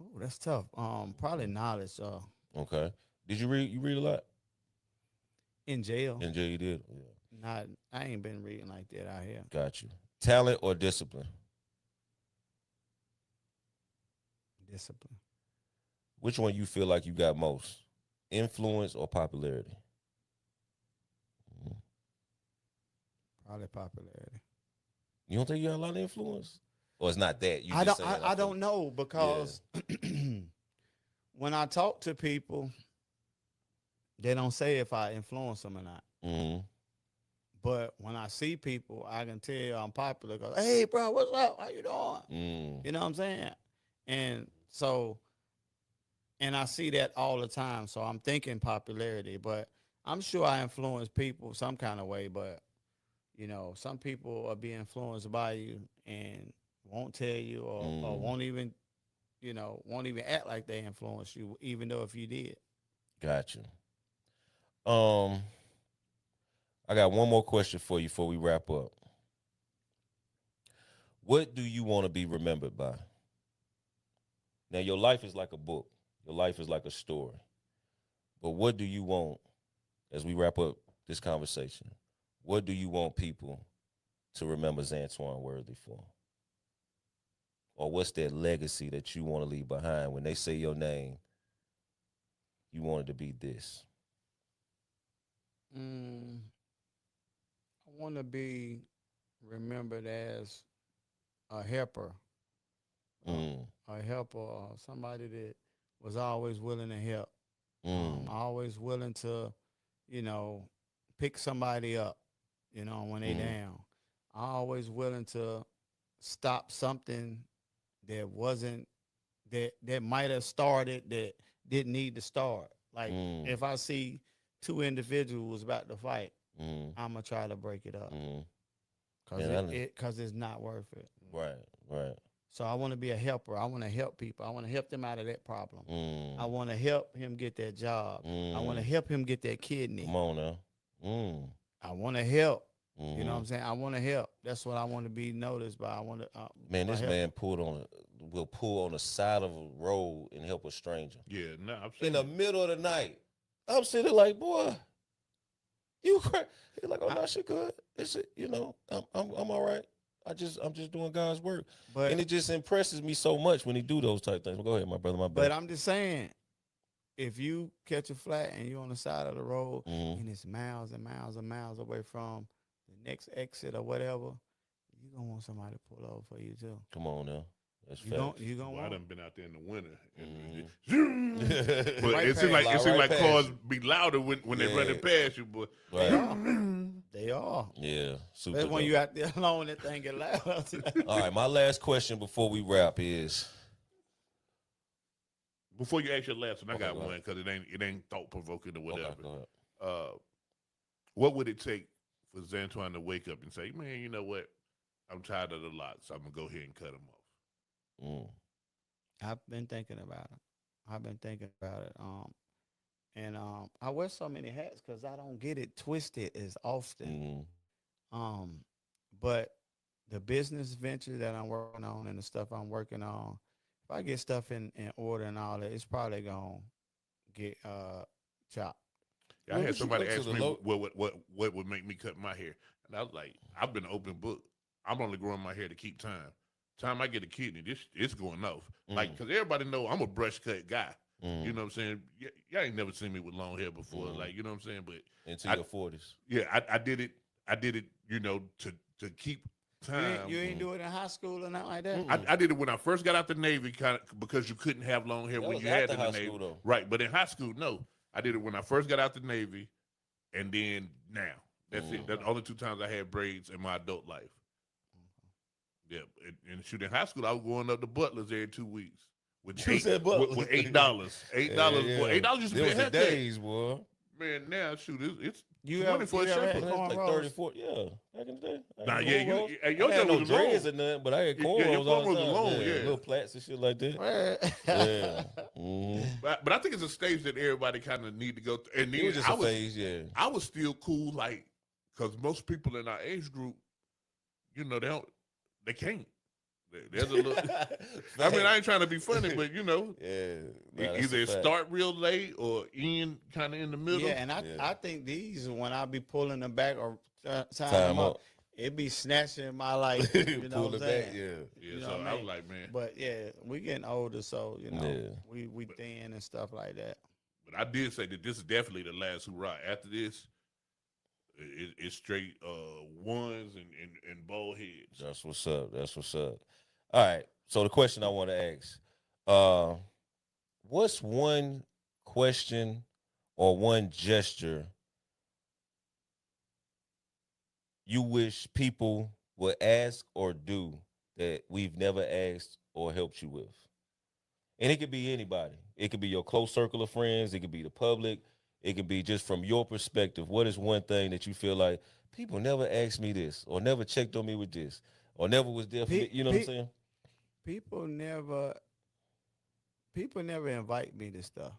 Oh, that's tough. Probably knowledge. Okay. Did you read? You read a lot? In jail. In jail, you did. Yeah. I ain't been reading like that out here. Got you. Talent or discipline? Discipline. Which one you feel like you got most? Influence or popularity? Probably popularity. You don't think you got a lot of influence? Or it's not that? You I just don't. saying, I don't know, because when I talk to people, they don't say if I influence them or not. But when I see people, I can tell I'm popular. Cause, hey, bro, what's up? How you doing? You know what I'm saying? And so, and I see that all the time. So I'm thinking popularity, but I'm sure I influence people some kind of way. But you know, some people are being influenced by you and won't tell you, or won't even, you know, won't even act like they influenced you, even though if you did. Gotcha. I got one more question for you before we wrap up. What do you want to be remembered by? Now, your life is like a book. Your life is like a story. But what do you want, as we wrap up this conversation, what do you want people to remember Zantwan Worthy for? Or what's that legacy that you want to leave behind when they say your name? You want it to be this. I want to be remembered as a helper, somebody that was always willing to help, always willing to, you know, pick somebody up, you know, when they down. Always willing to stop something that wasn't, that might have started that didn't need to start. Like if I see two individuals about to fight, I'm gonna try to break it up, because it's not worth it. Right. So I want to be a helper. I want to help people. I want to help them out of that problem. I want to help him get that job. I want to help him get that kidney. Come on now. I want to help. You know what I'm saying? I want to help. That's what I want to be noticed by. I want to. Man, this man will pull on the side of a road and help a stranger. Yeah, no, I'm In the middle of the night. I'm sitting there like, boy, you crazy. He's like, oh no, she good. It's, you know, I'm all right. I'm just doing God's work. And it just impresses me so much when he do those type things. Well, go ahead, my brother, my bad. But I'm just saying, if you catch a flat and you're on the side of the road and it's miles and miles and miles away from the next exit or whatever, you're going to want somebody to pull over for you too. Come on now. That's you fact. You gonna I done been out there in the winter. But it seems like cars be louder when they running past you, boy. Right. They They are. Yeah, super. That's when dope. you out there alone, that thing get loud. All right, my last question before we wrap is Before you ask your last one, I okay. got Go one ahead. because it ain't thought provoking or Okay, whatever. go ahead. Uh, what would it take for Zantwan to wake up and say, "Man, you know what? I'm tired of the lots. I'm gonna go ahead and cut them off." Mm, I've been thinking about it. I've been thinking about it. And I wear so many hats because I don't get it twisted as often. mm, Um, but the business venture that I'm working on and the stuff I'm working on, if I get stuff in order and all that, it's probably gonna get chopped. Yeah, I Well, had what you somebody go to ask the me low? what would make me cut my hair, and I was like, I've been an open book. I'm only growing my hair to keep time. Time I get a kidney, it's going off. Like, Mm, because everybody know I'm a brush cut guy. You mm, know what I'm saying? Y'all ain't never seen me with long hair before. mm. Like, you know what I'm saying? But Into I, your 40s. yeah, I did it. I did it. You know, to keep You time. ain't do it in high school or nothing like that. Mm-mm. I did it when I first got out the Navy, kind of because you couldn't have long hair That when was you had after in the high Navy, school though. right? But in high school, no. I did it when I first got out the Navy, and then now. That's it. Mm. That's the only two times I had braids in my adult life. Yeah, and shoot, in high school, I was going up to Butlers every 2 weeks with You said Butler. with $8. $8, boy. Yeah. $8 used to There be a was the haircut. days, boy. Man, now shoot, it's You 20 ever for a had shampoo. That's like cornrows? 30, 40. Yeah, back in the day. I Nah, had yeah, cornrows. your I had joint no was dreads long. or nothing, but I had Yeah, cornrows your all cornrows the were time. long, Yeah, yeah. little plaits and shit like that. Yeah. Yeah. Mm-hmm. But I think it's a stage that everybody kind of need to go through. And It then was just a phase, yeah. I was still cool, like, because most people in our age group, you know, they can't. There's a little. I mean, I ain't trying to be funny, but you know, yeah, nah, that's either a it fact. start real late or end kind of in the middle. Yeah, and Yeah. I think these when I be pulling them back or tying Time them up. up, it be snatching my like, you know Pull what it I'm back, saying? yeah. Yeah, You know so what I I was mean? like, man, But yeah, we getting older, so you know Yeah. we thin and stuff like that. but I did say that this is definitely the last hurrah. After this, it's straight ones and bald heads. That's what's up. That's what's up. All right. So the question I want to ask, uh, what's one question or one gesture you wish people would ask or do that we've never asked or helped you with? And it could be anybody. It could be your close circle of friends. It could be the public. It could be just from your perspective. What is one thing that you feel like people never asked me this or never checked on me with this or never was there for me? You know what I'm saying? People never invite me to stuff.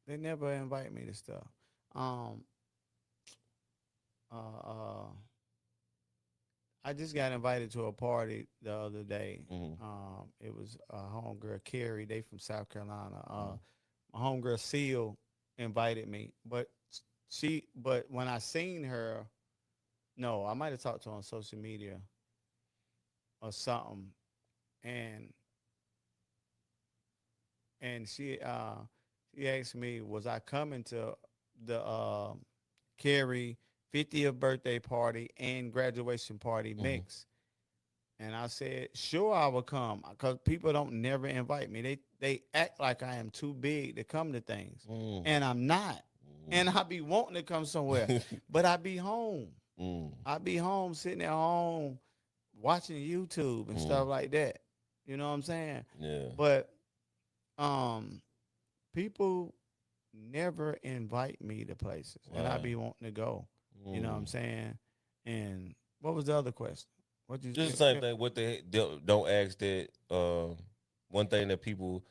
They never invite me to stuff. Um, uh, I just got invited to a party the other day. Mm-hmm. It was a homegirl Carrie. They from South Carolina. My homegirl Seal invited me, but but when I seen her, no, I might have talked to her on social media or something, and she asked me, was I coming to the Carrie 50th birthday party and graduation party Mhm. mix? And I said, sure, I will come because people don't never invite me. They act like I am too big to come to things, Mm. and I'm not. And I be wanting to come somewhere, but I be home. Mm. I be home, sitting at home, watching YouTube and stuff like that. You know what I'm saying? Yeah. But people never invite me to places, and I Wow. be wanting to go. You know what I'm Mm. saying? And what was the other question? What you Just the same thing. What they don't ask that. One thing that people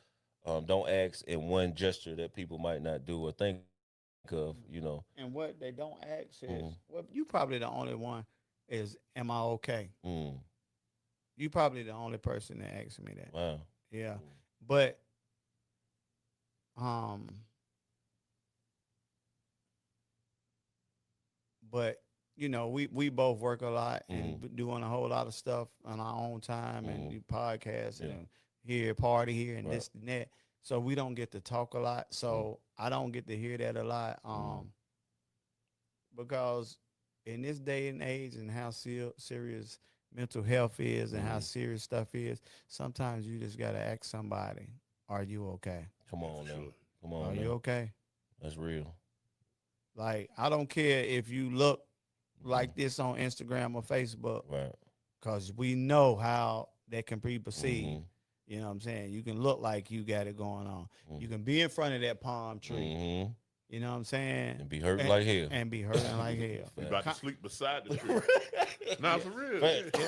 don't ask, and one gesture that people might not do or think of. You know. And what they don't ask is, Mhm. well, you probably the only one is, am I okay? Mm. You probably the only person that asks me that. Wow. Yeah. But um but you know, we both work a lot and doing a whole lot of stuff on our own time and do podcasts and here party here and this and that. So we don't get to talk a lot. So I don't get to hear that a lot. Because in this day and age and how serious mental health is and how serious stuff is, sometimes you just gotta ask somebody, "Are you okay? Come on now. Sure. Come on Are now. you okay?" That's real. Like, I don't care if you look like this on Instagram or Facebook, Right. because we know how that can be perceived. Mhm. You know what I'm saying? You can look like you got it going on. You can be in front of that palm tree. Mhm. You know what I'm saying? And be hurting like hell. And be hurting like hell. You about to Con- sleep beside the tree. Nah, for real. Facts.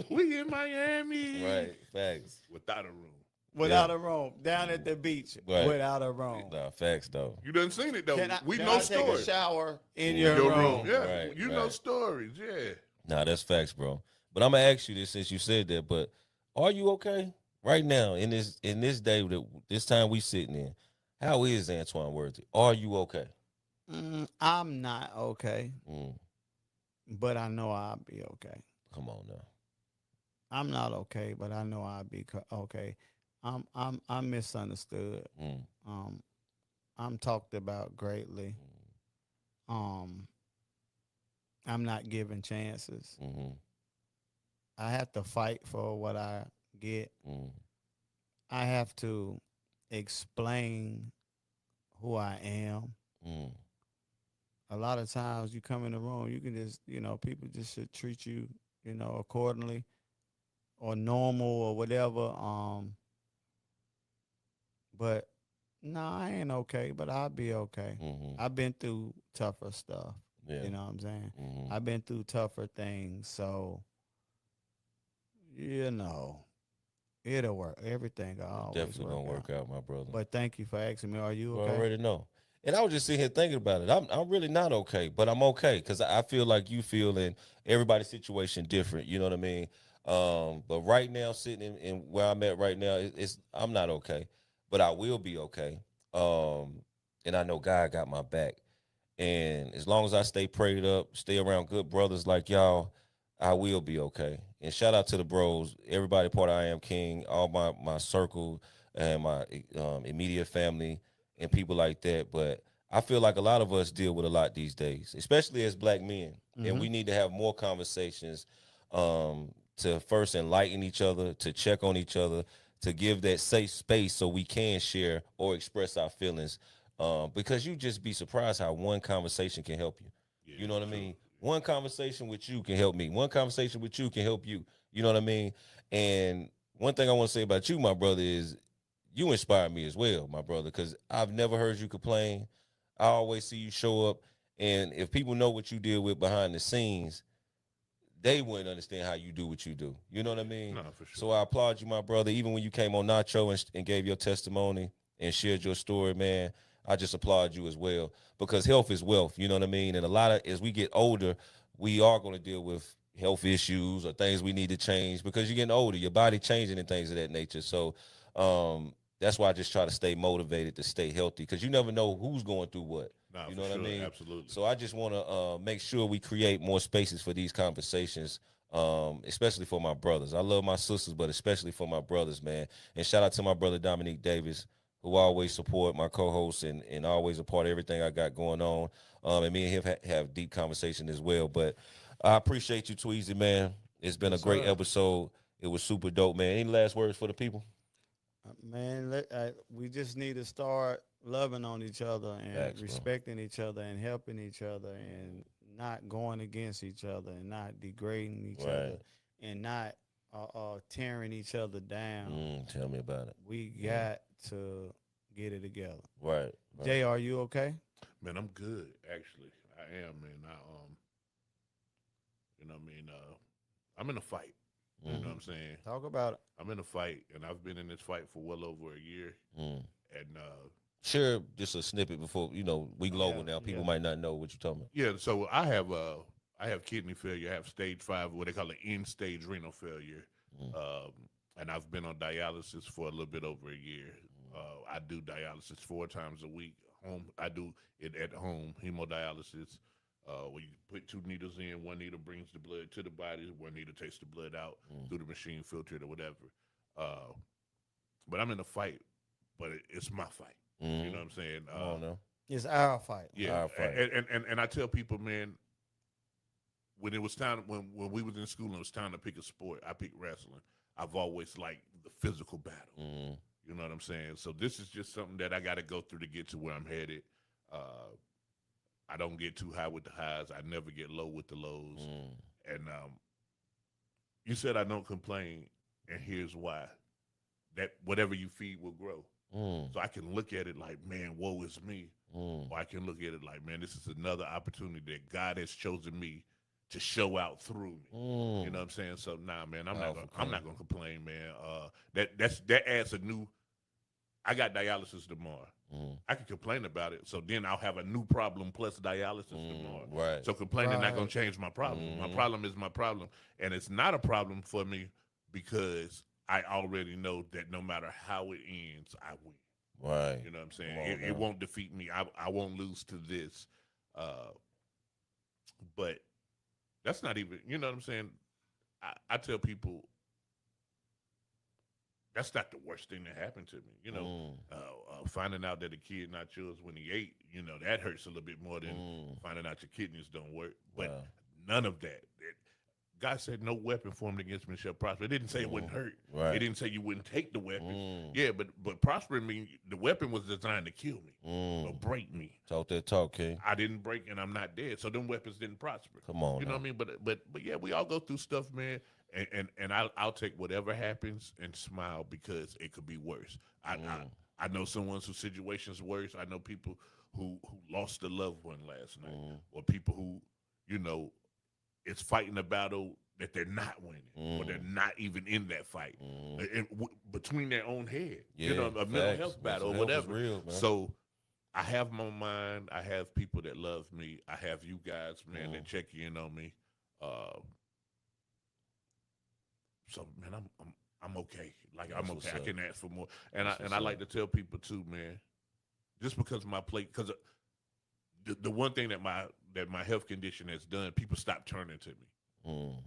We in Miami. Right. Facts. Without a room. Without a room, down at the beach, Right. without a room. Nah, facts though. You done seen it though. We Can know I take a stories. shower in Your your, Your room. room? Yeah. Right, You know right. stories. Yeah. Nah, that's facts, bro. But I'm gonna ask you this since you said that. But are you okay right now in this day that this time we sitting in? How is Zantwan Worthy? Are you okay? I'm not okay, Mm, but I know I'll be okay. come on now. I'm not okay, but I know I'll be okay. I'm misunderstood. Mm, Um, I'm talked about greatly. Um, I'm not given chances. mm-hmm, I have to fight for what I get. mm, I have to explain who I am. mm, A lot of times you come in the room, you can just, people just should treat you, accordingly or normal or whatever. But no, I ain't okay, but I'll be okay. mm-hmm. I've been through tougher stuff. Yeah. You know what I'm saying? Mm-hmm. I've been through tougher things. So, it'll work. Everything will always Definitely gonna work work out, my brother. But thank you for asking me. Are you You okay? already know. And I was just sitting here thinking about it. I'm really not okay, but I'm okay because I feel like you feel, and everybody's situation different. You know what I mean? But right now, sitting in where I'm at right now, it's I'm not okay, but I will be okay. And I know God got my back. And as long as I stay prayed up, stay around good brothers like y'all, I will be okay. And shout out to the bros, everybody part of I Am King, all my circle and my immediate family and people like that. But I feel like a lot of us deal with a lot these days, especially as black men. And we need to have more conversations to first enlighten each other, to check on each other, to give that safe space so we can share or express our feelings because you just be surprised how one conversation can help you. Yeah, You know what I true. mean? One conversation with you can help me. One conversation with you can help you. You know what I mean? And one thing I want to say about you, my brother, is you inspire me as well, my brother, because I've never heard you complain. I always see you show up. And if people know what you deal with behind the scenes, they wouldn't understand how you do what you do. You know what I mean? No, for sure. So I applaud you, my brother. Even when you came on Nacho and gave your testimony and shared your story, man, I just applaud you as well because health is wealth. You know what I mean? And a lot of as we get older, we are going to deal with health issues or things we need to change because you're getting older, your body changing and things of that nature. So that's why I just try to stay motivated to stay healthy because you never know who's going through what. Nah, You for know what sure. I mean? Absolutely. So I just want to make sure we create more spaces for these conversations, especially for my brothers. I love my sisters, but especially for my brothers, man. And shout out to my brother Dominique Davis, who always support my co-hosts and always a part of everything I got going on. And me and him have deep conversation as well. But I appreciate you, Tweezy, man. It's been a Yes, great sir. episode. It was super dope, man. Any last words for the people? Man, we just need to start loving on each other and Facts, bro. respecting each other and helping each other and not going against each other and not degrading each other Right. and not tearing each other down. Tell me about it. We got to get it together. Right. Jay, are you okay? Man, I'm good, actually. I am, man. You know what I mean? I'm in a fight. You know what I'm saying? Talk about it. I'm in a fight, and I've been in this fight for well over a year. And Share just a snippet before we global Yeah, now. People yeah. might not know what you're talking about. yeah, so I have kidney failure. I have stage 5, what they call an end stage renal failure. And I've been on dialysis for a little bit over a year. I do dialysis 4 times a week. I do it at home, hemodialysis. Where you put 2 needles in, 1 needle brings the blood to the body, 1 needle takes the blood out through the machine, filtered or whatever. But I'm in a fight, but it's my fight. You know what I'm saying? Come on now. It's our fight. Yeah, Our fight. and I tell people, man, when it was time, when we was in school and it was time to pick a sport, I picked wrestling. I've always liked the physical battle. You know what I'm saying? So this is just something that I got to go through to get to where I'm headed. Uh, I don't get too high with the highs. I never get low with the lows. Mm. And you said I don't complain, and here's why. That whatever you feed will grow. Mm. So I can look at it like, man, woe is me. Mm. Or I can look at it like, man, this is another opportunity that God has chosen me to show out through me. You Mm. know what I'm saying? So nah, man, Powerful I'm not king. gonna complain, man. That adds a new. I got dialysis tomorrow. Mm. I can complain about it, so then I'll have a new problem plus dialysis Mm. tomorrow. Right. So complaining not gonna Right. change my problem. My Mm. problem is my problem, and it's not a problem for me because I already know that no matter how it ends, I win. Right. You know what I'm Come saying? on It now. won't defeat me. I won't lose to this. Uh, but that's not even. You know what I'm saying? I tell people that's not the worst thing that happened to me. Mm. Finding out that a kid not yours when he ate, that hurts a little bit more than Mm. finding out your kidneys don't work. But Wow. none of that. God said, "No weapon formed against me shall prosper." It didn't say it wouldn't Mm. hurt. It Right. didn't say you wouldn't take the weapon. Mm. Yeah, but prospering means the weapon was designed to kill me or Mm. break me. Talk that talk, King. I didn't break and I'm not dead. So them weapons didn't prosper. Come on You know what now. I mean? But yeah, we all go through stuff, man. And I'll take whatever happens and smile because it could be worse. Mm. I know someone's whose situation's worse. I know people who lost a loved one last night, Mm. or people who, you know, is fighting a battle that they're not winning, or they're Mm. not even in that fight, Mm. between their own head. Yeah. A mental Facts. health Mental battle or health is whatever. real, man. So I have my mind. I have people that love me. I have you guys, man, that Mm. check in on me. Uh, so man, I'm okay. Like I'm That's okay. what's I up. can ask for more. And That's what's I up. like to tell people too, man. Just because of my plate, because the one thing that my health condition has done, people stop turning to me. Mm.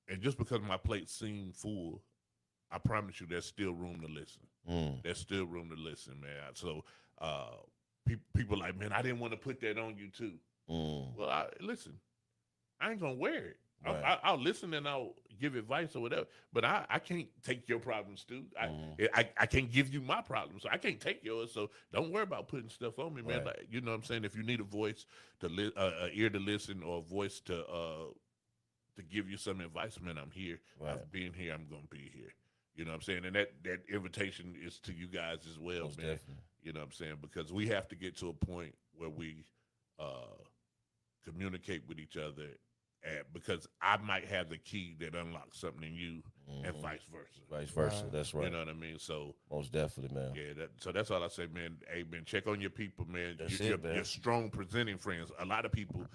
And just because my plate seemed full, I promise you, there's still room to listen. Mm. There's still room to listen, man. So uh, people like, man, I didn't want to put that on you too. Mm. Well, listen, I ain't gonna wear it. Right. I'll listen and I'll give advice or whatever, but I can't take your problems, dude. Mm. I can't give you my problems, so I can't take yours. So don't worry about putting stuff on me, man. Right. Like, you know what I'm saying? If you need a voice a ear to listen, or a voice to give you some advice, man, I'm here. Right. I've been here. I'm gonna be here. You know what I'm saying? And that invitation is to you guys as well, Most man. definitely. You know what I'm saying? Because we have to get to a point where we uh, communicate with each other, because I might have the key that unlocks something in you, and Mhm. vice versa. Vice versa. Right. That's You right. know what I mean? So Most definitely, man. yeah, so that's all I say, man. Hey, man, check on your people, man. That's Your, it, man. your strong presenting friends. A lot of people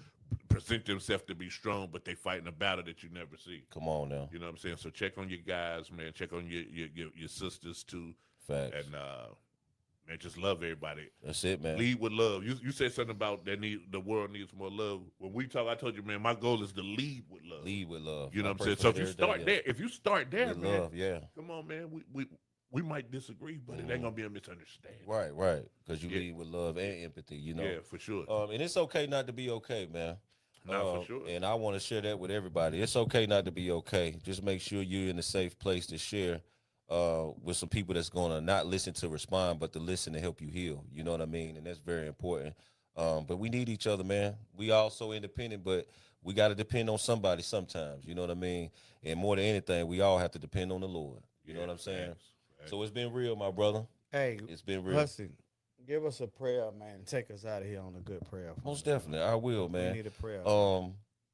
present themselves to be strong, but they fighting a battle that you never see. Come on now. You know what I'm saying? So check on your guys, man. Check on your sisters too, Facts. and man, just love everybody. That's it, man. Lead with love. You said something about the world needs more love. When we talk, I told you, man, my goal is to lead with love. Lead with love. You know I what I'm pray saying? for So that if you every day, start yeah. there, With man, love, yeah. come on, man. We might disagree, but it ain't gonna be a misunderstanding. Right, right. Because you Yeah. lead with love and empathy, you know. Yeah, for sure. And it's okay not to be okay, man. Nah, for sure. And I want to share that with everybody. It's okay not to be okay. Just make sure you're in a safe place to share with some people that's going to not listen to respond, but to listen to help you heal. You know what I mean? And that's very important. But we need each other, man. We all so independent, but we got to depend on somebody sometimes. You know what I mean? And more than anything, we all have to depend on the Lord. You know Yeah, what I'm saying? facts. So it's been real, my brother. Hey, It's been real. Hussy, give us a prayer, man. Take us out of here on a good prayer. for Most us, man. definitely, I will, We man. need a prayer.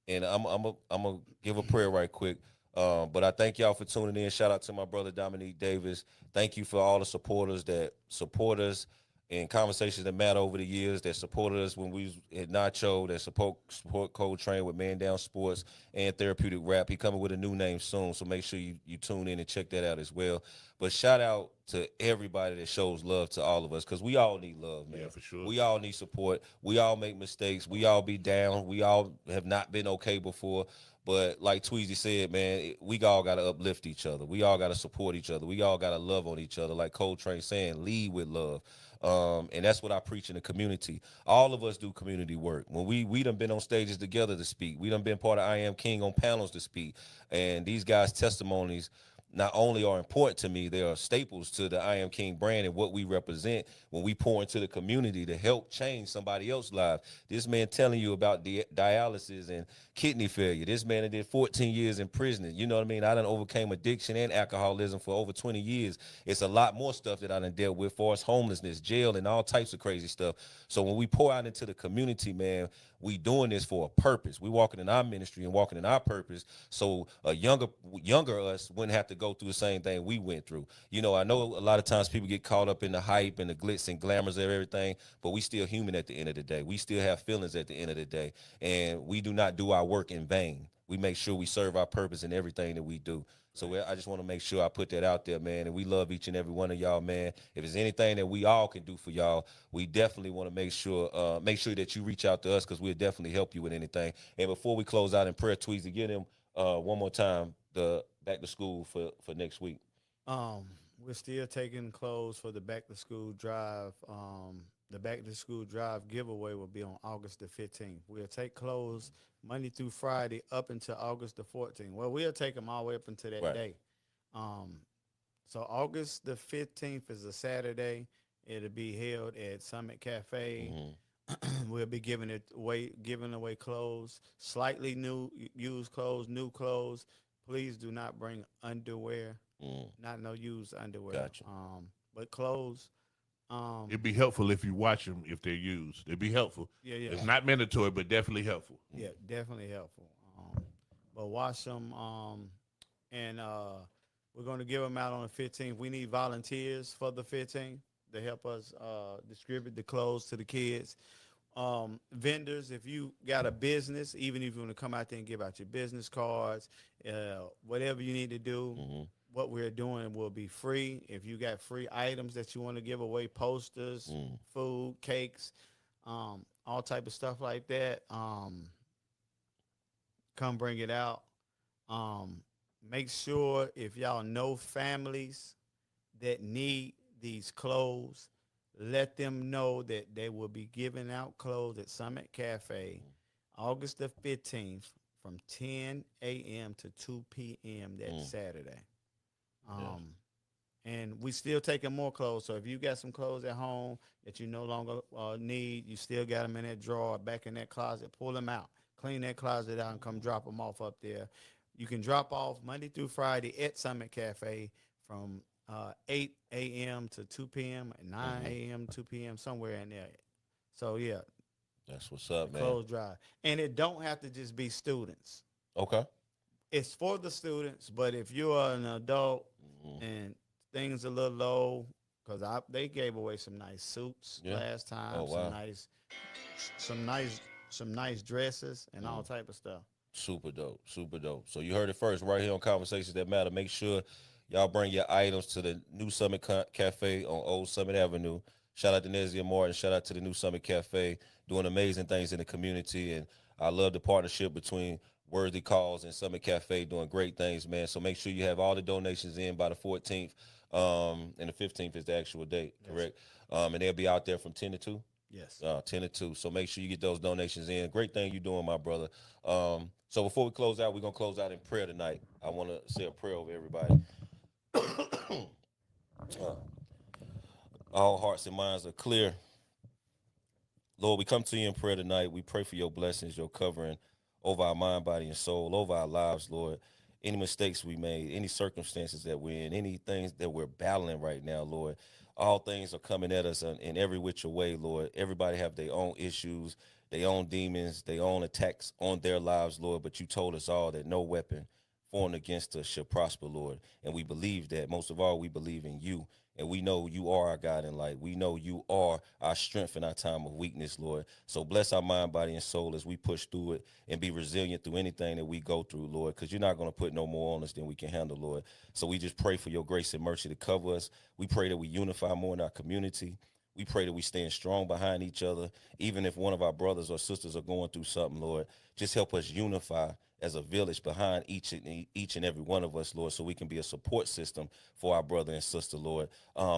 And I'm gonna give a prayer right quick. But I thank y'all for tuning in. Shout out to my brother Dominique Davis. Thank you for all the supporters that support us in conversations that matter over the years. That supported us when we was at Nacho. That support Cold Train with Man Down Sports and Therapeutic Rap. He coming with a new name soon, so make sure you tune in and check that out as well. But shout out to everybody that shows love to all of us, because we all need love, man. Yeah, for sure. We all need support. We all make mistakes. We all be down. We all have not been okay before. But like Tweezy said, man, we all got to uplift each other. We all got to support each other. We all got to love on each other. Like Coltrane saying, lead with love. And that's what I preach in the community. All of us do community work. When we done been on stages together to speak. We done been part of I Am King on panels to speak. And these guys' testimonies not only are important to me, they are staples to the I Am King brand and what we represent when we pour into the community to help change somebody else's life. This man telling you about dialysis and kidney failure. This man that did 14 years in prison. You know what I mean? I done overcame addiction and alcoholism for over 20 years. It's a lot more stuff that I done dealt with, for us homelessness, jail, and all types of crazy stuff. So when we pour out into the community, man, we doing this for a purpose. We walking in our ministry and walking in our purpose, so a younger us wouldn't have to go through the same thing we went through. You know, I know a lot of times people get caught up in the hype and the glitz and glamours of everything, but we still human at the end of the day. We still have feelings at the end of the day, and we do not do our work in vain. We make sure we serve our purpose in everything that we do. So I just want to make sure I put that out there, man. And we love each and every one of y'all, man. If there's anything that we all can do for y'all, we definitely want to make sure that you reach out to us, because we'll definitely help you with anything. And before we close out in prayer, Tweezy, get him one more time the back to school for next week. We're still taking clothes for the back to school drive. The back to school drive giveaway will be on August the 15th. We'll take clothes Monday through Friday up until August the 14th. Well, we'll take them all the way up until that Right. day. So August the 15th is a Saturday. It'll be held at Summit Cafe. We'll be giving away clothes, slightly new, used clothes, new clothes. Please do not bring underwear, not no used underwear. Gotcha. But clothes. It'd be helpful if you watch them if they're used. It'd be helpful. Yeah. It's not mandatory, but definitely helpful. Yeah, definitely helpful. But watch them. And we're going to give them out on the 15th. We need volunteers for the 15th to help us distribute the clothes to the kids. Vendors, if you got a business, even if you want to come out there and give out your business cards, whatever you need to do, what we're doing will be free. If you got free items that you want to give away, posters, food, cakes, all type of stuff like that, come bring it out. Make sure if y'all know families that need these clothes, let them know that they will be giving out clothes at Summit Cafe August the 15th from 10 a.m. to 2 p.m. that Saturday. And we still taking more clothes. So if you got some clothes at home that you no longer need, you still got them in that drawer, back in that closet, pull them out. Clean that closet out and come drop them off up there. You can drop off Monday through Friday at Summit Cafe from 8 a.m. to 2 p.m., 9 a.m. 2 p.m., somewhere in there. So, yeah. That's what's up, man. Clothes drive. And it don't have to just be students. Okay. It's for the students, but if you're an adult and things a little low, because they gave away some nice suits last time, Oh, wow. some nice dresses and all type of stuff. Super dope. Super dope. So you heard it first right here on Conversations That Matter. Make sure y'all bring your items to the New Summit Cafe on Old Summit Avenue. Shout out to Nezia Martin. Shout out to the New Summit Cafe, doing amazing things in the community. And I love the partnership between Worthy Calls and Summit Cafe, doing great things, man. So make sure you have all the donations in by the 14th. And the 15th is the actual date, correct? And they'll be out there from 10 to 2. Yes. 10 to 2. So make sure you get those donations in. Great thing you're doing, my brother. So before we close out, we're going to close out in prayer tonight. I want to say a prayer over everybody. All hearts and minds are clear. Lord, we come to you in prayer tonight. We pray for your blessings, your covering over our mind, body, and soul, over our lives, Lord. Any mistakes we made, any circumstances that we're in, any things that we're battling right now, Lord. All things are coming at us in every which way, Lord. Everybody have their own issues, their own demons, their own attacks on their lives, Lord. But you told us all that no weapon formed against us shall prosper, Lord. And we believe that. Most of all, we believe in you. And we know you are our God and light. We know you are our strength in our time of weakness, Lord. So bless our mind, body, and soul as we push through it and be resilient through anything that we go through, Lord, because you're not going to put no more on us than we can handle, Lord. So we just pray for your grace and mercy to cover us. We pray that we unify more in our community. We pray that we stand strong behind each other, even if one of our brothers or sisters are going through something, Lord. Just help us unify as a village behind each and every one of us, Lord, so we can be a support system for our brother and sister, Lord.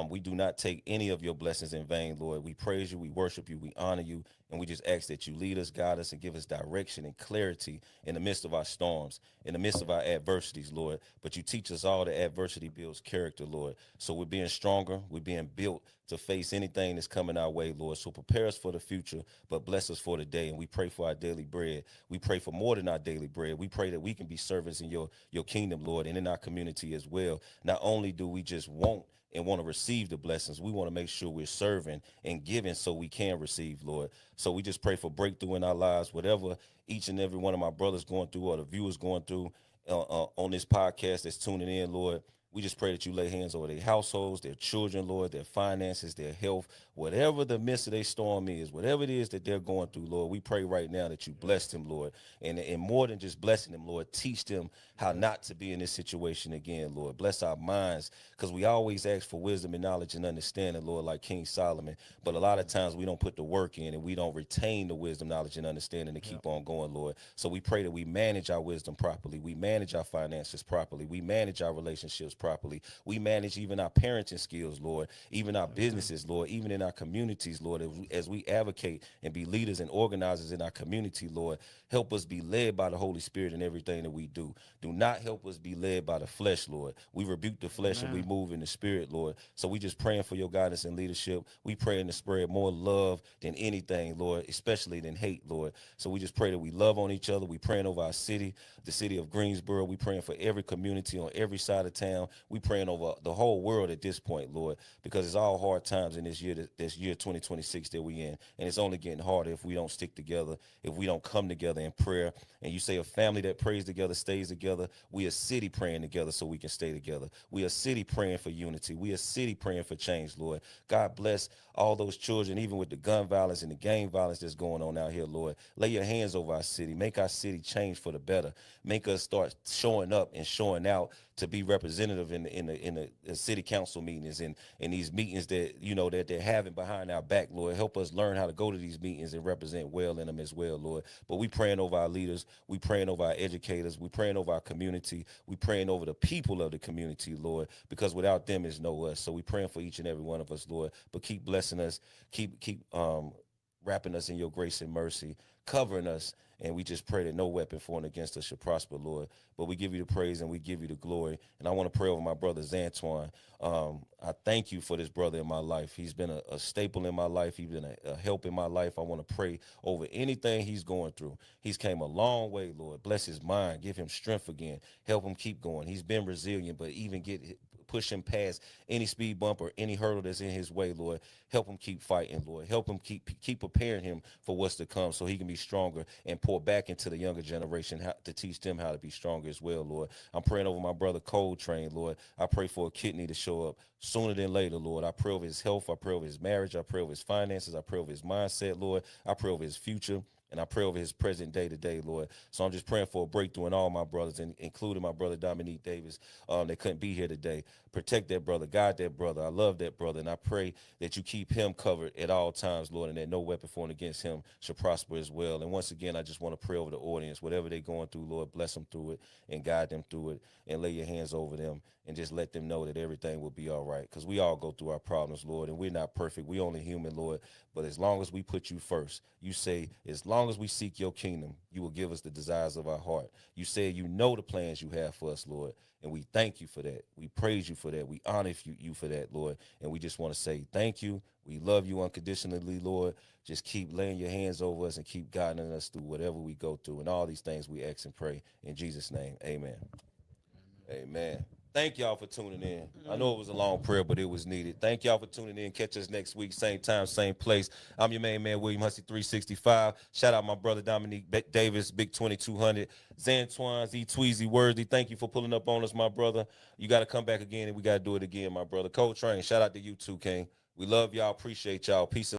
We do not take any of your blessings in vain, Lord. We praise you, we worship you, we honor you, and we just ask that you lead us, guide us, and give us direction and clarity in the midst of our storms, in the midst of our adversities, Lord. But you teach us all that adversity builds character, Lord. So we're being stronger, we're being built to face anything that's coming our way, Lord. So prepare us for the future, but bless us for the day. And we pray for our daily bread. We pray for more than our daily bread. We pray that we can be servants in your kingdom, Lord, and in our community as well. Not only do we just want to receive the blessings, we want to make sure we're serving and giving so we can receive, Lord. So we just pray for breakthrough in our lives, whatever each and every one of my brothers going through or the viewers going through on this podcast that's tuning in, Lord. We just pray that you lay hands over their households, their children, Lord, their finances, their health, whatever the midst of their storm is, whatever it is that they're going through, Lord. We pray right now that you bless them, Lord. And more than just blessing them, Lord, teach them how not to be in this situation again, Lord. Bless our minds, because we always ask for wisdom and knowledge and understanding, Lord, like King Solomon. But a lot of times we don't put the work in and we don't retain the wisdom, knowledge, and understanding to keep on going, Lord. So we pray that we manage our wisdom properly. We manage our finances properly. We manage our relationships properly. We manage even our parenting skills, Lord, even our businesses, Lord, even in our communities, Lord, as we advocate and be leaders and organizers in our community, Lord. Help us be led by the Holy Spirit in everything that we do. Do not help us be led by the flesh, Lord. We rebuke the flesh and we move in the spirit, Lord. So we just praying for your guidance and leadership. We praying to spread more love than anything, Lord, especially than hate, Lord. So we just pray that we love on each other. We praying over our city, the city of Greensboro. We praying for every community on every side of town. We praying over the whole world at this point, Lord, because it's all hard times in this year 2026 that we in. And it's only getting harder if we don't stick together, if we don't come together in prayer. And you say a family that prays together stays together. We a city praying together so we can stay together. We a city praying for unity. We a city praying for change, Lord. God bless all those children, even with the gun violence and the gang violence that's going on out here, Lord. Lay your hands over our city. Make our city change for the better. Make us start showing up and showing out to be representative in the city council meetings and in these meetings that that they're having behind our back, Lord. Help us learn how to go to these meetings and represent well in them as well, Lord. But we praying over our leaders, we praying over our educators, we praying over our community, we praying over the people of the community, Lord, because without them is no us. So we praying for each and every one of us, Lord. But keep blessing us, keep wrapping us in your grace and mercy, covering us. And we just pray that no weapon formed against us should prosper, Lord. But we give you the praise and we give you the glory. And I want to pray over my brother Zantwan. I thank you for this brother in my life. He's been a staple in my life. He's been a help in my life. I want to pray over anything he's going through. He's came a long way, Lord. Bless his mind. Give him strength again. Help him keep going. He's been resilient, but even push him past any speed bump or any hurdle that's in his way, Lord. Help him keep fighting, Lord. Help him keep preparing him for what's to come so he can be stronger and pour back into the younger generation to teach them how to be stronger as well, Lord. I'm praying over my brother Coltrane, Lord. I pray for a kidney to show up sooner than later, Lord. I pray over his health. I pray over his marriage. I pray over his finances. I pray over his mindset, Lord. I pray over his future. And I pray over his present day to day, Lord. So I'm just praying for a breakthrough in all my brothers, including my brother Dominique Davis. They couldn't be here today. Protect that brother. Guide that brother. I love that brother. And I pray that you keep him covered at all times, Lord, and that no weapon formed against him should prosper as well. And once again, I just want to pray over the audience. Whatever they're going through, Lord, bless them through it and guide them through it and lay your hands over them and just let them know that everything will be all right. Because we all go through our problems, Lord, and we're not perfect. We only human, Lord. But as long as we put you first, you say, as long as we seek your kingdom, you will give us the desires of our heart. You say you know the plans you have for us, Lord. And we thank you for that. We praise you for that. We honor you for that, Lord. And we just want to say thank you. We love you unconditionally, Lord. Just keep laying your hands over us and keep guiding us through whatever we go through. And all these things we ask and pray. In Jesus' name, amen. Amen. Thank y'all for tuning in. I know it was a long prayer, but it was needed. Thank y'all for tuning in. Catch us next week, same time, same place. I'm your main man, William Hussey 365. Shout out my brother Dominique Davis, Big 2200. Zantwan, Tweezy Worthy. Thank you for pulling up on us, my brother. You got to come back again, and we got to do it again, my brother. Coltrane, shout out to you too, King. We love y'all. Appreciate y'all. Peace and